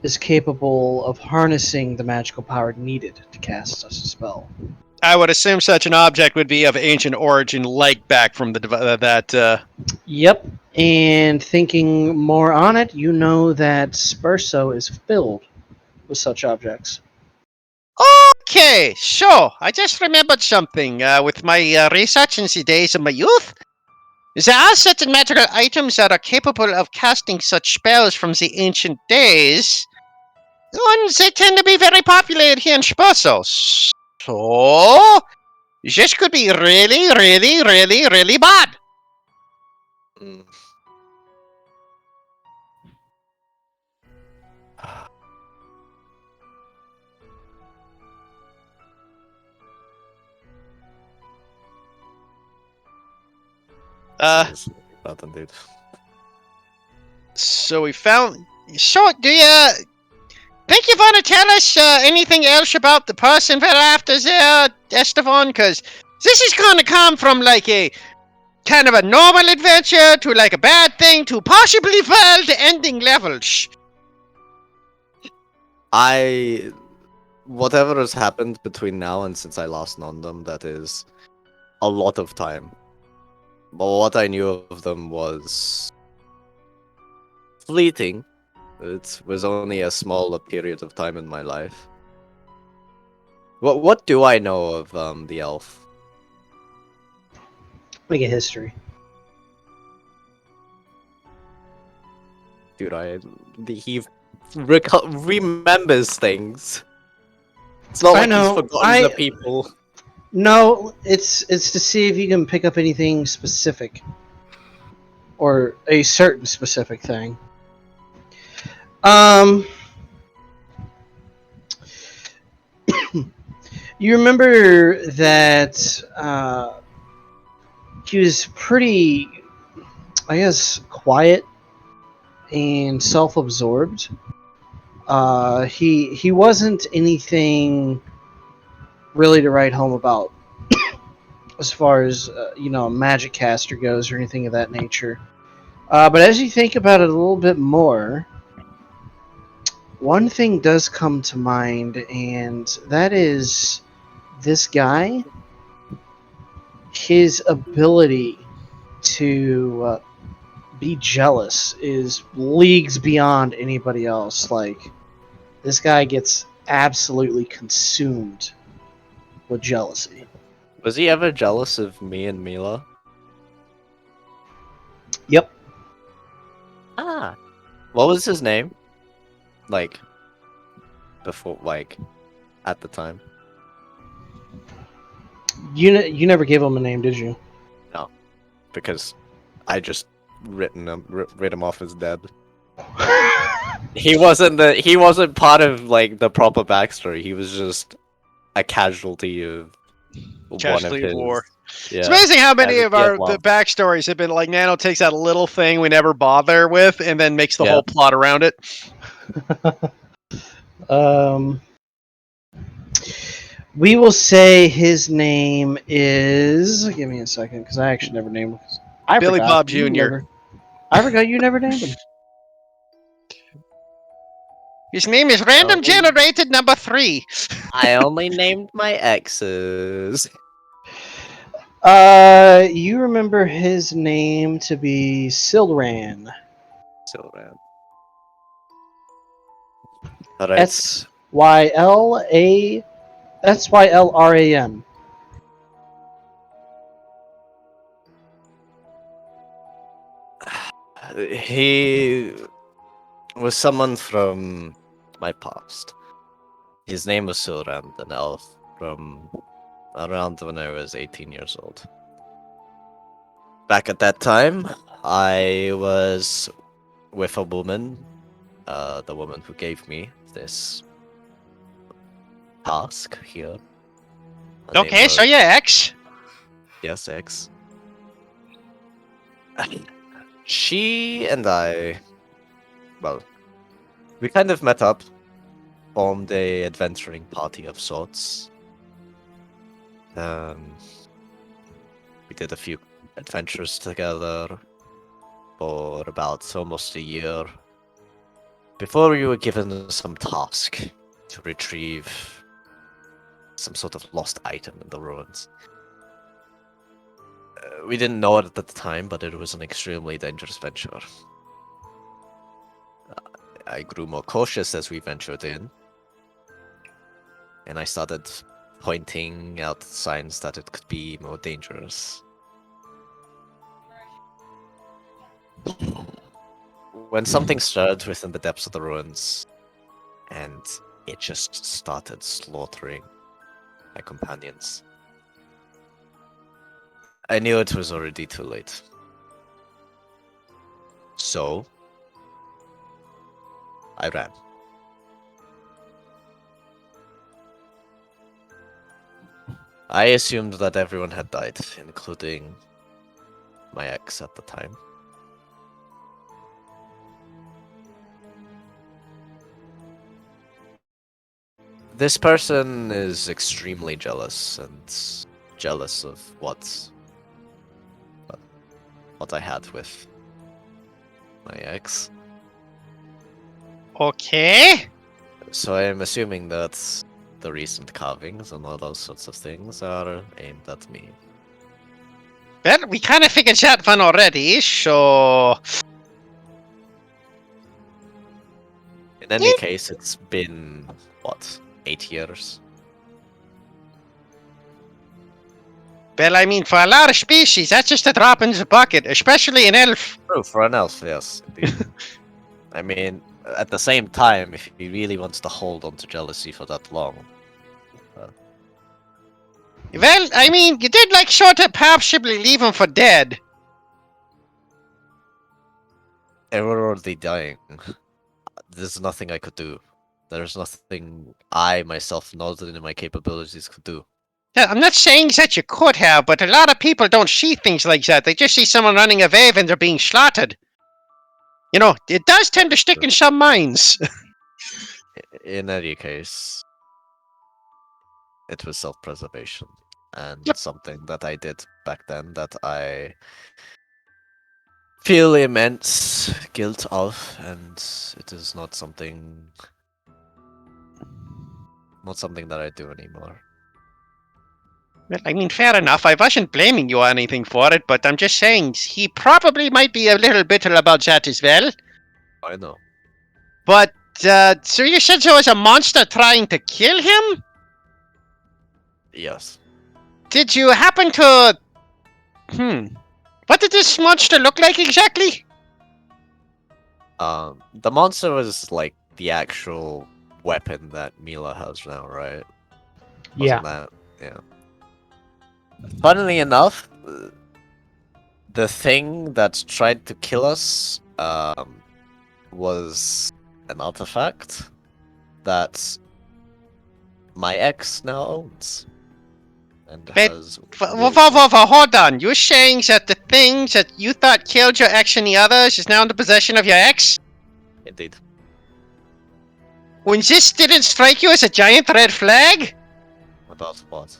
Speaker 2: is capable of harnessing the magical power needed to cast such a spell.
Speaker 1: I would assume such an object would be of ancient origin, like back from the
Speaker 2: Yep, and thinking more on it, you know that Spurso is filled with such objects.
Speaker 1: Okay, so I just remembered something with my research in the days of my youth. There are certain magical items that are capable of casting such spells from the ancient days, and they tend to be very popular here in Spurso. So, this could be really, really, really, really bad.
Speaker 4: Mm. Seriously, that indeed.
Speaker 1: So we found. So, do you think you want to tell us anything else about the person we're after there, Esteban? Because this is going to come from like a kind of a normal adventure to like a bad thing to possibly well to ending levels.
Speaker 4: Whatever has happened between now and since I last known them, that is a lot of time. But what I knew of them was fleeting. It was only a small period of time in my life. What do I know of the elf?
Speaker 2: Make a history.
Speaker 4: Dude, he remembers things. It's not
Speaker 2: I
Speaker 4: like he's
Speaker 2: know,
Speaker 4: forgotten the people.
Speaker 2: No, it's to see if you can pick up anything specific. Or a certain specific thing. You remember that he was pretty, I guess, quiet and self-absorbed. He wasn't anything really to write home about, as far as a magic caster goes or anything of that nature. But as you think about it a little bit more, one thing does come to mind, and that is this guy, his ability to be jealous is leagues beyond anybody else. Like, this guy gets absolutely consumed with jealousy.
Speaker 4: Was he ever jealous of me and Mila?
Speaker 2: Yep.
Speaker 4: Ah. What was his name? Like, before, like, at the time.
Speaker 2: You never gave him a name, did you?
Speaker 4: No. Because I just writ him off as dead. He wasn't part of, like, the proper backstory. He was just a casualty of
Speaker 1: Casualty of war.
Speaker 4: Yeah.
Speaker 1: It's amazing how many of
Speaker 4: Yeah,
Speaker 1: the backstories have been like Nano takes that little thing we never bother with and then makes the
Speaker 4: Yeah.
Speaker 1: whole plot around it.
Speaker 2: We will say his name is. Give me a second, because I actually never named him. I
Speaker 1: Billy
Speaker 2: forgot.
Speaker 1: Bob
Speaker 2: You
Speaker 1: Jr..
Speaker 2: never- I forgot you never named him.
Speaker 1: His name is Random Generated Number 3.
Speaker 4: I only named my exes.
Speaker 2: You remember his name to be Sildran.
Speaker 4: Sylvan. Alright.
Speaker 2: Syllran.
Speaker 4: He was someone from my past. His name was Sylvan, an elf from around when I was 18 years old. Back at that time, I was with a woman, the woman who gave me this task here. Her name
Speaker 1: Okay, so
Speaker 4: was-
Speaker 1: your ex.
Speaker 4: Yes, X. She and I, well, we kind of met up, formed a adventuring party of sorts. We did a few adventures together for about almost a year before we were given some task to retrieve some sort of lost item in the ruins. We didn't know it at the time, but it was an extremely dangerous venture. I grew more cautious as we ventured in, and I started pointing out signs that it could be more dangerous. When something stirred within the depths of the ruins, and it just started slaughtering my companions, I knew it was already too late. So, I ran. I assumed that everyone had died, including my ex at the time. This person is extremely jealous and jealous of what I had with my ex.
Speaker 1: Okay.
Speaker 4: So I'm assuming that the recent carvings and all those sorts of things are aimed at me.
Speaker 1: Well, we kind of figured that one already, so...
Speaker 4: In any case, it's been, what, 8 years?
Speaker 1: Well, I mean, for a lot of species, that's just a drop in the bucket, especially an elf.
Speaker 4: True, for an elf, yes, indeed. I mean, at the same time, if he really wants to hold on to jealousy for that long,
Speaker 1: Well, I mean, you did, like, sort of possibly leave him for dead.
Speaker 4: they were already dying. There's nothing I could do. There's nothing I myself know that in my capabilities could do.
Speaker 1: Yeah, I'm not saying that you could have, but a lot of people don't see things like that. They just see someone running a wave and they're being slaughtered. You know, it does tend to stick in some minds.
Speaker 4: In any case, it was self-preservation, and
Speaker 1: Yep.
Speaker 4: something that I did back then that I feel immense guilt of, and it is not something that I do anymore.
Speaker 1: Well, I mean, fair enough. I wasn't blaming you or anything for it, but I'm just saying he probably might be a little bitter about that as well.
Speaker 4: I know.
Speaker 1: But, so you said there was a monster trying to kill him?
Speaker 4: Yes.
Speaker 1: Did you happen to... What did this monster look like exactly?
Speaker 4: The monster was like the actual weapon that Mila has now, right?
Speaker 2: Yeah.
Speaker 4: Wasn't that? Yeah. Funnily enough, the thing that tried to kill us was an artifact that my ex now owns. And
Speaker 1: Wait,
Speaker 4: has.
Speaker 1: Hold on. You're saying that the thing that you thought killed your ex and the others is now in the possession of your ex?
Speaker 4: Indeed.
Speaker 1: When this didn't strike you as a giant red flag?
Speaker 4: About what?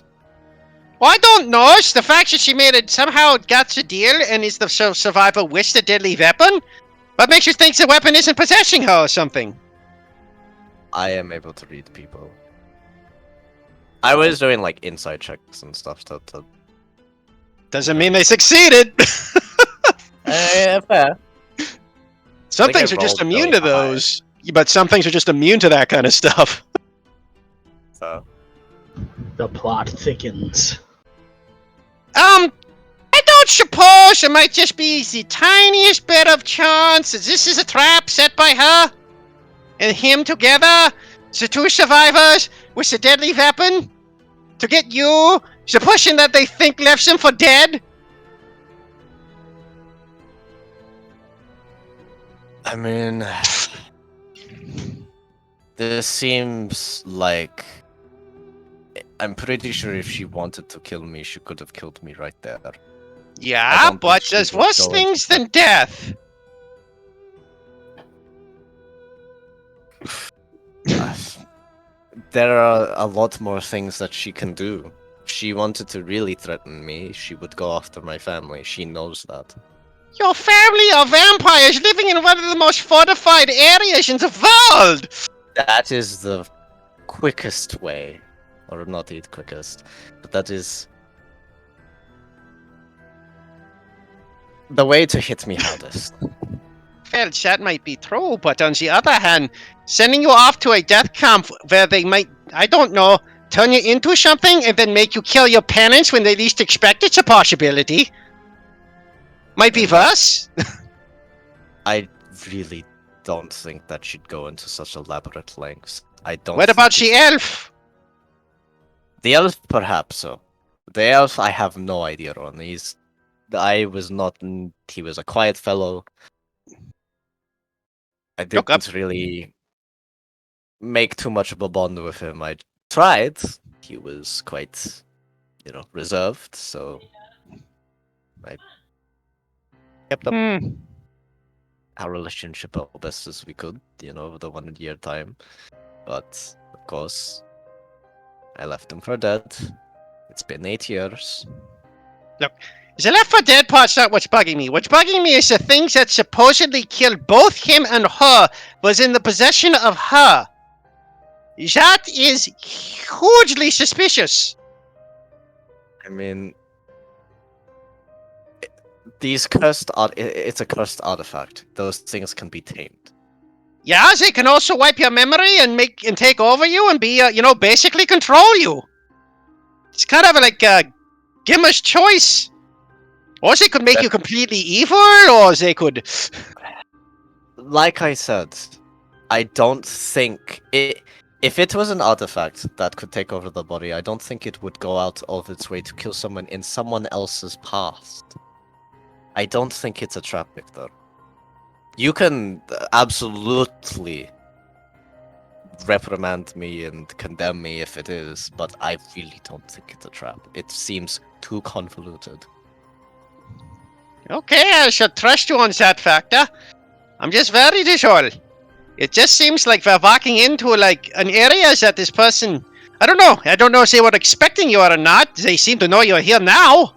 Speaker 1: Well, I don't know. It's the fact that she made it somehow got the deal and is the survivor with the deadly weapon? What makes you think the weapon isn't possessing her or something?
Speaker 4: I am able to read people. I was doing like inside checks and stuff to
Speaker 1: Doesn't mean they succeeded.
Speaker 4: fair.
Speaker 1: Some
Speaker 4: I think I
Speaker 1: things are just
Speaker 4: rolled
Speaker 1: immune
Speaker 4: really
Speaker 1: to
Speaker 4: high.
Speaker 1: those, but some things are just immune to that kind of stuff.
Speaker 4: So
Speaker 2: The plot thickens.
Speaker 1: I don't suppose it might just be the tiniest bit of chance that this is a trap set by her and him together, the two survivors with the deadly weapon, to get you, the person that they think left them for dead?
Speaker 4: I mean, this seems like I'm pretty sure if she wanted to kill me, she could have killed me right there. I
Speaker 1: Yeah,
Speaker 4: don't think
Speaker 1: but
Speaker 4: she
Speaker 1: there's
Speaker 4: would
Speaker 1: worse
Speaker 4: go into
Speaker 1: things
Speaker 4: that.
Speaker 1: than death.
Speaker 4: There are a lot more things that she can do. If she wanted to really threaten me, she would go after my family. She knows that.
Speaker 1: Your family are vampires living in one of the most fortified areas in the world!
Speaker 4: That is the quickest way. Or not the quickest, but that is the way to hit me hardest.
Speaker 1: Well, that might be true, but on the other hand, sending you off to a death camp where they might, I don't know, turn you into something and then make you kill your parents when they least expect it's a possibility. Might be worse.
Speaker 4: I really don't think that should go into such elaborate lengths. I don't.
Speaker 1: What
Speaker 4: think
Speaker 1: about the
Speaker 4: it's-
Speaker 1: elf?
Speaker 4: The elf, perhaps so. The elf, I have no idea on. I was not. He was a quiet fellow. I
Speaker 1: Look up.
Speaker 4: didn't really make too much of a bond with him. I tried. He was quite, reserved. So I kept up
Speaker 1: Hmm.
Speaker 4: our relationship as best as we could, over the 1 year time. But, of course, I left him for dead. It's been 8 years.
Speaker 1: The Left 4 Dead part's not what's bugging me. What's bugging me is the things that supposedly killed both him and her was in the possession of her. That is hugely suspicious.
Speaker 4: I mean, it's a cursed artifact. Those things can be tamed.
Speaker 1: Yeah, they can also wipe your memory and take over you and be, basically control you. It's kind of like a giver's choice. Or they could make you completely evil, or they could...
Speaker 4: Like I said, I don't think if it was an artifact that could take over the body, I don't think it would go out of its way to kill someone in someone else's past. I don't think it's a trap, Victor. You can absolutely reprimand me and condemn me if it is, but I really don't think it's a trap. It seems too convoluted.
Speaker 1: Okay, I shall trust you on that factor. I'm just very sure. It just seems like we're walking into an area that this person... I don't know. I don't know if they were expecting you or not. They seem to know you're here now.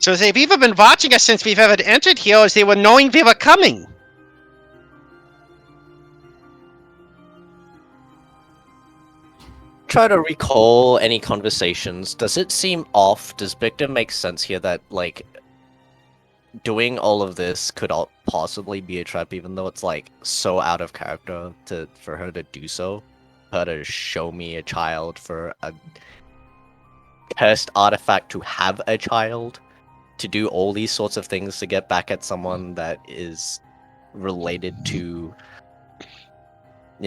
Speaker 1: So they've either been watching us since we've ever entered here, or they were knowing we were coming.
Speaker 4: Try to recall any conversations. Does it seem off? Does Victor make sense here that, doing all of this could possibly be a trap, even though it's, so out of character for her to do so? Her to show me a child, for a cursed artifact to have a child? To do all these sorts of things to get back at someone that is related to,
Speaker 2: I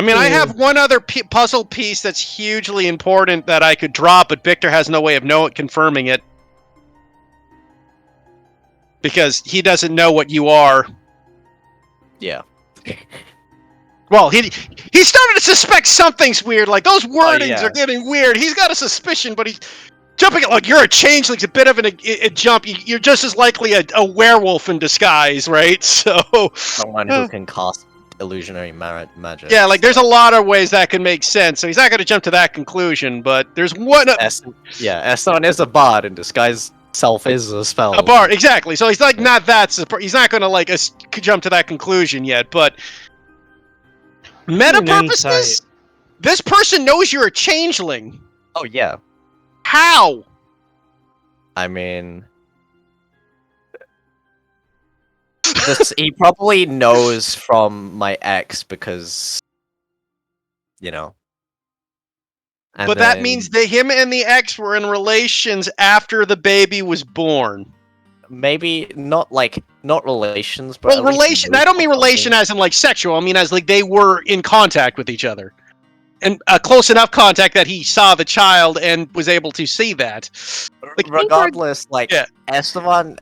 Speaker 1: mean, I have one other puzzle piece that's hugely important that I could drop, but Victor has no way of confirming it. Because he doesn't know what you are.
Speaker 4: Yeah.
Speaker 1: Well, he started to suspect something's weird. Like, those wordings are getting weird. He's got a suspicion, but he's jumping at, you're a changeling. It's a bit of a jump. You're just as likely a werewolf in disguise, right? So
Speaker 4: Someone who can cast illusionary magic.
Speaker 1: Yeah, there's a lot of ways that can make sense. So he's not going to jump to that conclusion, but there's one...
Speaker 4: Eston is a bard in disguise. Self is a spell.
Speaker 1: A bard, exactly. So he's not that... He's not going to jump to that conclusion yet, but... Meta purposes, this person knows you're a changeling.
Speaker 4: Oh, yeah.
Speaker 1: How?
Speaker 4: I mean... he probably knows from my ex because...
Speaker 1: But that means that him and the ex were in relations after the baby was born.
Speaker 4: Maybe not relations, but
Speaker 1: well, relation. I don't mean relation as in sexual. I mean as they were in contact with each other, and close enough contact that he saw the child and was able to see that.
Speaker 4: Regardless, Esteban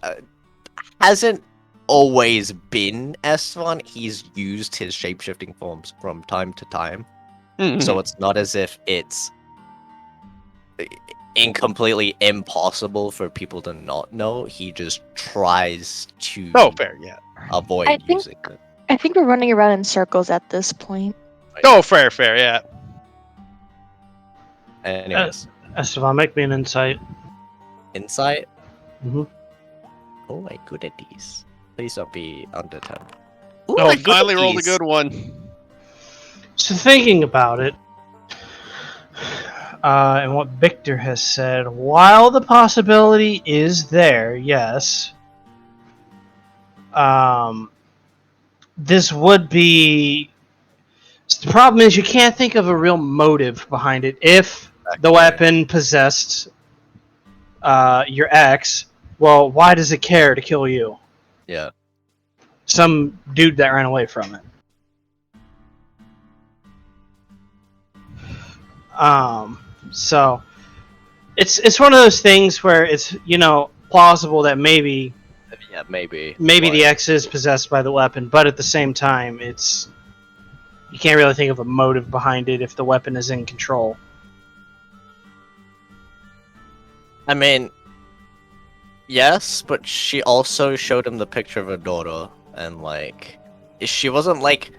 Speaker 4: hasn't always been Esteban. He's used his shapeshifting forms from time to time, so it's not as if it's completely impossible for people to not know. He just tries to avoid using it.
Speaker 5: I think we're running around in circles at this point.
Speaker 1: Fair, yeah.
Speaker 4: Anyways.
Speaker 2: Esteban, make me an insight.
Speaker 4: Insight?
Speaker 2: Mm-hmm.
Speaker 4: Oh, my good at these. Please don't be under 10.
Speaker 1: Ooh, I finally rolled a good one.
Speaker 2: So thinking about it, and what Victor has said, while the possibility is there, yes, this would be... The problem is you can't think of a real motive behind it. If the weapon possessed your ex, well, why does it care to kill you?
Speaker 4: Yeah.
Speaker 2: Some dude that ran away from it. So it's one of those things where it's plausible that maybe the ex is possessed by the weapon, but at the same time it's you can't really think of a motive behind it if the weapon is in control.
Speaker 4: I mean, yes, but she also showed him the picture of her daughter, and like, she wasn't like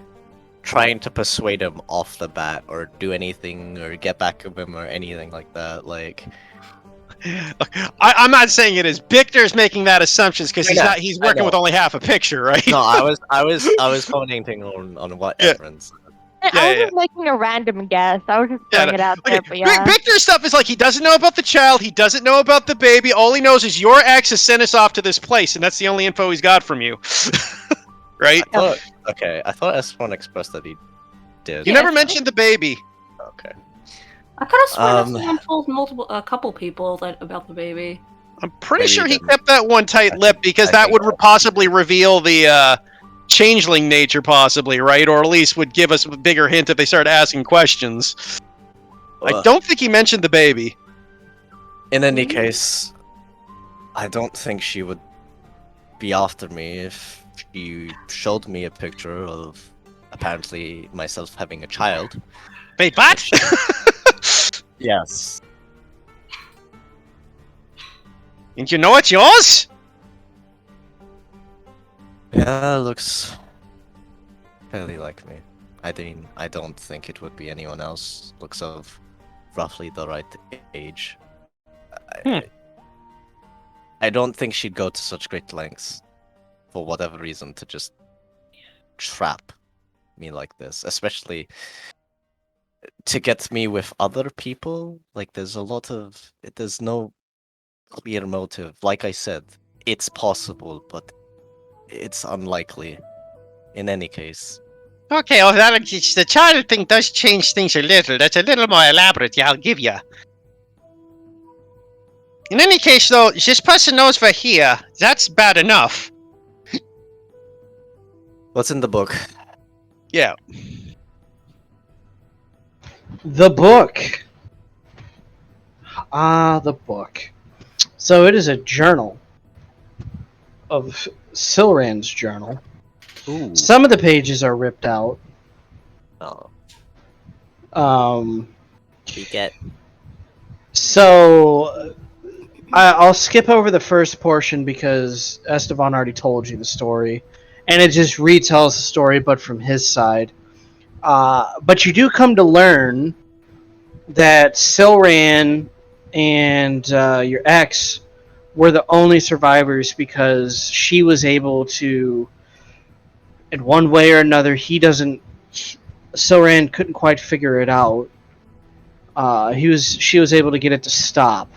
Speaker 4: trying to persuade him off the bat or do anything or get back of him or anything like that. Like,
Speaker 1: I'm not saying it is. Victor's making that assumptions because
Speaker 4: I know,
Speaker 1: he's
Speaker 4: I
Speaker 1: working
Speaker 4: know.
Speaker 1: with only half a picture, right?
Speaker 4: no, I was commenting on what
Speaker 1: Yeah.
Speaker 4: Efren's.
Speaker 5: I
Speaker 1: Yeah,
Speaker 5: was
Speaker 1: yeah.
Speaker 5: just making a random guess. I was just
Speaker 1: Yeah,
Speaker 5: throwing it out there, but
Speaker 1: Okay,
Speaker 5: yeah.
Speaker 1: Victor's stuff is like he doesn't know about the child, he doesn't know about the baby. All he knows is your ex has sent us off to this place, and that's the only info he's got from you. Right?
Speaker 4: I thought S1 expressed that he did.
Speaker 1: You
Speaker 3: Yeah,
Speaker 1: never
Speaker 3: I
Speaker 1: mentioned the baby.
Speaker 4: Okay.
Speaker 3: I could have sworn
Speaker 4: Um,
Speaker 3: someone told a couple people about the baby.
Speaker 1: I'm pretty
Speaker 4: Maybe
Speaker 1: sure he
Speaker 4: didn't.
Speaker 1: kept that one tight lip because
Speaker 4: I
Speaker 1: that
Speaker 4: think
Speaker 1: would possibly reveal the changeling nature, possibly, right? Or at least would give us a bigger hint if they started asking questions. I don't think he mentioned the baby.
Speaker 4: In any case, I don't think she would be after me if she showed me a picture of apparently myself having a child.
Speaker 1: Wait, what?
Speaker 4: Yes.
Speaker 1: And you know it's yours?
Speaker 4: Yeah, looks fairly like me. I don't think it would be anyone else. Looks of roughly the right age. I don't think she'd go to such great lengths for whatever reason to just trap me like this, especially to get me with other people. Like, there's no clear motive. Like I said, it's possible, but it's unlikely in any case.
Speaker 1: Okay, well, the child thing does change things a little. That's a little more elaborate, yeah, I'll give you. In any case, though, this person knows we're here. That's bad enough.
Speaker 4: What's in the book?
Speaker 1: Yeah.
Speaker 2: The book. The book. So it is a journal of Silran's journal.
Speaker 4: Ooh.
Speaker 2: Some of the pages are ripped out.
Speaker 4: Oh,
Speaker 2: We
Speaker 4: get.
Speaker 2: So I'll skip over the first portion because Esteban already told you the story, and it just retells the story, but from his side. But you do come to learn that Silran and your ex were the only survivors because she was able to, in one way or another, Silran couldn't quite figure it out. She was able to get it to stop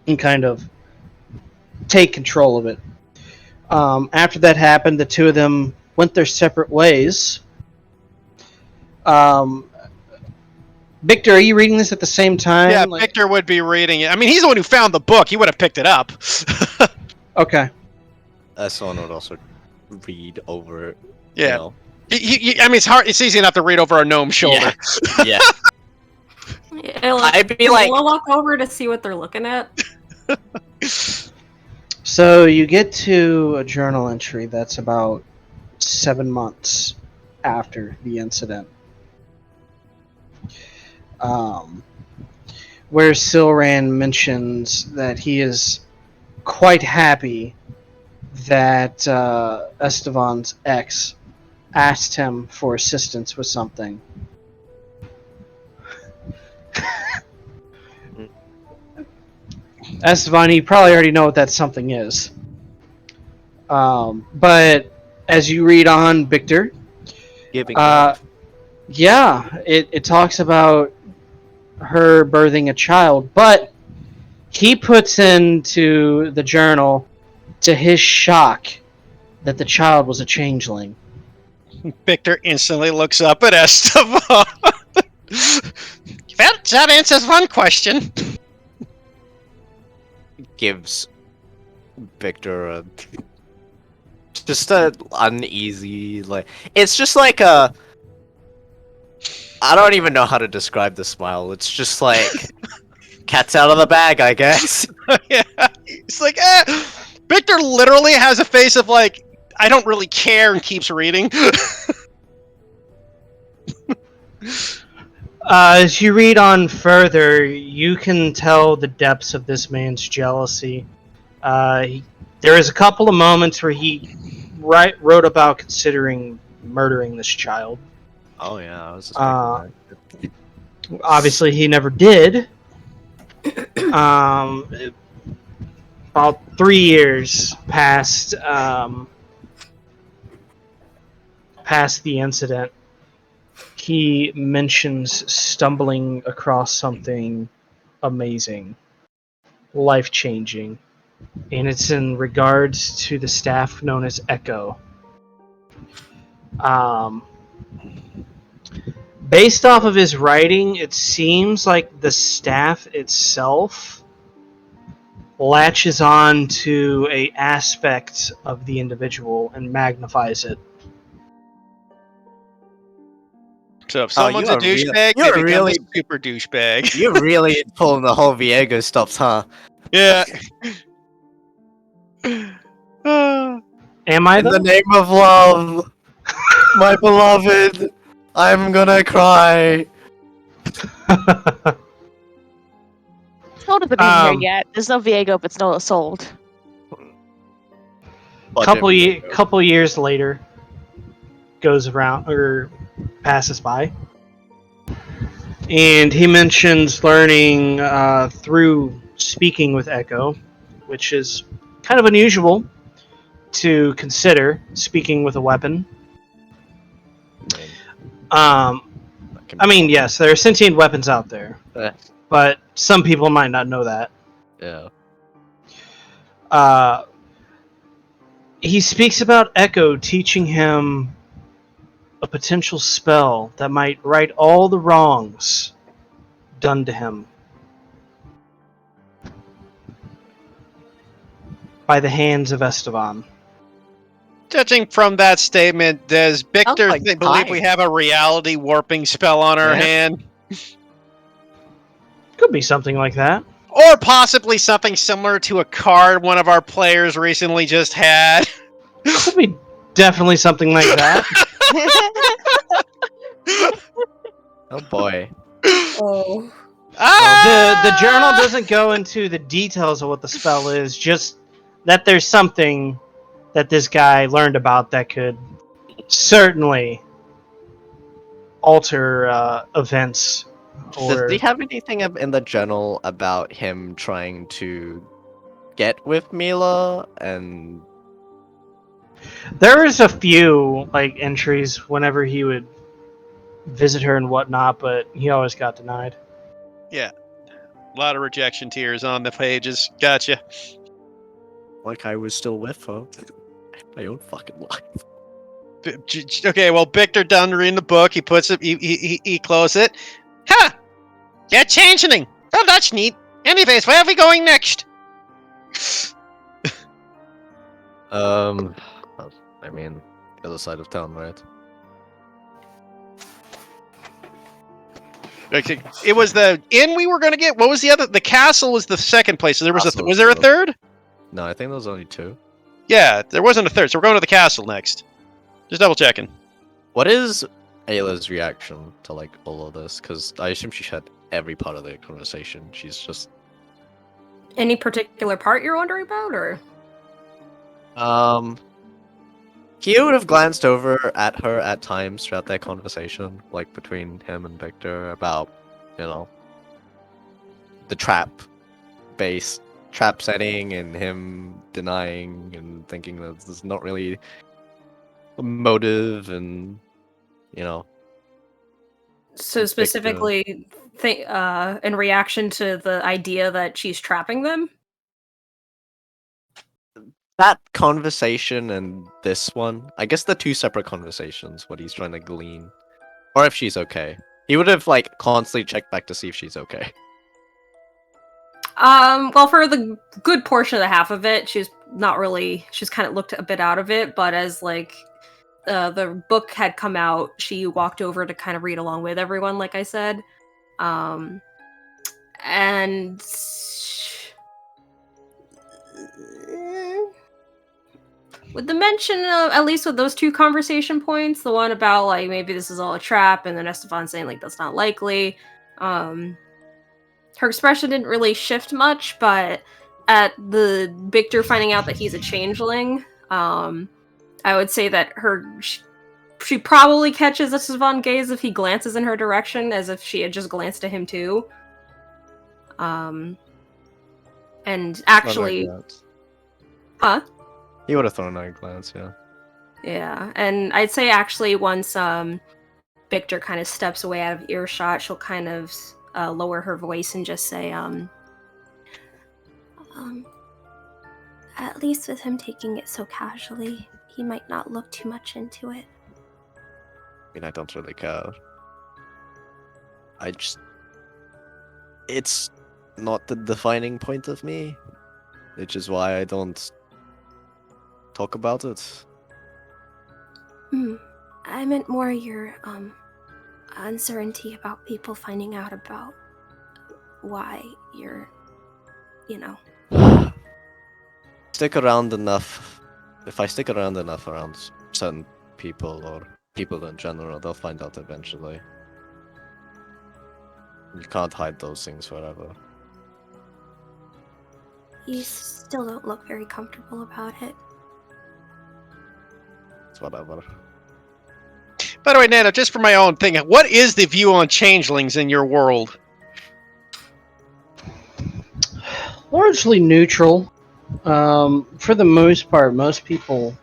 Speaker 2: and kind of take control of it. After that happened, the two of them went their separate ways. Victor, are you reading this at the same time?
Speaker 1: Yeah, Victor would be reading it. I mean, he's the one who found the book. He would have picked it up.
Speaker 2: Okay.
Speaker 4: Someone would also read over.
Speaker 1: Yeah.
Speaker 4: You know.
Speaker 1: I mean, it's easy enough to read over a gnome's shoulder.
Speaker 4: Yeah.
Speaker 3: I'd
Speaker 4: be like-
Speaker 3: we'll walk over to see what they're looking at.
Speaker 2: So you get to a journal entry that's about 7 months after the incident. Where Silran mentions that he is quite happy that Esteban's ex asked him for assistance with something. Esteban, you probably already know what that something is. But as you read on, Victor,
Speaker 4: Giving.
Speaker 2: yeah, it talks about her birthing a child, but he puts into the journal, to his shock, that the child was a changeling.
Speaker 1: Victor instantly looks up at Esteban. Well, that answers one question.
Speaker 4: Gives Victor a just a uneasy, like, it's just like a, I don't even know how to describe the smile. It's just like cat's out of the bag, I guess.
Speaker 1: Yeah, it's like, Victor literally has a face of like, I don't really care, and keeps reading.
Speaker 2: As you read on further, you can tell the depths of this man's jealousy. There is a couple of moments where he wrote about considering murdering this child.
Speaker 4: Oh yeah, I was
Speaker 2: Uh,
Speaker 4: suspecting that.
Speaker 2: Obviously, he never did. Um, about 3 years past the incident, he mentions stumbling across something amazing, life changing, and it's in regards to the staff known as Echo. Um, Based off of his writing, it seems like the staff itself latches on to a aspect of the individual and magnifies it.
Speaker 1: So if
Speaker 4: Oh,
Speaker 1: someone's a douchebag, they
Speaker 4: you're
Speaker 1: become the
Speaker 4: really,
Speaker 1: super douchebag.
Speaker 4: you're really pulling the whole Viego stops, huh?
Speaker 1: Yeah.
Speaker 2: Am I
Speaker 4: In the
Speaker 2: though?
Speaker 4: name of love, my beloved, I'm gonna cry.
Speaker 5: Soul hasn't been here yet. There's no Viego, but no sold.
Speaker 4: Budget Viego.
Speaker 2: Couple years later, goes around or passes by, and he mentions learning through speaking with Echo, which is kind of unusual to consider speaking with a weapon. I mean, yes, there are sentient weapons out there,
Speaker 4: Eh,
Speaker 2: but some people might not know that.
Speaker 4: yeah.
Speaker 2: Uh, he speaks about Echo teaching him a potential spell that might right all the wrongs done to him by the hands of Esteban.
Speaker 1: Judging from that statement, does Victor
Speaker 4: like
Speaker 1: believe we
Speaker 4: time.
Speaker 1: have a reality warping spell on our
Speaker 4: Yeah.
Speaker 1: hand?
Speaker 2: Could be something like that.
Speaker 1: Or possibly something similar to a card one of our players recently just had?
Speaker 2: Could be definitely something like that.
Speaker 4: Oh boy.
Speaker 6: Oh.
Speaker 2: The journal doesn't go into the details of what the spell is, just that there's something that this guy learned about that could certainly alter events.
Speaker 4: Does
Speaker 2: Or
Speaker 4: he have anything in the journal about him trying to get with Mila and
Speaker 2: there was a few like entries whenever he would visit her and whatnot, but he always got denied.
Speaker 1: Yeah. A lot of rejection tears on the pages. Gotcha.
Speaker 4: like I was still with her? My own fucking life.
Speaker 1: Okay, well, Victor done reading the book. He puts it. He closes it. Huh. Yeah, changeling. Oh, that's neat. Anyways, where are we going next?
Speaker 4: I mean, the other side of town, right?
Speaker 1: Okay, it was the inn we were going to get. What was the other? The castle was the second place. So there was
Speaker 4: Castle
Speaker 1: was there a
Speaker 4: was-
Speaker 1: third?
Speaker 4: No, I think there was only two.
Speaker 1: Yeah, there wasn't a third. So we're going to the castle next. Just double checking.
Speaker 4: What is Ayla's reaction to like all of this? Because I assume she had every part of the conversation. She's just
Speaker 3: Any particular part you're wondering about, or?
Speaker 4: He would have glanced over at her at times throughout their conversation, like between him and Victor, about, you know, the trap-based trap setting and him denying and thinking that there's not really a motive and, you know.
Speaker 3: So
Speaker 4: Victor.
Speaker 3: specifically, in reaction to the idea that she's trapping them?
Speaker 4: That conversation and this one, I guess they're two separate conversations, what he's trying to glean. Or if she's okay. He would have, like, constantly checked back to see if she's okay.
Speaker 3: Well, for the good portion of the half of it, she's kind of looked a bit out of it, but as, like, the book had come out, she walked over to kind of read along with everyone, like I said. And... with the mention of, at least with those two conversation points, the one about like maybe this is all a trap, and then Esteban saying like that's not likely. Her expression didn't really shift much, but at the Victor finding out that he's a changeling, I would say that she probably catches Esteban's gaze if he glances in her direction, as if she had just glanced at him too. And actually, huh?
Speaker 4: He would have thrown a glance, yeah.
Speaker 3: Yeah, and I'd say actually once Victor kind of steps away out of earshot, she'll kind of lower her voice and just say,
Speaker 6: at least with him taking it so casually, he might not look too much into it.
Speaker 4: I mean, I don't really care. It's not the defining point of me, which is why I don't talk about it.
Speaker 6: I meant more your, uncertainty about people finding out about why you're,
Speaker 4: Stick around enough. If I stick around enough around certain people or people in general, they'll find out eventually. You can't hide those things forever.
Speaker 6: You still don't look very comfortable about it.
Speaker 4: It's whatever.
Speaker 1: By the way, Nana, just for my own thing, what is the view on changelings in your world?
Speaker 2: Largely neutral. For the most part, most people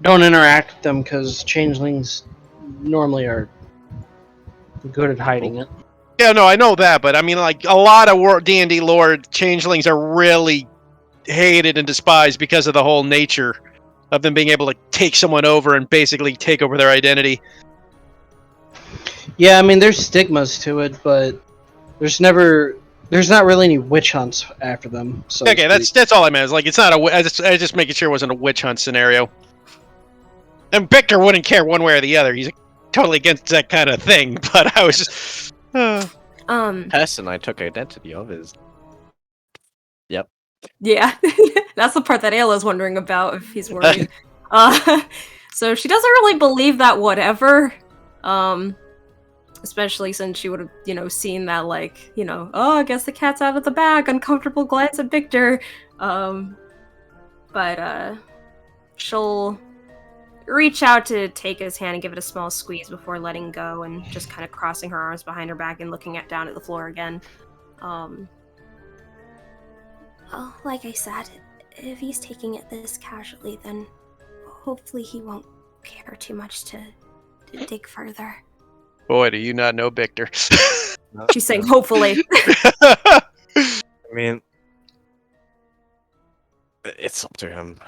Speaker 2: don't interact with them because changelings normally are good at hiding it.
Speaker 1: Yeah, no, I know that, but I mean, like, a lot of D&D lore, changelings are really hated and despised because of the whole nature of them being able to take someone over and basically take over their identity.
Speaker 2: Yeah, I mean, there's stigmas to it, but there's not really any witch hunts after them. So
Speaker 1: Okay, that's all I meant. It's like, it's not I just making sure it wasn't a witch hunt scenario. And Victor wouldn't care one way or the other. He's totally against that kind of thing, but I was just...
Speaker 4: Tess and I took identity of his. Yep.
Speaker 3: Yeah, that's the part that Ayla's wondering about, if he's worried. So she doesn't really believe that whatever. Especially since she would have, seen that, like, oh, I guess the cat's out of the bag, uncomfortable glance at Victor. But she'll reach out to take his hand and give it a small squeeze before letting go and just kind of crossing her arms behind her back and looking down at the floor again.
Speaker 6: Well, like I said, if he's taking it this casually, then hopefully he won't care too much to dig further.
Speaker 1: Boy, do you not know Victor.
Speaker 3: She's saying hopefully.
Speaker 4: I mean, it's up to him.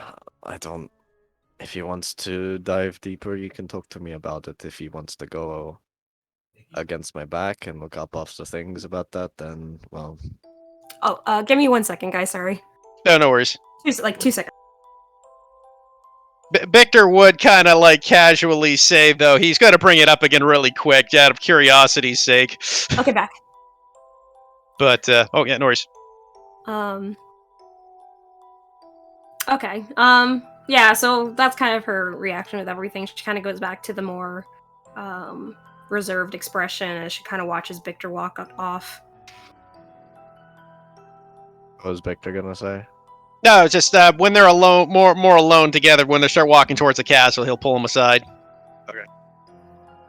Speaker 4: If he wants to dive deeper, you can talk to me about it. If he wants to go against my back and look up after things about that, then, well...
Speaker 3: Oh, give me 1 second, guys, sorry.
Speaker 1: No worries.
Speaker 3: 2 seconds.
Speaker 1: Victor would kind of, like, casually say, though, he's going to bring it up again really quick, out of curiosity's sake.
Speaker 3: Okay, back.
Speaker 1: But, no worries.
Speaker 3: Okay, yeah, so that's kind of her reaction with everything. She kind of goes back to the more, reserved expression as she kind of watches Victor walk off.
Speaker 4: What was Victor gonna say?
Speaker 1: No, it's just when they're alone, more alone together, when they start walking towards the castle, he'll pull them aside.
Speaker 4: Okay.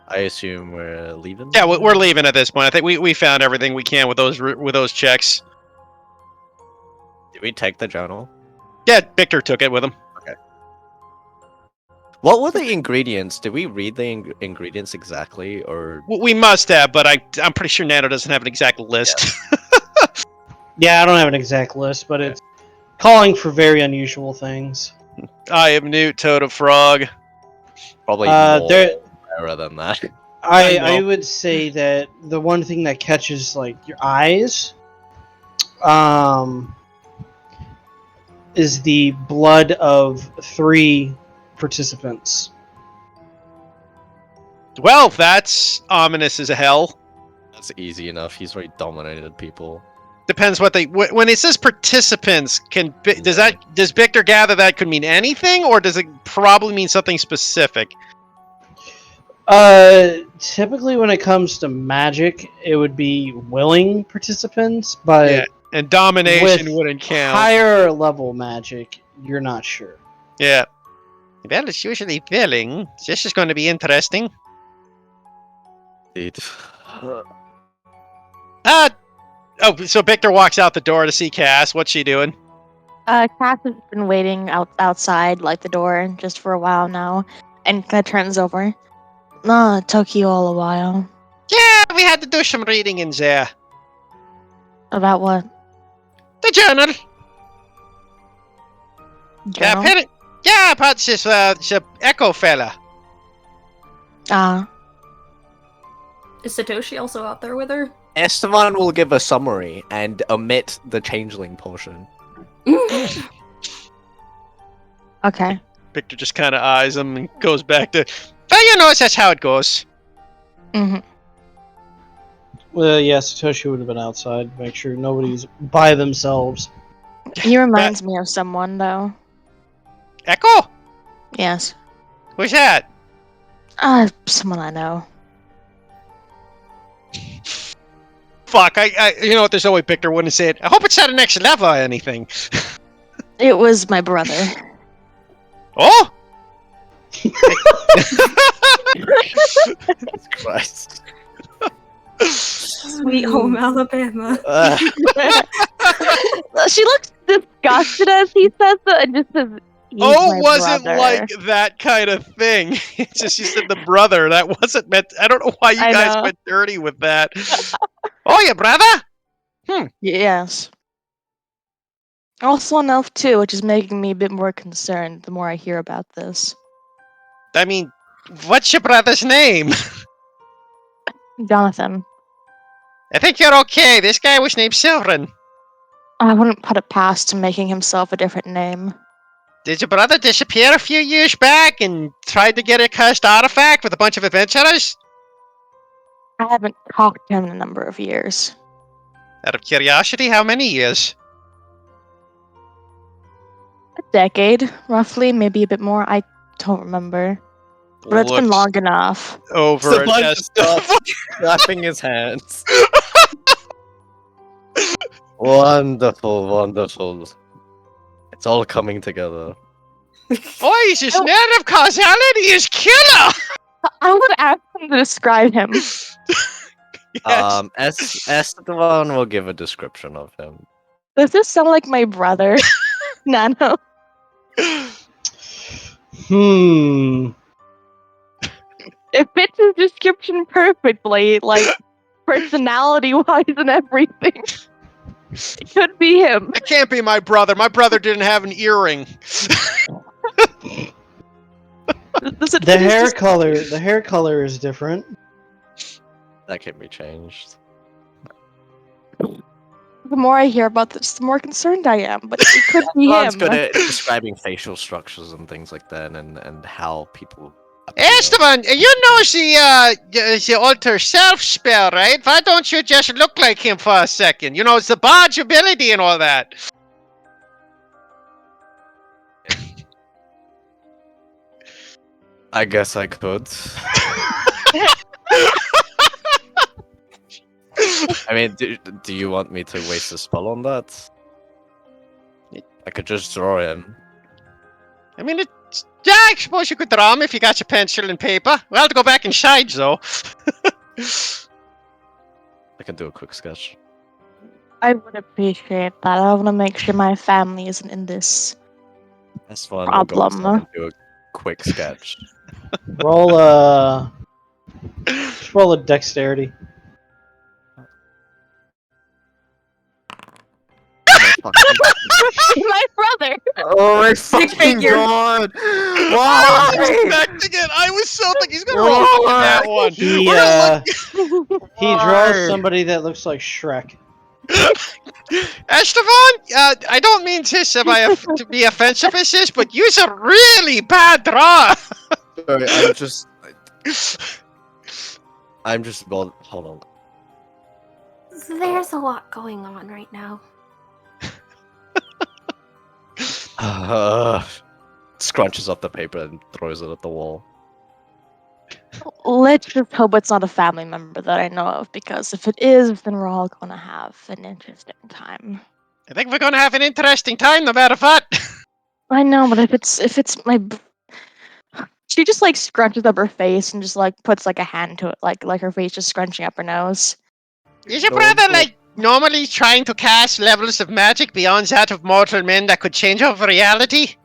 Speaker 4: I assume we're leaving?
Speaker 1: Yeah, we're leaving at this point. I think we found everything we can with those checks.
Speaker 4: Did we take the journal?
Speaker 1: Yeah, Victor took it with him.
Speaker 4: Okay. What were the ingredients? Did we read the ingredients exactly, or...?
Speaker 1: We must have, but I'm pretty sure Nano doesn't have an exact list.
Speaker 4: Yeah.
Speaker 2: Yeah, I don't have an exact list, but it's calling for very unusual things.
Speaker 1: I am Newt, Toad of Frog.
Speaker 4: Probably more
Speaker 2: there-
Speaker 4: rarer than that.
Speaker 2: I would say that the one thing that catches like your eyes, is the blood of 3 participants.
Speaker 1: Well, that's ominous as hell.
Speaker 4: That's easy enough. He's already dominated people.
Speaker 1: Depends what they. When it says participants, does Victor gather that could mean anything, or does it probably mean something specific?
Speaker 2: Typically when it comes to magic, it would be willing participants, but
Speaker 1: Yeah, and domination
Speaker 2: with
Speaker 1: wouldn't count.
Speaker 2: higher level magic, you're not sure.
Speaker 1: Yeah. Well, it's usually willing. This is going to be interesting.
Speaker 4: Indeed.
Speaker 1: Oh, so Victor walks out the door to see Cass. What's she doing?
Speaker 5: Cass has been waiting outside, like the door, just for a while now, and kind of turns over. No, it took you all a while.
Speaker 1: Yeah, we had to do some reading in there.
Speaker 5: About what?
Speaker 1: The journal.
Speaker 5: Journal?
Speaker 1: Yeah, about this Echo fella.
Speaker 3: Is Satoshi also out there with her?
Speaker 4: Esteban will give a summary and omit the changeling portion.
Speaker 5: Okay.
Speaker 1: Victor just kind of eyes him and goes back to, well, you know, that's how it goes.
Speaker 5: Mm-hmm.
Speaker 2: Well, yeah, Satoshi would have been outside. Make sure nobody's by themselves.
Speaker 5: He reminds me of someone, though.
Speaker 1: Echo?
Speaker 5: Yes.
Speaker 1: Who's that?
Speaker 5: Someone I know.
Speaker 1: Fuck, you know what, there's no way Victor wouldn't say it. I hope it's at the next level or anything.
Speaker 5: It was my brother.
Speaker 1: Oh?
Speaker 4: Christ.
Speaker 3: Sweet home Alabama.
Speaker 5: She looks disgusted as he says that, and just says, "He's my
Speaker 1: wasn't
Speaker 5: brother."
Speaker 1: like that kind of thing. It's just you said the brother. That wasn't meant. I don't know why you
Speaker 5: I
Speaker 1: guys
Speaker 5: know.
Speaker 1: went dirty with that. Oh, your brother?
Speaker 5: Yes. Also an elf too, which is making me a bit more concerned the more I hear about this.
Speaker 1: I mean, what's your brother's name?
Speaker 5: Jonathan.
Speaker 1: I think you're okay. This guy was named Silverin.
Speaker 5: I wouldn't put it past him making himself a different name.
Speaker 1: Did your brother disappear a few years back and tried to get a cursed artifact with a bunch of adventurers?
Speaker 5: I haven't talked to him in a number of years.
Speaker 1: Out of curiosity, how many years?
Speaker 5: A decade, roughly, maybe a bit more. I don't remember. But it's been
Speaker 1: Looks
Speaker 5: long enough.
Speaker 1: over at
Speaker 4: Savant
Speaker 1: Est-
Speaker 4: stops clapping his hands. Wonderful, wonderful. It's all coming together.
Speaker 1: Boys, this narrative causality is killer!
Speaker 5: I would ask him to describe him.
Speaker 1: Yes.
Speaker 4: Esteban will give a description of him.
Speaker 5: Does this sound like my brother? Nano. It fits his description perfectly, like personality-wise and everything. It could be him.
Speaker 1: It can't be my brother. My brother didn't have an earring.
Speaker 5: Does it
Speaker 2: The
Speaker 5: fit his
Speaker 2: hair color. The hair color is different.
Speaker 4: That can be changed.
Speaker 5: The more I hear about this, the more concerned I am. But it could be
Speaker 4: Esteban's
Speaker 5: him.
Speaker 4: good at describing facial structures and things like that, and how people. appear.
Speaker 1: Esteban, you know the alter self spell, right? Why don't you just look like him for a second? You know, it's the barge ability and all that.
Speaker 4: I guess I could. I mean, do you want me to waste a spell on that? I could just draw him.
Speaker 1: I mean, yeah, I suppose you could draw him if you got your pencil and paper. We'll have to go back inside, though.
Speaker 4: I can do a quick sketch.
Speaker 5: I would appreciate that. I want to make sure my family isn't in this.
Speaker 4: That's fine. I'll go
Speaker 5: Problem.
Speaker 4: inside and do a quick sketch.
Speaker 2: Roll a. Just roll a dexterity.
Speaker 5: My brother!
Speaker 4: Oh my fucking
Speaker 3: figure.
Speaker 4: god!
Speaker 1: I
Speaker 4: Why?
Speaker 1: was expecting it. I was so thinking he's gonna roll fucking that one.
Speaker 2: He
Speaker 1: We're gonna
Speaker 2: he draws somebody that looks like Shrek.
Speaker 1: Esteban, I don't mean this to be offensive as this, but you're a really bad draw.
Speaker 4: Sorry, I'm just. Well, hold on.
Speaker 6: There's a lot going on right now.
Speaker 4: Scrunches up the paper and throws it at the wall.
Speaker 5: Let's just hope it's not a family member that I know of, because if it is, then we're all gonna have an interesting time.
Speaker 1: I think we're gonna have an interesting time, no matter what.
Speaker 5: I know, but if it's my, she just like scrunches up her face and just like puts like a hand to it, like her face just scrunching up her nose.
Speaker 1: Is your
Speaker 4: Going
Speaker 1: brother,
Speaker 4: for-
Speaker 1: like, normally trying to cast levels of magic beyond that of mortal men that could change over reality?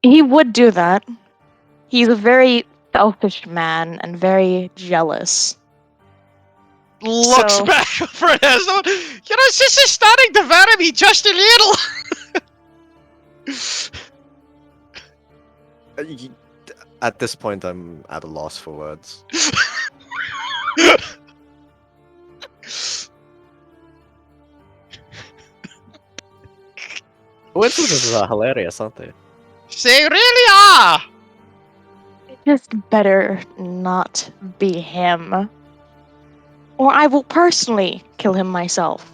Speaker 5: He would do that. He's a very selfish man and very jealous.
Speaker 1: Looks
Speaker 5: So-
Speaker 1: back over at Hazel. This is starting to worry me just a little.
Speaker 4: At this point, I'm at a loss for words. Coincidences are hilarious, aren't they?
Speaker 1: They really are.
Speaker 5: It just better not be him. Or I will personally kill him myself.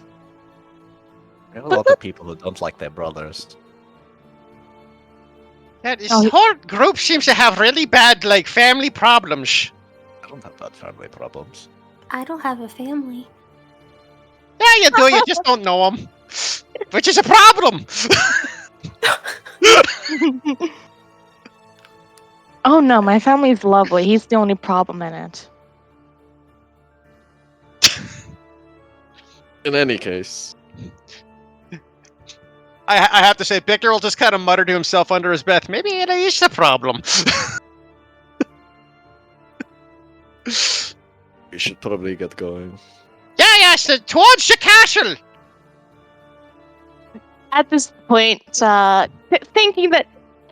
Speaker 4: There are a lot of people who don't like their brothers.
Speaker 1: Yeah, this
Speaker 5: Oh,
Speaker 1: whole group seems to have really bad, like, family problems.
Speaker 4: I don't have bad family problems.
Speaker 6: I don't have a family.
Speaker 1: Yeah, you do. You just don't know them, which is a problem.
Speaker 5: Oh no, my family's lovely. He's the only problem in it.
Speaker 4: In any case,
Speaker 1: I have to say, Victor will just kind of mutter to himself under his breath, maybe it is the problem.
Speaker 4: we should probably get going.
Speaker 1: Yeah, so towards the castle.
Speaker 5: At this point, thinking that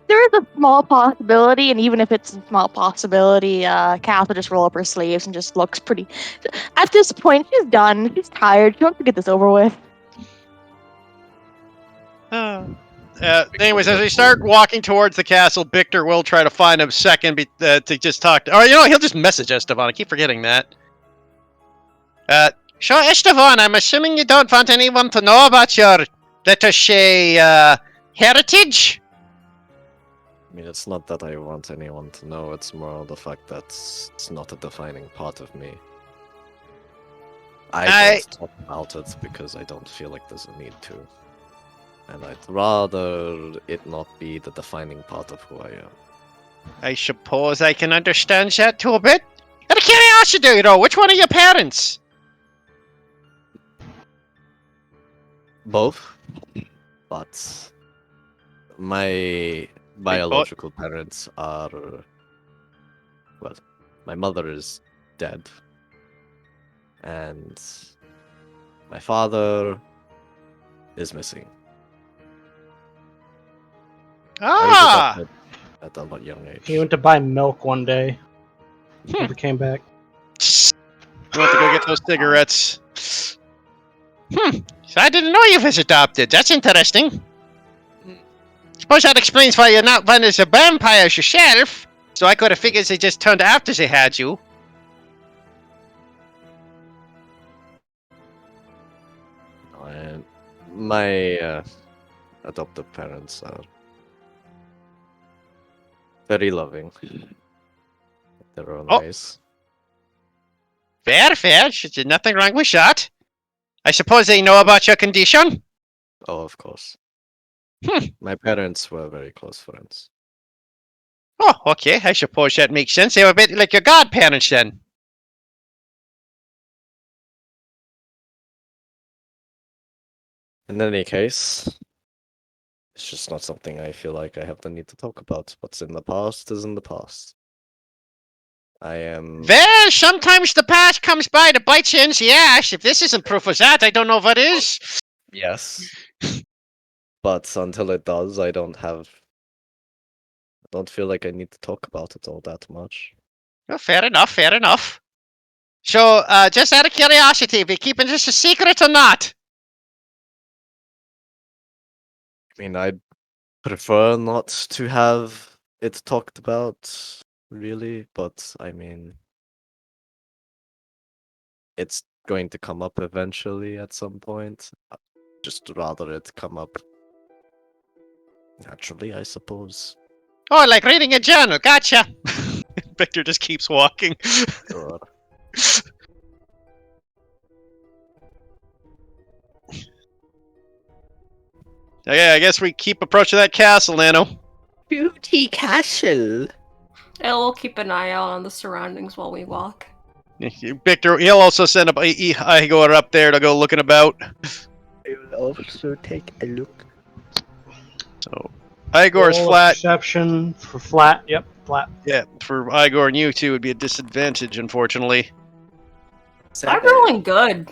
Speaker 5: there is a small possibility, and even if it's a small possibility, Kath will just roll up her sleeves and just looks pretty. At this point, she's done. She's tired. She wants to get this over with.
Speaker 1: Anyways, as we start walking towards the castle, Victor will try to find a second to just talk to. Or, he'll just message Esteban. I keep forgetting that. So, Esteban, I'm assuming you don't want anyone to know about your, let us say, heritage?
Speaker 4: I mean, it's not that I want anyone to know, it's more the fact that it's not a defining part of me. I don't talk about it because I don't feel like there's a need to. And I'd rather it not be the defining part of who I am.
Speaker 1: I suppose I can understand that too a bit. Out of curiosity, which one are your parents?
Speaker 4: Both, but my biological parents are, well, my mother is dead, and my father is missing.
Speaker 1: Ah!
Speaker 4: At a young age.
Speaker 2: He went to buy milk one day. Never came back.
Speaker 1: You want to go get those cigarettes? So I didn't know you was adopted. That's interesting. Suppose that explains why you're not one of the vampires yourself. So I could have figured they just turned after they had you.
Speaker 4: And my adoptive parents are very loving. Their own ways.
Speaker 1: Fair. There's nothing wrong with that. I suppose they know about your condition?
Speaker 4: Oh, of course.
Speaker 1: Hmm.
Speaker 4: My parents were very close friends.
Speaker 1: Oh, okay. I suppose that makes sense. They were a bit like your godparents then.
Speaker 4: In any case, it's just not something I feel like I have the need to talk about. What's in the past is in the past. I am...
Speaker 1: Well, sometimes the past comes by to bite you in the ass. If this isn't proof of that, I don't know what is.
Speaker 4: Yes. But until it does, I don't feel like I need to talk about it all that much.
Speaker 1: Well, fair enough. So, just out of curiosity, be keeping this a secret or not?
Speaker 4: I mean, I'd prefer not to have it talked about, really, but I mean, it's going to come up eventually at some point. Just rather it come up naturally, I suppose.
Speaker 1: Oh, like reading a journal. Gotcha. Victor just keeps walking.
Speaker 4: God.
Speaker 1: Okay, I guess we keep approaching that castle, Nano.
Speaker 4: Beauty castle.
Speaker 3: I'll keep an eye out on the surroundings while we walk.
Speaker 1: Victor, he'll also send up Igor up there to go looking about.
Speaker 4: I will also take a look.
Speaker 1: So, Igor's
Speaker 2: Roll a
Speaker 1: flat.
Speaker 2: Perception for flat. Yep, flat.
Speaker 1: Yeah, for Igor and you two would be a disadvantage, unfortunately.
Speaker 3: I'm rolling good.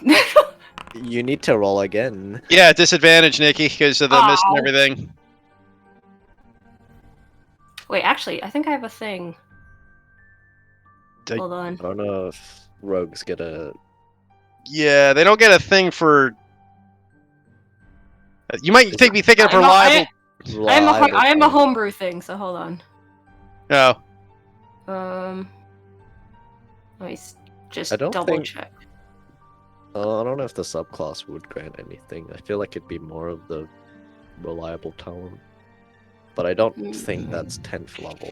Speaker 4: You need to roll again.
Speaker 1: Yeah, disadvantage, Nikki, because of the mist and
Speaker 3: Ow.
Speaker 1: everything.
Speaker 3: Wait, actually, I think I have a thing.
Speaker 1: I-
Speaker 3: Hold on.
Speaker 4: I don't know if rogues get a.
Speaker 1: Yeah, they don't get a thing for. You might be thinking of
Speaker 3: I'm a-
Speaker 1: reliable.
Speaker 3: I am a homebrew thing, so hold on.
Speaker 1: Oh,
Speaker 3: Let me just
Speaker 4: I don't
Speaker 3: double
Speaker 4: think-
Speaker 3: check.
Speaker 4: I don't know if the subclass would grant anything. I feel like it'd be more of the reliable tone. But I don't think that's 10th level.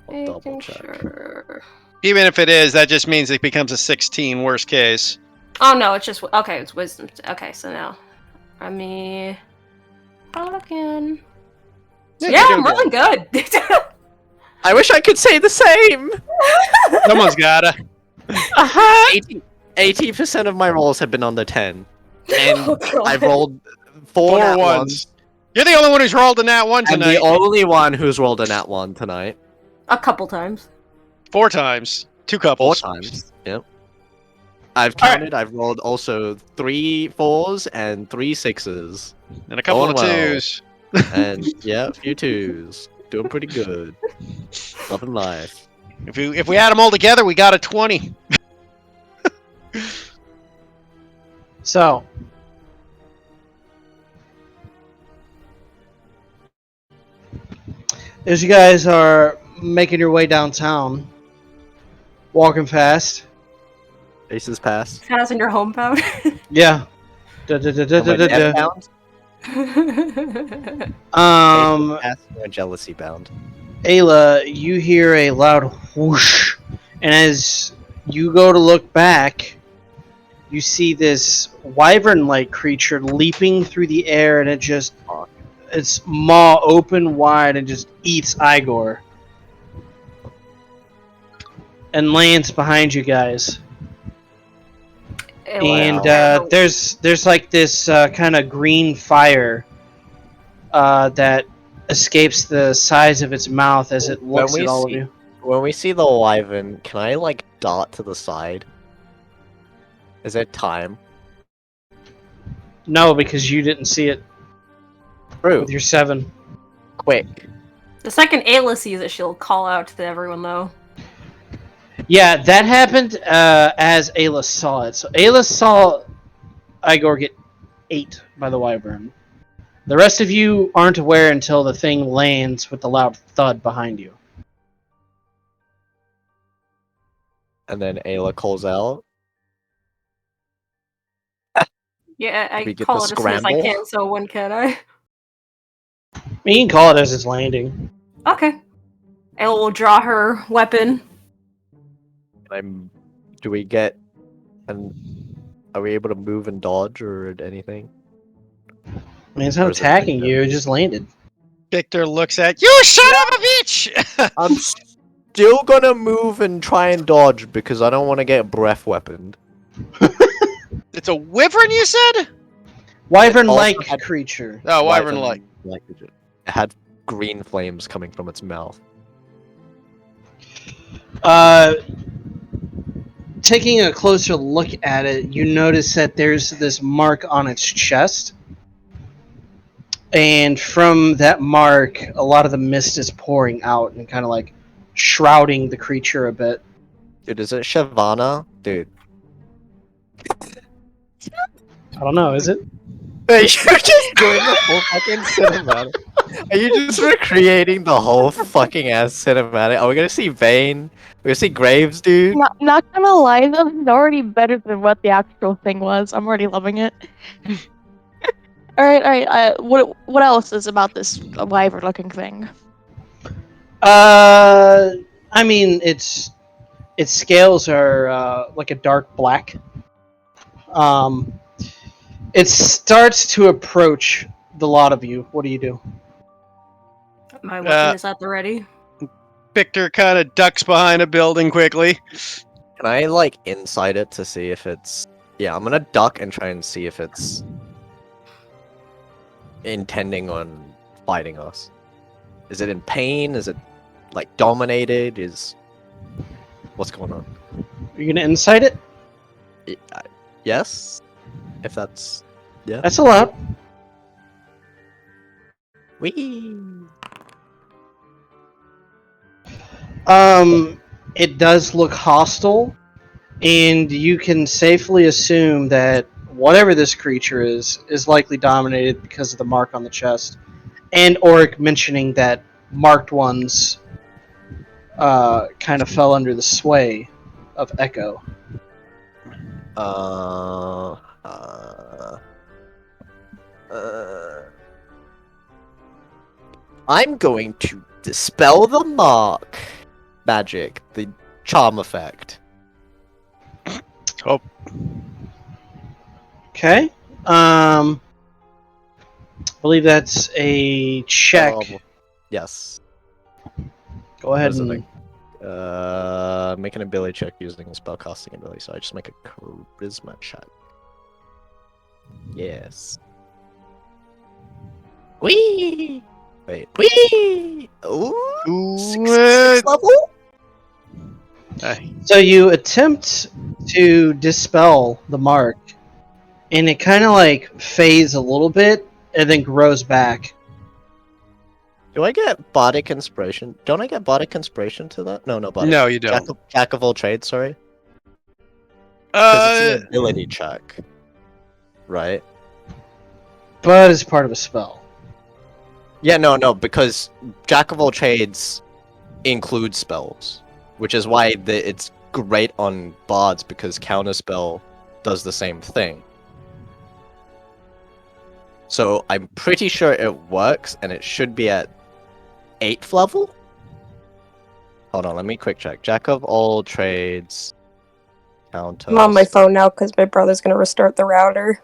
Speaker 4: I'll double
Speaker 3: Making
Speaker 4: check.
Speaker 3: sure.
Speaker 1: even if it is, that just means it becomes a 16. Worst case.
Speaker 3: Oh no, it's just okay. It's wisdom. Okay, so now let me roll again.
Speaker 1: Yeah,
Speaker 3: Yeah,
Speaker 1: you're
Speaker 3: I'm
Speaker 1: doing
Speaker 3: rolling good.
Speaker 4: I wish I could say the same!
Speaker 1: Someone's gotta.
Speaker 4: 80% of my rolls have been on the 10. And
Speaker 3: Oh, God.
Speaker 4: I've rolled 4 nat
Speaker 1: ones. You're the only one who's rolled a nat one
Speaker 4: and
Speaker 1: tonight.
Speaker 4: the only one who's rolled a nat 1 tonight.
Speaker 3: A couple times.
Speaker 1: 4 times. 2
Speaker 4: 4
Speaker 1: couples.
Speaker 4: times. Yep. I've
Speaker 1: All right.
Speaker 4: counted, I've rolled also 3 4s and 3 6s.
Speaker 1: And a couple
Speaker 4: Going
Speaker 1: of
Speaker 4: well.
Speaker 1: 2s.
Speaker 4: And yeah, a few 2s. Doing pretty good. Loving life.
Speaker 1: If we add them all together, we got a 20.
Speaker 2: So, as you guys are making your way downtown, walking fast.
Speaker 4: Aces pass.
Speaker 3: Has in your homebound.
Speaker 2: Yeah.
Speaker 4: Am I death bound?
Speaker 2: Um,
Speaker 4: Pass or jealousy bound.
Speaker 2: Ayla, you hear a loud whoosh, and as you go to look back, you see this wyvern-like creature leaping through the air, and its maw open wide and just eats Igor, and lands behind you guys. And there's like this kind of green fire that escapes the size of its mouth as it looks
Speaker 4: When
Speaker 2: at
Speaker 4: we
Speaker 2: all of
Speaker 4: see-
Speaker 2: you.
Speaker 4: When we see the wyvern, can I like dart to the side? Is there time?
Speaker 2: No, because you didn't see it
Speaker 4: True.
Speaker 2: with your 7.
Speaker 4: Quick.
Speaker 3: The second Ayla sees it, she'll call out to everyone though.
Speaker 2: Yeah, that happened as Ayla saw it. So Ayla saw Igor get ate by the wyvern. The rest of you aren't aware until the thing lands with the loud thud behind you.
Speaker 4: And then Ayla calls out.
Speaker 3: Yeah, I
Speaker 4: We get
Speaker 3: call
Speaker 4: the
Speaker 3: it as soon as I
Speaker 4: scramble?
Speaker 3: can, so when can I?
Speaker 2: You can call it as it's landing.
Speaker 3: Okay. Ayla will draw her weapon.
Speaker 4: Do we get and are we able to move and dodge or anything?
Speaker 2: I mean, it's not
Speaker 4: Or is it
Speaker 2: attacking
Speaker 4: like
Speaker 2: you, it just landed.
Speaker 1: Victor looks at you, son of a bitch!
Speaker 4: I'm still gonna move and try and dodge because I don't want to get breath weaponed.
Speaker 1: It's a wyvern, you said?
Speaker 2: Wyvern-like
Speaker 4: It also had-
Speaker 2: creature.
Speaker 1: Oh, wyvern-like.
Speaker 4: It had green flames coming from its mouth.
Speaker 2: Taking a closer look at it, you notice that there's this mark on its chest. And from that mark, a lot of the mist is pouring out and kind of like shrouding the creature a bit.
Speaker 4: Dude, is it Shavana? Dude.
Speaker 2: I don't know, is it?
Speaker 4: You're just doing the whole fucking cinematic. Are you just recreating the whole fucking ass cinematic? Are we gonna see Vayne? We're gonna see Graves, dude?
Speaker 5: Not gonna lie though, this is already better than what the actual thing was. I'm already loving it. Alright. What else is about this wyvern looking thing?
Speaker 2: I mean, its scales are like a dark black. It starts to approach the lot of you. What do you do?
Speaker 3: My weapon is at the ready.
Speaker 1: Victor kind of ducks behind a building quickly.
Speaker 4: Can I like inside it to see if it's? Yeah, I'm gonna duck and try and see if it's intending on fighting us. Is it in pain? Is it like dominated? What's going on?
Speaker 2: Are you gonna incite it?
Speaker 4: Yes, if that's
Speaker 2: That's allowed.
Speaker 4: Wee.
Speaker 2: It does look hostile, and you can safely assume that whatever this creature is likely dominated because of the mark on the chest, and Auric mentioning that marked ones kind of fell under the sway of Echo.
Speaker 4: I'm going to dispel the mark magic, the charm effect.
Speaker 1: Oh,
Speaker 2: Okay. I believe that's a check.
Speaker 4: Yes.
Speaker 2: Go ahead
Speaker 4: That's the
Speaker 2: and
Speaker 4: thing. Make an ability check using a spellcasting ability. So I just make a charisma check. Yes. Wee. Wait. Wee. Ooh. Six level.
Speaker 2: so you attempt to dispel the mark, and it kind of like fades a little bit and then grows back.
Speaker 4: Do I get bardic inspiration? Don't I get bardic inspiration to that? No, bardic.
Speaker 1: no, you don't.
Speaker 4: Jack of all trades. Sorry. Because it's an
Speaker 1: Uh,
Speaker 4: ability check, right?
Speaker 2: But it's part of a spell.
Speaker 4: Yeah, no, because Jack of all trades includes spells, which is why it's great on bards because counterspell does the same thing. So I'm pretty sure it works, and it should be at 8th level. Hold on, let me quick check. Jack of all trades. Counter.
Speaker 7: I'm on my phone now because my brother's gonna restart the router.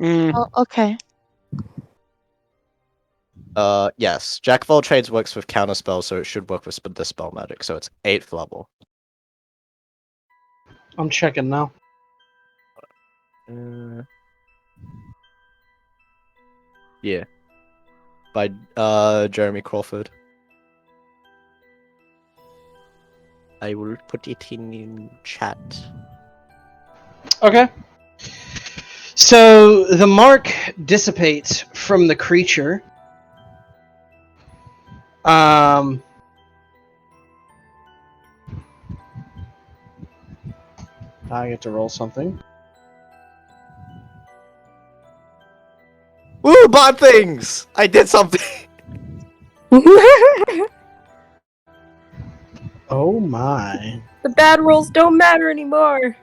Speaker 5: Oh, okay.
Speaker 4: Yes. Jack of all trades works with counterspell, so it should work with the spell magic. So it's 8th level.
Speaker 2: I'm checking now.
Speaker 4: Yeah. By Jeremy Crawford. I will put it in chat.
Speaker 2: Okay. So the mark dissipates from the creature. I get to roll something.
Speaker 4: Woo, bad things! I did something!
Speaker 2: Oh my.
Speaker 7: The bad rolls don't matter anymore.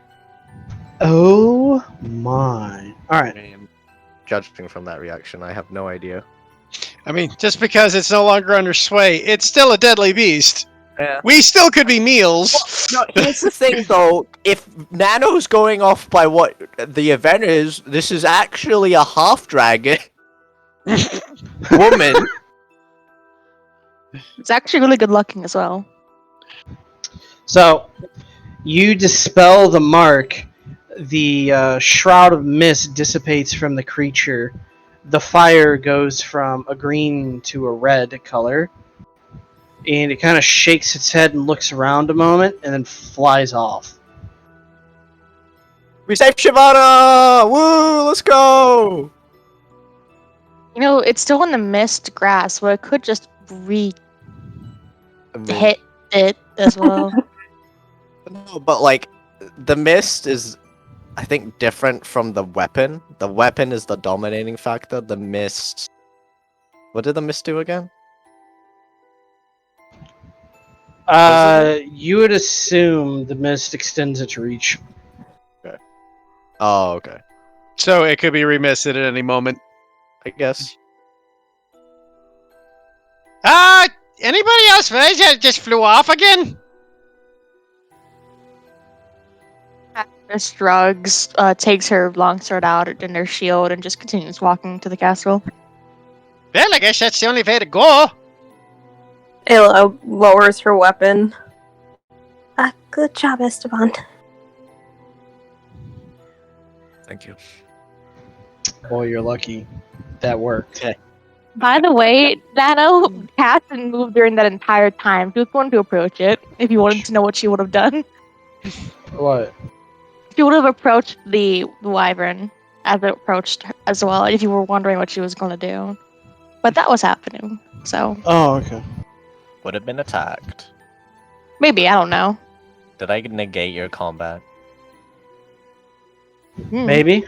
Speaker 2: Oh my. Alright.
Speaker 4: I am judging from that reaction. I have no idea.
Speaker 1: I mean, just because it's no longer under sway, it's still a deadly beast.
Speaker 4: Yeah.
Speaker 1: We still could be meals.
Speaker 4: No, here's the thing though. If Nano's going off by what the event is, this is actually a half dragon woman.
Speaker 5: It's actually really good looking as well.
Speaker 2: So, you dispel the mark. The shroud of mist dissipates from the creature. The fire goes from a green to a red color. And it kind of shakes its head and looks around a moment and then flies off.
Speaker 4: We saved Shivana! Woo! Let's go!
Speaker 5: You know, it's still in the mist grass, so it could just hit it as well.
Speaker 4: No, but like the mist is I think, different from the weapon. The weapon is the dominating factor. The mist. What did the mist do again?
Speaker 2: You would assume the mist extends its reach.
Speaker 4: Oh, okay.
Speaker 1: So it could be remisted at any moment.
Speaker 4: I guess.
Speaker 1: Anybody else just flew off again?
Speaker 5: Just drugs, takes her longsword out and her shield and just continues walking to the castle.
Speaker 1: Well, I guess that's the only way to go.
Speaker 7: Ayla lowers her weapon. Good job, Esteban.
Speaker 4: Thank you.
Speaker 2: Boy, you're lucky. That worked.
Speaker 5: By the way, Nano, Cass didn't move during that entire time. She was going to approach it if you wanted to know what she would have done.
Speaker 2: What?
Speaker 5: She would have approached the wyvern as it approached her as well, if you were wondering what she was going to do. But that was happening, so
Speaker 2: Oh, okay.
Speaker 4: Would have been attacked.
Speaker 5: maybe, I don't know.
Speaker 4: Did I negate your combat?
Speaker 2: Maybe.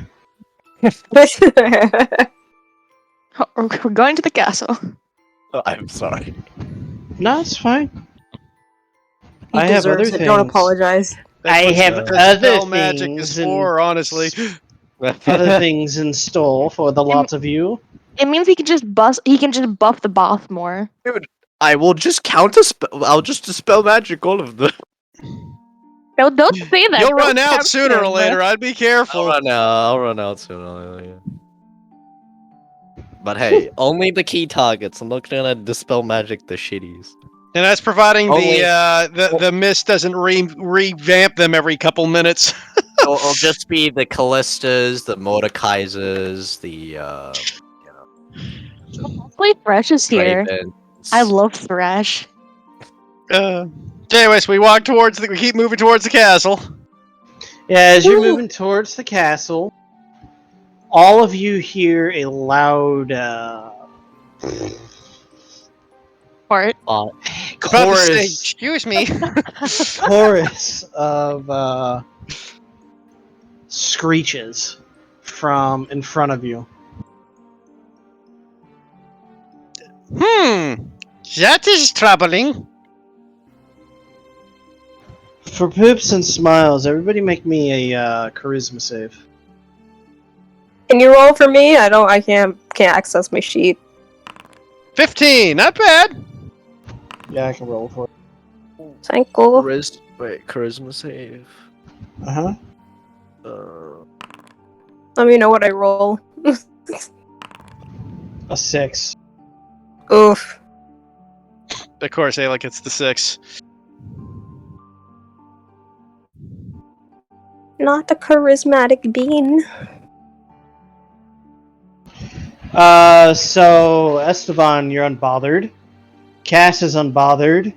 Speaker 5: We're going to the castle.
Speaker 4: Oh, I'm sorry.
Speaker 2: No, it's fine.
Speaker 7: He
Speaker 2: I have
Speaker 7: deserves
Speaker 2: other
Speaker 7: it. Don't
Speaker 2: things.
Speaker 7: apologize.
Speaker 2: I have
Speaker 1: That's what
Speaker 2: other
Speaker 1: spell magic is
Speaker 2: things and
Speaker 1: for, honestly.
Speaker 2: other things in store for the lots of you.
Speaker 5: It means he can just buff the boss more.
Speaker 4: I will just counterspell. I'll just dispel magic all of them.
Speaker 5: Don't say that.
Speaker 1: You'll
Speaker 5: Don't
Speaker 1: run out
Speaker 5: tempt
Speaker 1: sooner or
Speaker 5: him.
Speaker 1: later. I'd be careful.
Speaker 4: I'll run out soon. Yeah. But hey, only the key targets. I'm not gonna dispel magic the shitties.
Speaker 1: And that's providing
Speaker 4: Only-
Speaker 1: the mist doesn't revamp them every couple minutes.
Speaker 4: It'll just be the Callistas, the Mordekaisers, the
Speaker 5: Hopefully Thresh is here.
Speaker 4: Ravens.
Speaker 5: I love Thresh.
Speaker 1: Anyways, we keep moving towards the castle.
Speaker 2: Yeah, as you're moving towards the castle, all of you hear a loud
Speaker 5: Fart.
Speaker 1: About to say,
Speaker 2: chorus
Speaker 1: excuse me.
Speaker 2: chorus of screeches from in front of you.
Speaker 1: That is troubling.
Speaker 2: For poops and smiles, everybody make me a charisma save.
Speaker 7: Can you roll for me? I can't access my sheet.
Speaker 1: 15, not bad.
Speaker 2: Yeah, I can roll for it.
Speaker 7: Thank you.
Speaker 4: Charisma save.
Speaker 2: Uh-huh.
Speaker 7: Let me know what I roll.
Speaker 2: A 6.
Speaker 7: Oof.
Speaker 1: Of course, Ayla gets the 6.
Speaker 7: Not a charismatic bean.
Speaker 2: So Esteban, you're unbothered. Cass is unbothered.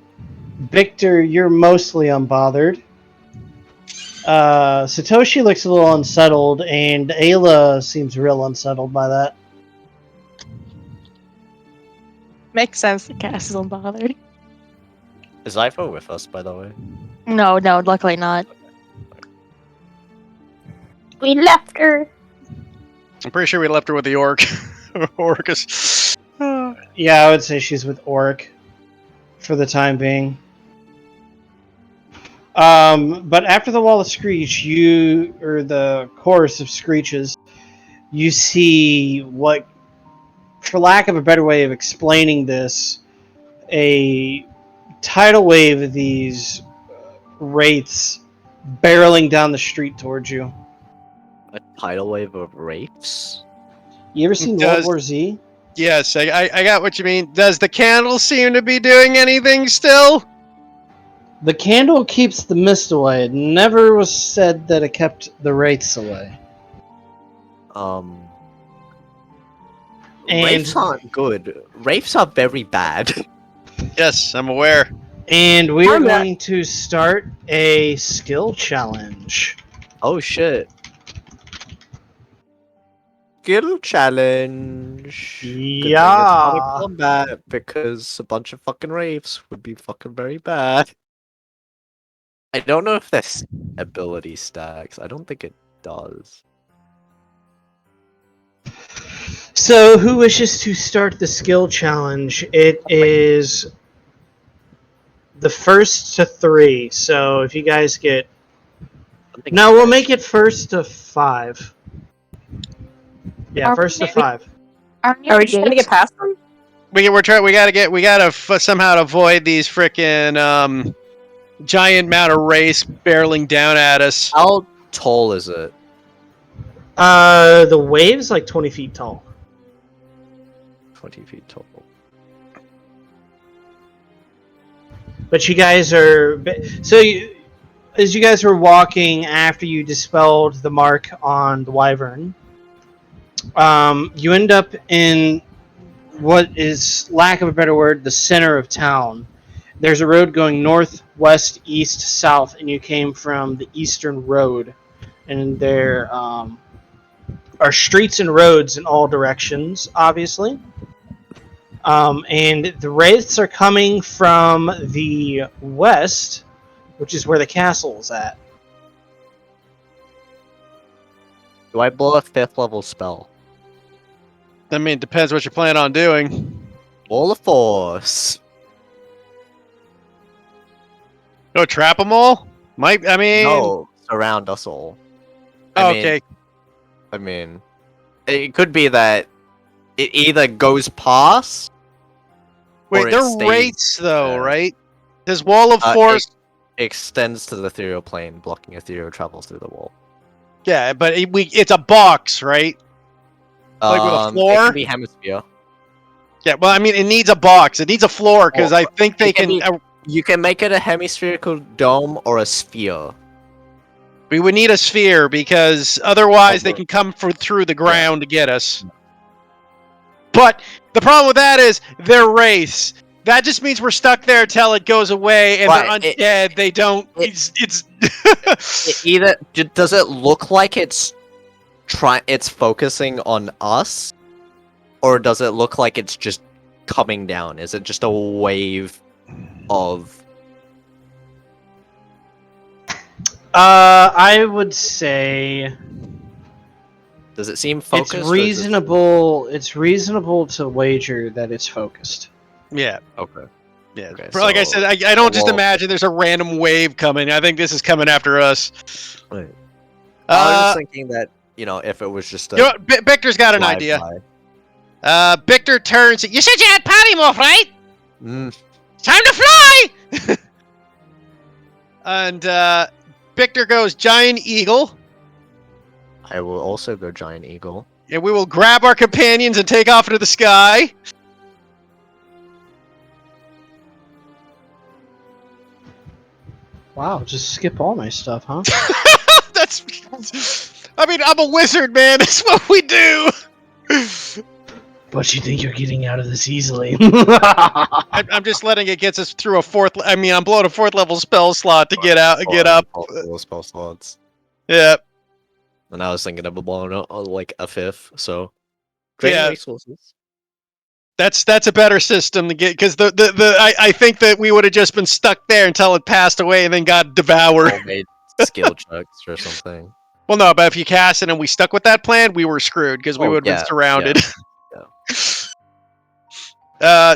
Speaker 2: Victor, you're mostly unbothered. Satoshi looks a little unsettled, and Ayla seems real unsettled by that.
Speaker 5: Makes sense. The Cass is unbothered.
Speaker 4: Is Ivo with us, by the way?
Speaker 5: No, luckily not.
Speaker 7: We left her.
Speaker 1: I'm pretty sure we left her with the orc. Orcus.
Speaker 2: Yeah, I would say she's with Oric for the time being. But after the wall of screech, or the chorus of screeches, you see what, for lack of a better way of explaining this, a tidal wave of these wraiths barreling down the street towards you.
Speaker 4: A tidal wave of wraiths?
Speaker 2: You ever seen World War Z?
Speaker 1: Yes, I got what you mean. Does the candle seem to be doing anything still?
Speaker 2: The candle keeps the mist away. It never was said that it kept the wraiths away.
Speaker 4: Wraiths aren't good. Wraiths are very bad.
Speaker 1: Yes, I'm aware.
Speaker 2: And we are
Speaker 7: I'm not-
Speaker 2: going to start a skill challenge.
Speaker 4: Oh shit. Skill challenge. Good thing it's not a
Speaker 2: Yeah.
Speaker 4: combat, because a bunch of fucking wraiths would be fucking very bad. I don't know if this ability stacks. I don't think it does.
Speaker 2: So, who wishes to start the skill challenge? It is the first to 3. So, if you guys get... No, we'll make it first to 5. Yeah, first to 5.
Speaker 7: Are we just gonna get past them?
Speaker 1: We gotta somehow avoid these frickin' giant amount of race barreling down at us.
Speaker 4: How tall is it?
Speaker 2: The wave's like 20 feet tall.
Speaker 4: 20 feet tall.
Speaker 2: But you guys are... So, as you guys were walking after you dispelled the mark on the wyvern, you end up in what is, lack of a better word, the center of town. There's a road going north, west, east, south, and you came from the eastern road. And there are streets and roads in all directions, obviously. And the wraiths are coming from the west, which is where the castle is at.
Speaker 4: Do I blow a 5th level spell?
Speaker 1: I mean, depends what you plan on doing.
Speaker 4: Wall of Force.
Speaker 1: Go trap them all? I mean...
Speaker 4: No, surround us all.
Speaker 1: Okay.
Speaker 4: I mean, it could be that it either goes past.
Speaker 1: Wait,
Speaker 4: or it
Speaker 1: they're
Speaker 4: stays
Speaker 1: wraiths, though,
Speaker 4: there.
Speaker 1: right? Does Wall of Force...
Speaker 4: It extends to the ethereal plane, blocking ethereal travel through the wall.
Speaker 1: Yeah, but it's a box, right? Like with a floor?
Speaker 4: It could be hemisphere.
Speaker 1: Yeah, well, I mean, it needs a box. It needs a floor, because I think they can...
Speaker 4: You can make it a hemispherical dome or a sphere.
Speaker 1: We would need a sphere, because otherwise they can come through the ground to get us. But the problem with that is, they're wraiths. That just means we're stuck there until it goes away, and
Speaker 4: Right,
Speaker 1: they're undead. They don't... It's...
Speaker 4: Either does it look like it's focusing on us, or does it look like it's just coming down? Is it just a wave of...
Speaker 2: I would say
Speaker 4: Does it seem focused?
Speaker 2: it's reasonable. It's reasonable to wager that it's focused.
Speaker 1: Yeah.
Speaker 4: Okay.
Speaker 1: Yeah.
Speaker 4: Okay,
Speaker 1: Like I
Speaker 4: so
Speaker 1: said, I don't just
Speaker 4: wall-
Speaker 1: imagine there's a random wave coming. I think this is coming after us.
Speaker 4: Right. I was just thinking that, if it was just a...
Speaker 1: You know what? Victor's got an idea. Victor turns. You said you had polymorph, right? It's time to fly! And Victor goes giant eagle.
Speaker 4: I will also go giant eagle.
Speaker 1: And we will grab our companions and take off into the sky.
Speaker 2: Wow, just skip all my stuff, huh?
Speaker 1: I mean, I'm a wizard, man. That's what we do.
Speaker 2: But you think you're getting out of this easily?
Speaker 1: I'm just letting it get us through a fourth. I mean, I'm blowing a 4th level spell slot to get up.
Speaker 4: Spell slots.
Speaker 1: Yeah.
Speaker 4: And I was thinking of blowing like a 5th, so... Draining resources.
Speaker 1: That's a better system to get, because I think that we would have just been stuck there until it passed away and then got devoured.
Speaker 4: Or made skill checks or something.
Speaker 1: Well, no, but if you cast it and we stuck with that plan, we were screwed because we would have been surrounded.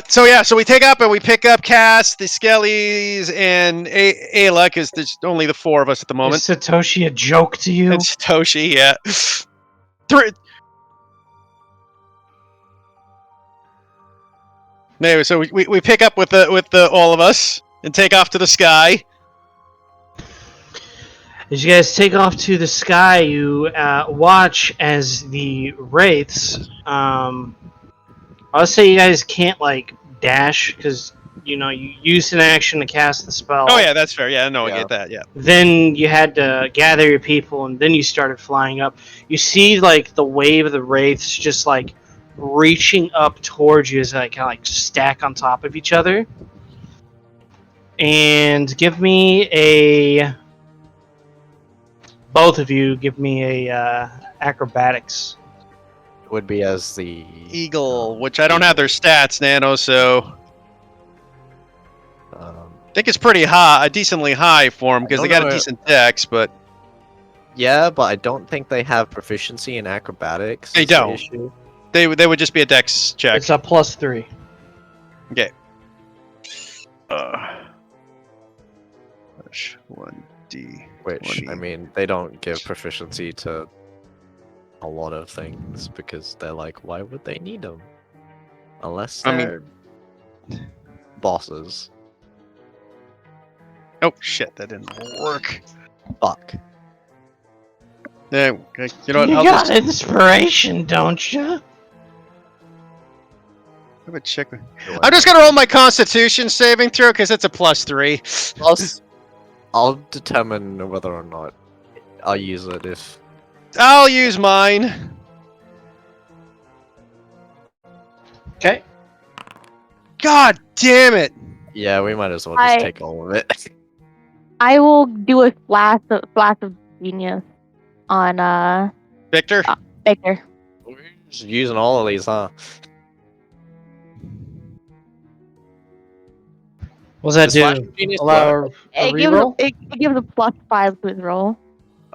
Speaker 1: So we take up and we pick up Cass, the Skellies, and Ayla, because there's only the 4 of us at the moment.
Speaker 2: Is Satoshi a joke to you?
Speaker 1: And Satoshi, yeah. Anyway, so we pick up with the all of us and take off to the sky.
Speaker 2: As you guys take off to the sky, you watch as the wraiths. I'll say you guys can't dash because you used an action to cast the spell.
Speaker 1: Oh yeah, that's fair. Yeah, no, I get that. Yeah.
Speaker 2: Then you had to gather your people, and then you started flying up. You see the wave of the wraiths just reaching up towards you as they kind of stack on top of each other. And both of you give me a acrobatics.
Speaker 4: Would be as the
Speaker 1: Eagle, which I don't have their stats, Nano, so I think it's pretty high, decently high for them because they got a decent dex, but
Speaker 4: Yeah, but I don't think they have proficiency in acrobatics.
Speaker 1: They
Speaker 4: is the
Speaker 1: don't.
Speaker 4: issue.
Speaker 1: They would just be a dex check.
Speaker 2: It's a +3.
Speaker 1: Okay. 1d.
Speaker 4: Which, I mean, they don't give proficiency to a lot of things because they're like, why would they need them? Unless
Speaker 1: I mean-
Speaker 4: they're bosses.
Speaker 1: Oh shit, that didn't work.
Speaker 4: Fuck.
Speaker 1: Yeah, okay, you know what?
Speaker 2: You
Speaker 1: I'll
Speaker 2: got
Speaker 1: just
Speaker 2: inspiration, don't you?
Speaker 1: have a check. I'm just gonna roll my Constitution saving throw because it's a +3.
Speaker 4: I'll determine whether or not I'll use it if.
Speaker 1: I'll use mine.
Speaker 2: Okay.
Speaker 1: God damn it!
Speaker 4: Yeah, we might as well just
Speaker 5: I-
Speaker 4: take all of it.
Speaker 5: I will do a flash of genius on
Speaker 1: Victor.
Speaker 5: Victor.
Speaker 4: We're just using all of these, huh?
Speaker 2: What's that
Speaker 4: Does Flash
Speaker 2: do?
Speaker 4: of Genius
Speaker 2: Allow
Speaker 4: work?
Speaker 2: a
Speaker 5: It gives
Speaker 2: reroll?
Speaker 5: it gives a +5 to his roll.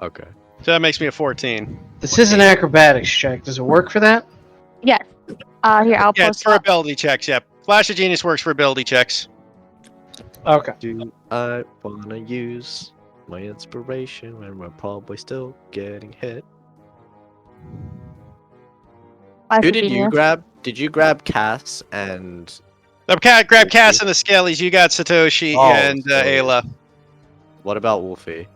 Speaker 4: Okay.
Speaker 1: So that makes me a 14.
Speaker 2: This is an acrobatics check. Does it work for that?
Speaker 5: Yes. Here, I'll
Speaker 1: Yeah, it's
Speaker 5: post
Speaker 1: for
Speaker 5: up.
Speaker 1: ability checks. Yeah, Flash of Genius works for ability checks.
Speaker 2: Okay.
Speaker 4: Do I wanna use my inspiration when we're probably still getting hit?
Speaker 5: Flash
Speaker 4: Who
Speaker 5: of
Speaker 4: did you
Speaker 5: genius.
Speaker 4: grab? Did you grab Cass and
Speaker 1: Grab Cass and the Skellies. You got Satoshi
Speaker 4: Oh,
Speaker 1: and
Speaker 4: Skellies.
Speaker 1: Ayla.
Speaker 4: what about Wolfie?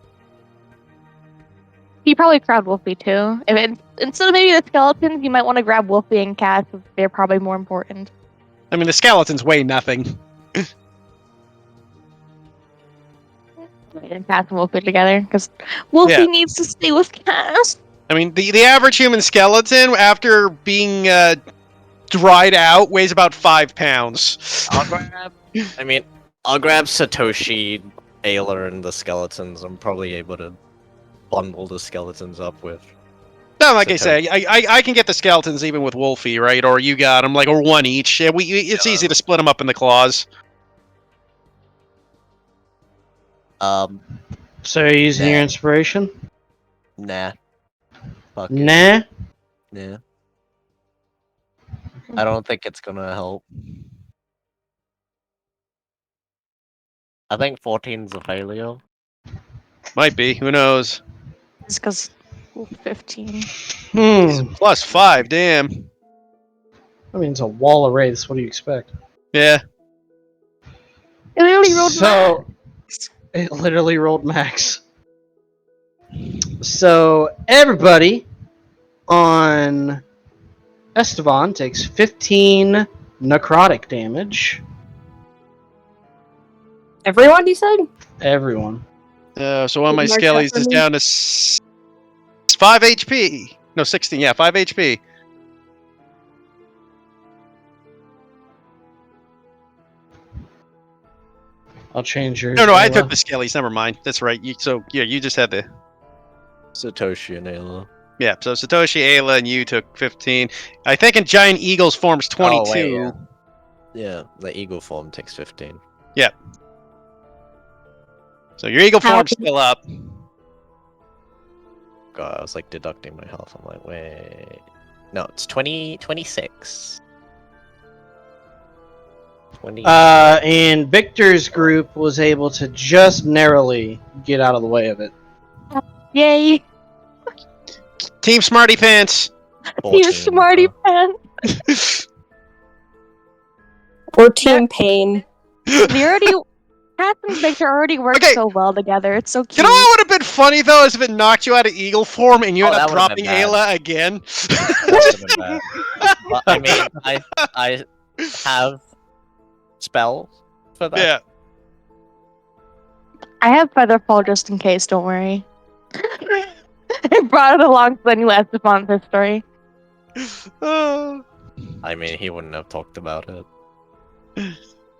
Speaker 5: You probably grab Wolfie too. Instead of maybe the skeletons, you might want to grab Wolfie and Cass. They're probably more important.
Speaker 1: I mean, the skeletons weigh nothing.
Speaker 5: And Cass and Wolfie together because Wolfie
Speaker 1: Yeah.
Speaker 5: needs to stay with Cass.
Speaker 1: I mean, the average human skeleton, after being dried out, weighs about 5 pounds.
Speaker 4: I'll grab. I'll grab Satoshi, Ayla, and the skeletons. I'm probably able to bundle the skeletons up with.
Speaker 1: No, like I say, I can get the skeletons even with Wolfie, right? Or you got them, like, or one each. Yeah, it's easy to split them up in the claws.
Speaker 2: So you're using your inspiration?
Speaker 4: Nah. Fuck it.
Speaker 2: Nah.
Speaker 4: Yeah. I don't think it's gonna help. I think 14's a failure.
Speaker 1: Might be. Who knows?
Speaker 5: It's because 15.
Speaker 1: +5, damn.
Speaker 2: I mean, it's a wall of wraiths. What do you expect?
Speaker 1: Yeah.
Speaker 5: It literally rolled
Speaker 2: So, it literally rolled max. So, everybody on Esteban takes 15 necrotic damage.
Speaker 7: Everyone, you said?
Speaker 2: Everyone.
Speaker 1: So one of my
Speaker 7: Mark
Speaker 1: skellies
Speaker 7: that for
Speaker 1: is
Speaker 7: me.
Speaker 1: down to 5 HP. No, 16. Yeah, 5 HP.
Speaker 2: I'll change yours.
Speaker 1: No, I
Speaker 2: Ayla.
Speaker 1: took the skellies. Never mind. That's right. You just had the.
Speaker 4: Satoshi and Ayla.
Speaker 1: Yeah, so Satoshi, Ayla, and you took 15. I think in Giant Eagle's form's 22.
Speaker 4: Oh, wait, yeah. Yeah, the eagle form takes 15.
Speaker 1: So your Eagle
Speaker 5: How-
Speaker 1: form's still up.
Speaker 4: God, I was like deducting my health. I'm like, wait. No, it's 26. 20.
Speaker 2: And Victor's group was able to just narrowly get out of the way of it.
Speaker 5: Yay!
Speaker 1: Team Smarty Pants.
Speaker 5: He
Speaker 4: 14,
Speaker 5: was smarty
Speaker 4: huh?
Speaker 5: pants.
Speaker 7: Or Team Pain.
Speaker 5: They already. Cass and Victor already work
Speaker 1: Okay.
Speaker 5: so well together. It's so
Speaker 1: You
Speaker 5: cute.
Speaker 1: know what would have been funny though is if it knocked you out of Eagle form and you
Speaker 4: Oh,
Speaker 1: ended up
Speaker 4: that would've
Speaker 1: dropping
Speaker 4: been bad.
Speaker 1: Ayla again.
Speaker 4: That would've been bad. But, I mean, I have spells for that.
Speaker 1: Yeah.
Speaker 5: I have Featherfall just in case. Don't worry. I brought it along so I knew Esteban's history.
Speaker 4: I mean, he wouldn't have talked about it.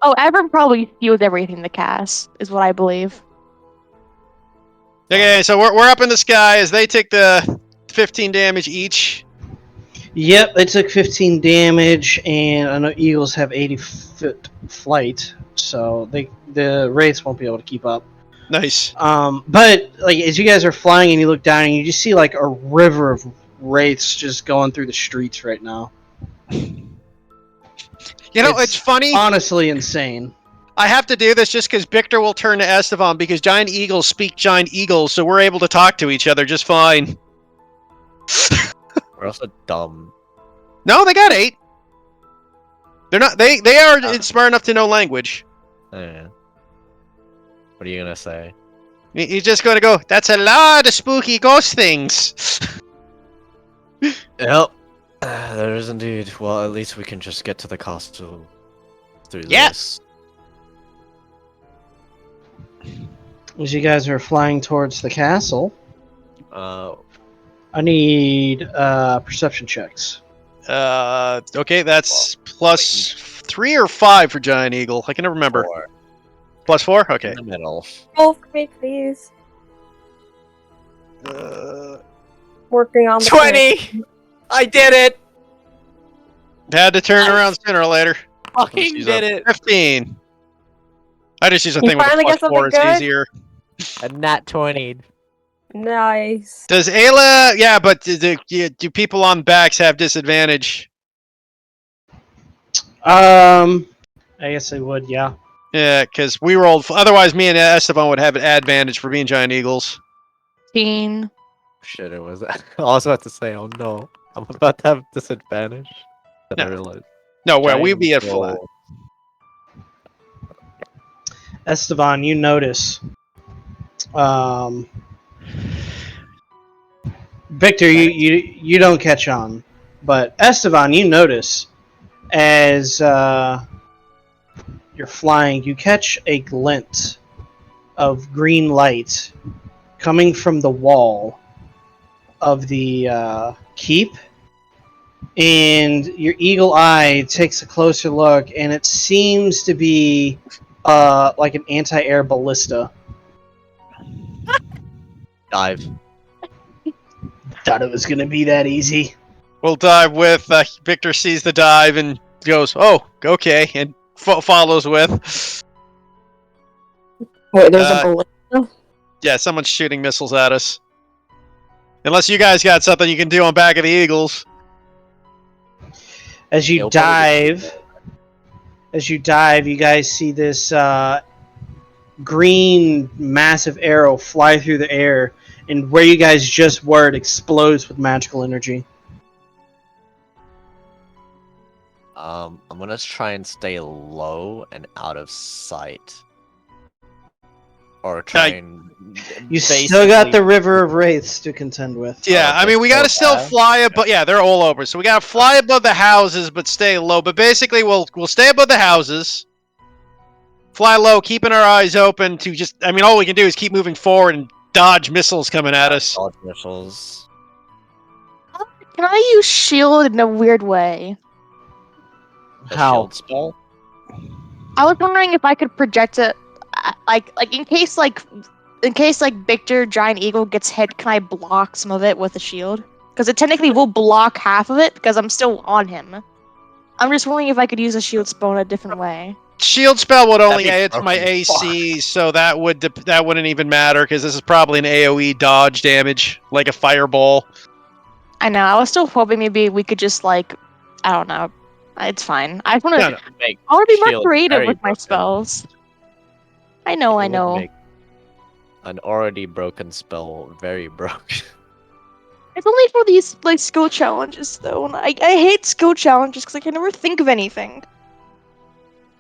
Speaker 5: Oh, Evan probably spews everything to Cass, is what I believe.
Speaker 1: Okay, so we're up in the sky as they take the 15 damage each.
Speaker 2: Yep, they took 15 damage, and I know eagles have 80-foot flight, so the wraiths won't be able to keep up.
Speaker 1: Nice.
Speaker 2: But like as you guys are flying and you look down and you just see like a river of wraiths just going through the streets right now.
Speaker 1: You know, it's funny.
Speaker 2: Honestly insane.
Speaker 1: I have to do this just because Victor will turn to Esteban because giant eagles speak giant eagles, so we're able to talk to each other just fine.
Speaker 4: We're also dumb.
Speaker 1: No, they got 8. They're not. They are smart enough to know language.
Speaker 4: Yeah. What are you gonna say?
Speaker 1: He's just going to go. That's a lot of spooky ghost things.
Speaker 4: Yep. There is indeed. Well, at least we can just get to the castle through
Speaker 1: Yeah.
Speaker 4: this.
Speaker 2: As you guys are flying towards the castle,
Speaker 4: Uh,
Speaker 2: I need perception checks.
Speaker 1: Okay, that's plus 3 or 5 for giant eagle. I can never remember.
Speaker 4: 4
Speaker 1: Plus 4. Okay.
Speaker 4: in the middle.
Speaker 7: Roll for me, please.
Speaker 1: Uh,
Speaker 7: Working on the
Speaker 4: 20. I did it.
Speaker 1: had to turn around sooner or later.
Speaker 4: Fucking
Speaker 1: Use
Speaker 4: did
Speaker 1: a
Speaker 4: it.
Speaker 1: 15. I just use a
Speaker 7: You
Speaker 1: thing with a
Speaker 7: finally
Speaker 1: plus
Speaker 7: got
Speaker 1: 4. It's
Speaker 7: something good?
Speaker 1: easier.
Speaker 4: A nat 20.
Speaker 7: Nice.
Speaker 1: Does Ayla? Yeah, but do people on backs have disadvantage?
Speaker 2: I guess I would, yeah.
Speaker 1: Yeah, because we rolled. Otherwise, me and Esteban would have an advantage for being giant eagles.
Speaker 5: 15.
Speaker 4: Shit, it was. I was about to say, oh no, I'm about to have disadvantage. Then I
Speaker 1: No.
Speaker 4: realized.
Speaker 1: No, well,
Speaker 4: Giant
Speaker 1: we'd be at
Speaker 4: eagle.
Speaker 1: flat.
Speaker 2: Esteban, you notice. Victor, you don't catch on, but Esteban, you notice as you're flying, you catch a glint of green light coming from the wall of the keep, and your eagle eye takes a closer look, and it seems to be like an anti-air ballista.
Speaker 4: Dive.
Speaker 2: Thought it was gonna be that easy.
Speaker 1: We'll dive with. Victor sees the dive and goes, "Oh, okay," and follows with.
Speaker 7: Wait, there's a bullet.
Speaker 1: Yeah, someone's shooting missiles at us. Unless you guys got something you can do on back of the eagles.
Speaker 2: As you
Speaker 4: It'll probably be-
Speaker 2: dive, you guys see this green massive arrow fly through the air, and where you guys just were, it explodes with magical energy.
Speaker 4: I'm gonna try and stay low and out of sight. Or try and.
Speaker 2: You still got the
Speaker 4: basically-
Speaker 2: river of wraiths to contend with.
Speaker 1: Yeah, I mean, we gotta still fly above. Yeah, they're all over. So we gotta fly above the houses, but stay low. But basically, we'll stay above the houses, fly low, keeping our eyes open to just. I mean, all we can do is keep moving forward and dodge missiles coming at us.
Speaker 4: Dodge missiles.
Speaker 5: Can I use shield in a weird way?
Speaker 4: A
Speaker 2: How?
Speaker 4: shield spell?
Speaker 5: I was wondering if I could project it, like in case Victor Giant Eagle gets hit, can I block some of it with a shield? Because it technically will block half of it because I'm still on him. I'm just wondering if I could use a shield spell in a different way.
Speaker 1: Shield spell would only
Speaker 4: That'd be
Speaker 1: add to my
Speaker 4: broken.
Speaker 1: AC, so that wouldn't even matter because this is probably an AOE dodge damage, like a fireball.
Speaker 5: I know. I was still hoping maybe we could just I don't know. It's fine. I want to.
Speaker 1: No.
Speaker 4: Make
Speaker 5: I want to be more
Speaker 4: shield
Speaker 5: creative
Speaker 4: very
Speaker 5: with my
Speaker 4: broken.
Speaker 5: spells. I know.
Speaker 4: It
Speaker 5: I
Speaker 4: would
Speaker 5: know.
Speaker 4: make an already broken spell very broken.
Speaker 5: It's only for these skill challenges though, and I hate skill challenges because I can never think of anything.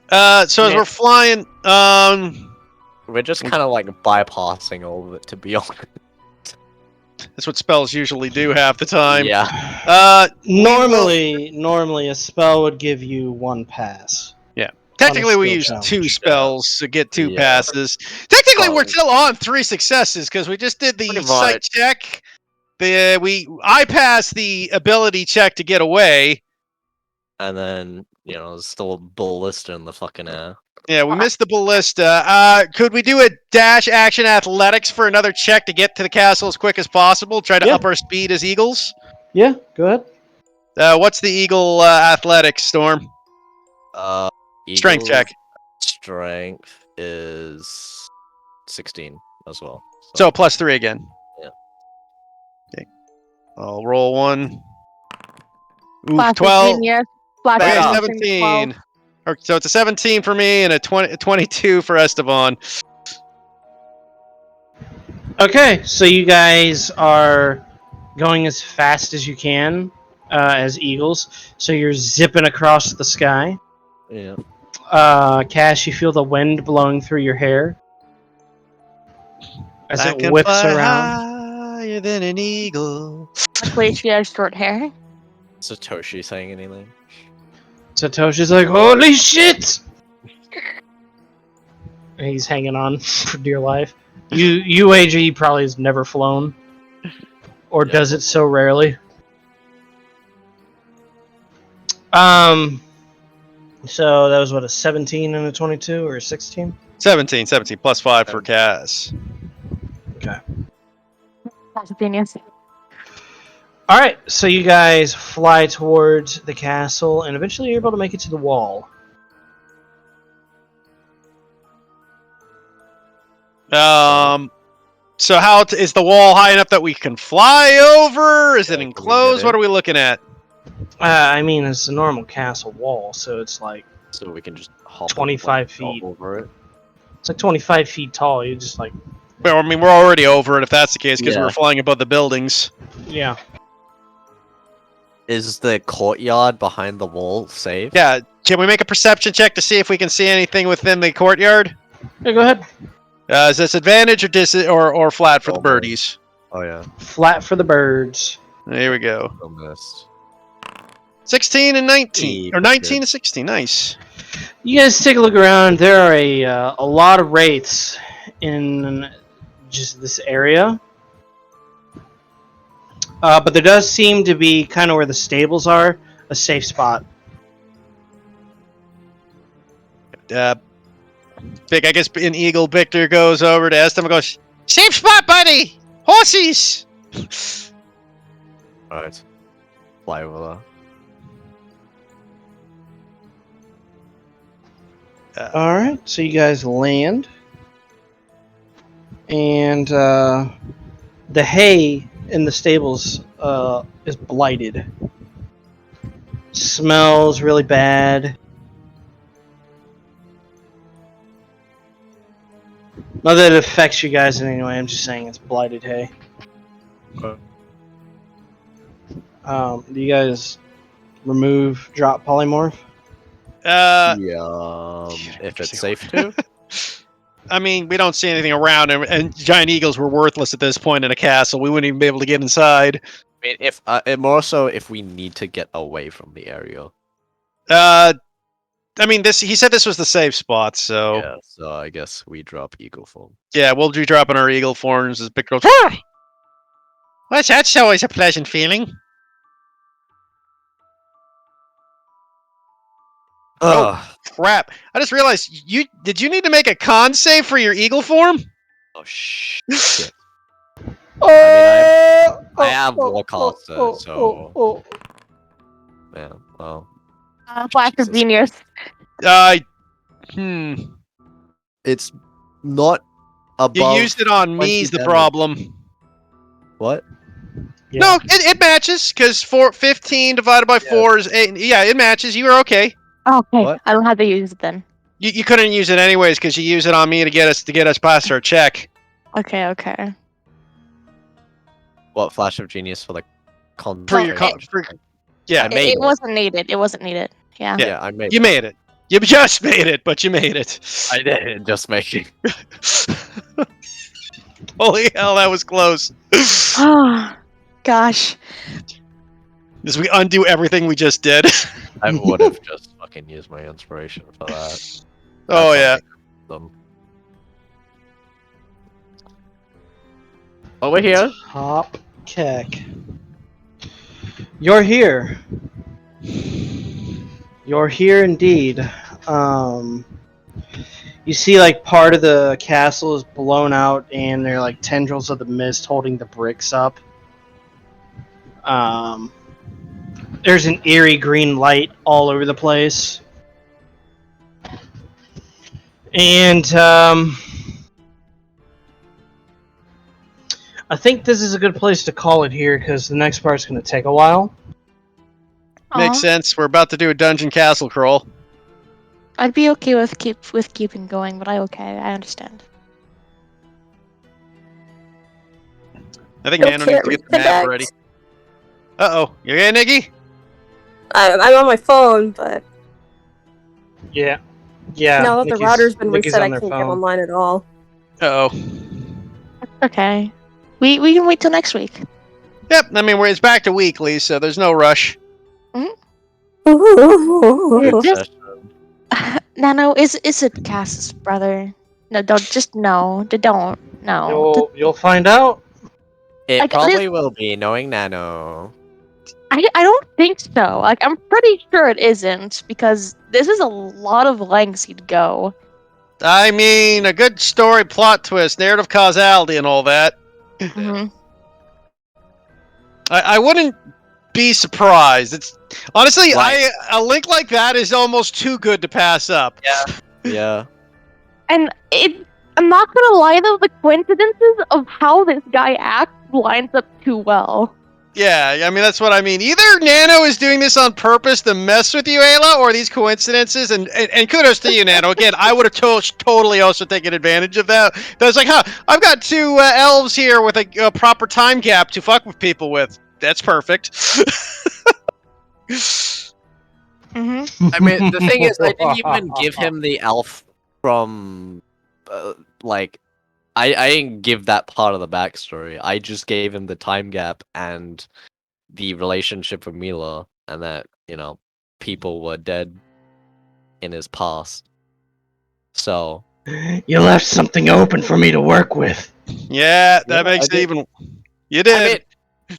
Speaker 1: So as
Speaker 2: Yeah.
Speaker 1: we're flying,
Speaker 4: We're just kind of like bypassing all of it, to be honest.
Speaker 1: that's what spells usually do half the time.
Speaker 4: Yeah.
Speaker 2: Normally a spell would give you one pass.
Speaker 1: Technically, we
Speaker 2: skill
Speaker 1: use
Speaker 2: challenge.
Speaker 1: 2 spells to get 2
Speaker 4: Yeah.
Speaker 1: passes. Technically, we're
Speaker 4: Probably.
Speaker 1: still on 3 successes because we just did the
Speaker 4: Pretty
Speaker 1: sight
Speaker 4: much.
Speaker 1: check. I passed the ability check to get away.
Speaker 4: And then, there's still a ballista in the fucking air.
Speaker 1: Yeah, we missed the ballista. Could we do a dash action athletics for another check to get to the castle as quick as possible? Try to
Speaker 2: Yeah.
Speaker 1: up our speed as eagles.
Speaker 2: Yeah, go ahead.
Speaker 1: What's the eagle athletics, Storm? Strength
Speaker 4: Eagle's
Speaker 1: check.
Speaker 4: Strength is 16 as well.
Speaker 1: So +3 again.
Speaker 4: Yeah.
Speaker 1: Okay. I'll roll one. Ooh,
Speaker 5: Flash of
Speaker 1: 12.
Speaker 5: Genius. Flash
Speaker 1: Okay,
Speaker 5: of Genius,
Speaker 1: 17. So it's a 17 for me and a 22 for Esteban.
Speaker 2: Okay, so you guys are going as fast as you can as eagles. So you're zipping across the sky.
Speaker 4: Yeah.
Speaker 2: Cash, you feel the wind blowing through your hair as
Speaker 1: I
Speaker 2: it
Speaker 1: can
Speaker 2: whips
Speaker 1: fly
Speaker 2: around.
Speaker 1: higher than an eagle.
Speaker 5: Luckily, she has short hair.
Speaker 4: Satoshi saying anything?
Speaker 2: Satoshi's like, "Holy shit!" And he's hanging on for dear life. UAG probably has never flown, or
Speaker 4: Yeah,
Speaker 2: does it so rarely. So that was what, a 17 and a 22 or a 16?
Speaker 1: 17 +5 for Cass.
Speaker 2: Okay.
Speaker 5: Flash of Genius.
Speaker 2: All right, so you guys fly towards the castle, and eventually you're able to make it to the wall.
Speaker 1: So how is the wall high enough that we can fly over? Is it
Speaker 4: Yeah, can we
Speaker 1: enclosed?
Speaker 4: get
Speaker 1: What
Speaker 4: in?
Speaker 1: are we looking at?
Speaker 2: I mean, it's a normal castle wall, so it's like
Speaker 4: So we can just hop
Speaker 2: 25
Speaker 4: go
Speaker 2: feet.
Speaker 4: over it.
Speaker 2: It's like 25 feet tall. You just like,
Speaker 1: Well, I mean, we're already over it if that's the case because we
Speaker 4: Yeah.
Speaker 1: were flying above the buildings.
Speaker 2: yeah.
Speaker 4: Is the courtyard behind the wall safe?
Speaker 1: Yeah, can we make a perception check to see if we can see anything within the courtyard?
Speaker 2: Yeah, go ahead.
Speaker 1: Is this advantage or flat for the
Speaker 4: Almost.
Speaker 1: birdies?
Speaker 4: Oh yeah.
Speaker 2: Flat for the birds.
Speaker 1: There we go.
Speaker 4: Almost.
Speaker 1: 16 and 19,
Speaker 4: Hey,
Speaker 1: or 19
Speaker 4: good.
Speaker 1: and 16. Nice.
Speaker 2: You guys take a look around. There are a lot of wraiths in just this area. But there does seem to be, kind of where the stables are, a safe spot.
Speaker 1: Big, I guess in Eagle, Victor goes over to Estem and goes, "Safe spot, buddy! Horsies!"
Speaker 4: Alright. Fly over
Speaker 2: All right, so you guys land, and the hay in the stables is blighted. Smells really bad. Not that it affects you guys in any way. I'm just saying it's blighted hay.
Speaker 4: Okay.
Speaker 2: Do you guys drop polymorph?
Speaker 1: Uh,
Speaker 4: if it's safe to.
Speaker 1: I mean, we don't see anything around, and giant eagles were worthless at this point in a castle. We wouldn't even be able to get inside.
Speaker 4: I mean, if more so if we need to get away from the area.
Speaker 1: I mean, he said this was the safe spot, so
Speaker 4: Yeah, so I guess we drop eagle form.
Speaker 1: yeah, we'll be dropping our eagle forms as Big goes. "Ah! Well, that's always a pleasant feeling." Oh.
Speaker 4: Ugh.
Speaker 1: Crap! I just realized did you need to make a con save for your eagle form?
Speaker 4: Oh shit.
Speaker 2: I
Speaker 4: I have Warcaster, so yeah. Well,
Speaker 5: Flash of
Speaker 4: Jesus.
Speaker 5: Genius.
Speaker 1: Hmm.
Speaker 4: it's not above.
Speaker 1: You used it on
Speaker 4: 20
Speaker 1: me's the
Speaker 4: damage.
Speaker 1: problem.
Speaker 4: What?
Speaker 1: No, it matches because 15 divided by 4 is 8. Yeah, it matches. You were okay.
Speaker 5: Okay,
Speaker 4: What?
Speaker 5: I don't have to use it then.
Speaker 1: You couldn't use it anyways because you used it on me to get us past our check.
Speaker 5: Okay.
Speaker 4: What flash of genius for the con?
Speaker 1: For your yeah.
Speaker 4: I made
Speaker 5: It wasn't needed. It wasn't needed. Yeah.
Speaker 4: Yeah, I made.
Speaker 1: You made it. You just made it, but you made it.
Speaker 4: I did just make it.
Speaker 1: Holy hell, that was close.
Speaker 5: Oh, gosh.
Speaker 1: As we undo everything we just did.
Speaker 4: I would have just fucking used my inspiration for that.
Speaker 1: Oh
Speaker 4: That's
Speaker 1: yeah.
Speaker 4: Them. Over here.
Speaker 2: Hop keck. You're here. You're here indeed. You see, like, part of the castle is blown out, and there are like tendrils of the mist holding the bricks up. There's an eerie green light all over the place, and I think this is a good place to call it here because the next part's going to take a while.
Speaker 1: Makes
Speaker 5: Aw,
Speaker 1: sense. We're about to do a dungeon castle crawl.
Speaker 5: I'd be okay with keeping going, but I understand.
Speaker 1: I think
Speaker 7: Still
Speaker 1: Nano needs
Speaker 7: can't
Speaker 1: to get the map
Speaker 7: reconnect.
Speaker 1: ready. Uh-oh. You okay, Nikki?
Speaker 7: I'm on my phone, but
Speaker 2: Yeah. Yeah.
Speaker 7: now that the router's been
Speaker 2: Nikki's
Speaker 7: reset, I
Speaker 2: on their
Speaker 7: can't get
Speaker 2: phone.
Speaker 7: online at all.
Speaker 1: Uh-oh.
Speaker 5: Okay. We can wait till next week.
Speaker 1: Yep, I mean, it's back to weekly, so there's no rush.
Speaker 4: Good
Speaker 5: Just
Speaker 4: session.
Speaker 5: Nano, is it Cass's brother? No, don't. No.
Speaker 2: You'll find out.
Speaker 4: It
Speaker 5: Like,
Speaker 4: probably will be, knowing Nano.
Speaker 5: I don't think so. Like, I'm pretty sure it isn't because this is a lot of lengths he'd go.
Speaker 1: I mean, a good story, plot twist, narrative causality, and all that.
Speaker 5: Hmm.
Speaker 1: I wouldn't be surprised. It's honestly,
Speaker 4: Right.
Speaker 1: a link like that is almost too good to pass up.
Speaker 4: Yeah.
Speaker 5: And I'm not gonna lie though, the coincidences of how this guy acts lines up too well.
Speaker 1: Yeah, I mean, that's what I mean. Either Nano is doing this on purpose to mess with you, Ayla, or these coincidences, and kudos to you, Nano. Again, I would have totally also taken advantage of that. That's like, I've got two elves here with a proper time gap to fuck with people with. That's perfect.
Speaker 5: Mm-hmm.
Speaker 4: I mean, the thing is, I didn't even give him the elf from, like, I didn't give that part of the backstory. I just gave him the time gap and the relationship with Mila, and that, people were dead in his past. So,
Speaker 2: You left something open for me to work with.
Speaker 1: Yeah, that
Speaker 4: Yeah,
Speaker 1: makes
Speaker 4: I
Speaker 1: it
Speaker 4: did.
Speaker 1: even. You did.
Speaker 4: I mean,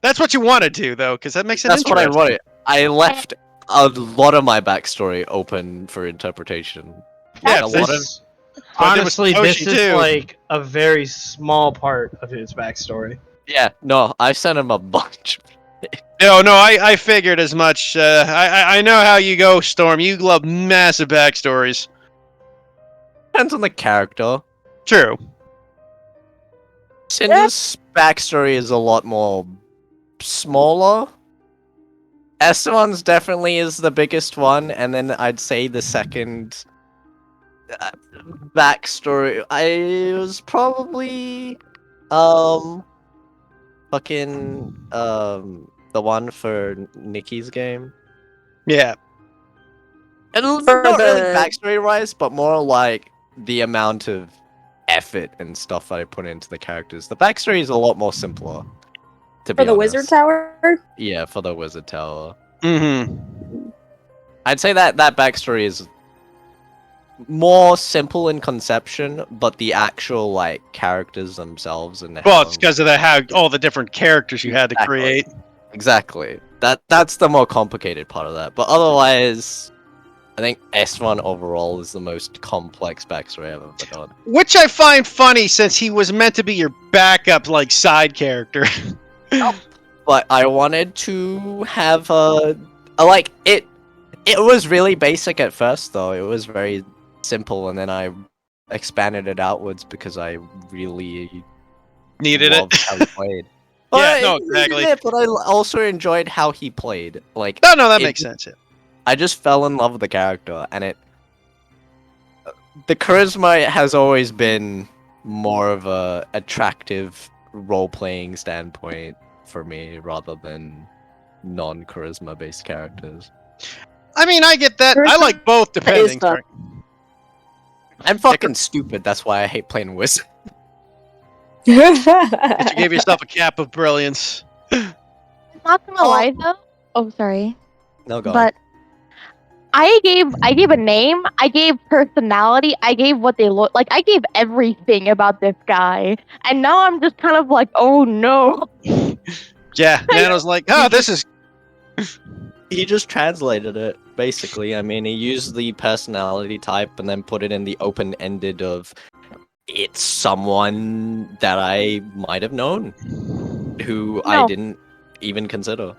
Speaker 1: That's what you wanted to, though, because that makes it
Speaker 4: that's what I
Speaker 1: interesting.
Speaker 4: wanted. I left a lot of my backstory open for interpretation.
Speaker 1: Yeah,
Speaker 4: Like, a lot of
Speaker 2: This,
Speaker 1: what I did with
Speaker 2: honestly, this
Speaker 1: Satoshi,
Speaker 2: is
Speaker 1: too.
Speaker 2: like a very small part of his backstory.
Speaker 4: yeah, no, I sent him a bunch.
Speaker 1: No, I figured as much. I know how you go, Storm. You love massive backstories.
Speaker 4: Depends on the character.
Speaker 1: True.
Speaker 4: Cinder's backstory is a lot more smaller. Esteban's definitely is the biggest one, and then I'd say the second backstory I was probably fucking the one for Nikki's game.
Speaker 1: Yeah.
Speaker 4: And
Speaker 7: For
Speaker 4: not really
Speaker 7: the-
Speaker 4: backstory wise, but more like the amount of effort and stuff that I put into the characters. The backstory is a lot more simpler. To be
Speaker 7: For the
Speaker 4: honest.
Speaker 7: Wizard Tower?
Speaker 4: Yeah, for the Wizard Tower.
Speaker 1: Mm-hmm.
Speaker 4: I'd say that backstory is more simple in conception, but the actual characters themselves and
Speaker 1: Well,
Speaker 4: how...
Speaker 1: it's because of how all the different characters you had to
Speaker 4: Exactly.
Speaker 1: create.
Speaker 4: Exactly. That's the more complicated part of that. But otherwise, I think S1 overall is the most complex backstory I've ever done.
Speaker 1: Which I find funny since he was meant to be your backup, side character.
Speaker 4: But I wanted to have it. It was really basic at first, though. It was very simple, and then I expanded it outwards because I really
Speaker 1: Needed
Speaker 4: loved
Speaker 1: it.
Speaker 4: how he played.
Speaker 1: Yeah, no,
Speaker 4: I needed
Speaker 1: exactly.
Speaker 4: it, but I also enjoyed how he played.
Speaker 1: No, that
Speaker 4: it-
Speaker 1: makes sense. Yeah.
Speaker 4: I just fell in love with the character, and the charisma has always been more of a attractive role-playing standpoint for me, rather than non-charisma based characters.
Speaker 1: I mean, I get that. I like both, depending.
Speaker 7: fun.
Speaker 1: Sorry.
Speaker 4: I'm fucking stupid. That's why I hate playing Wizard.
Speaker 1: But you gave yourself a cap of brilliance.
Speaker 5: I'm not gonna lie though. Oh, sorry.
Speaker 4: No, go on.
Speaker 5: But I gave a name, I gave personality, I gave what they look like, I gave everything about this guy, and now I'm just kind of like, oh no.
Speaker 1: Yeah, Nano's like, this is.
Speaker 4: He just translated it, basically. I mean, he used the personality type and then put it in the open-ended of it's someone that I might have known, who I
Speaker 5: No.
Speaker 4: didn't even consider.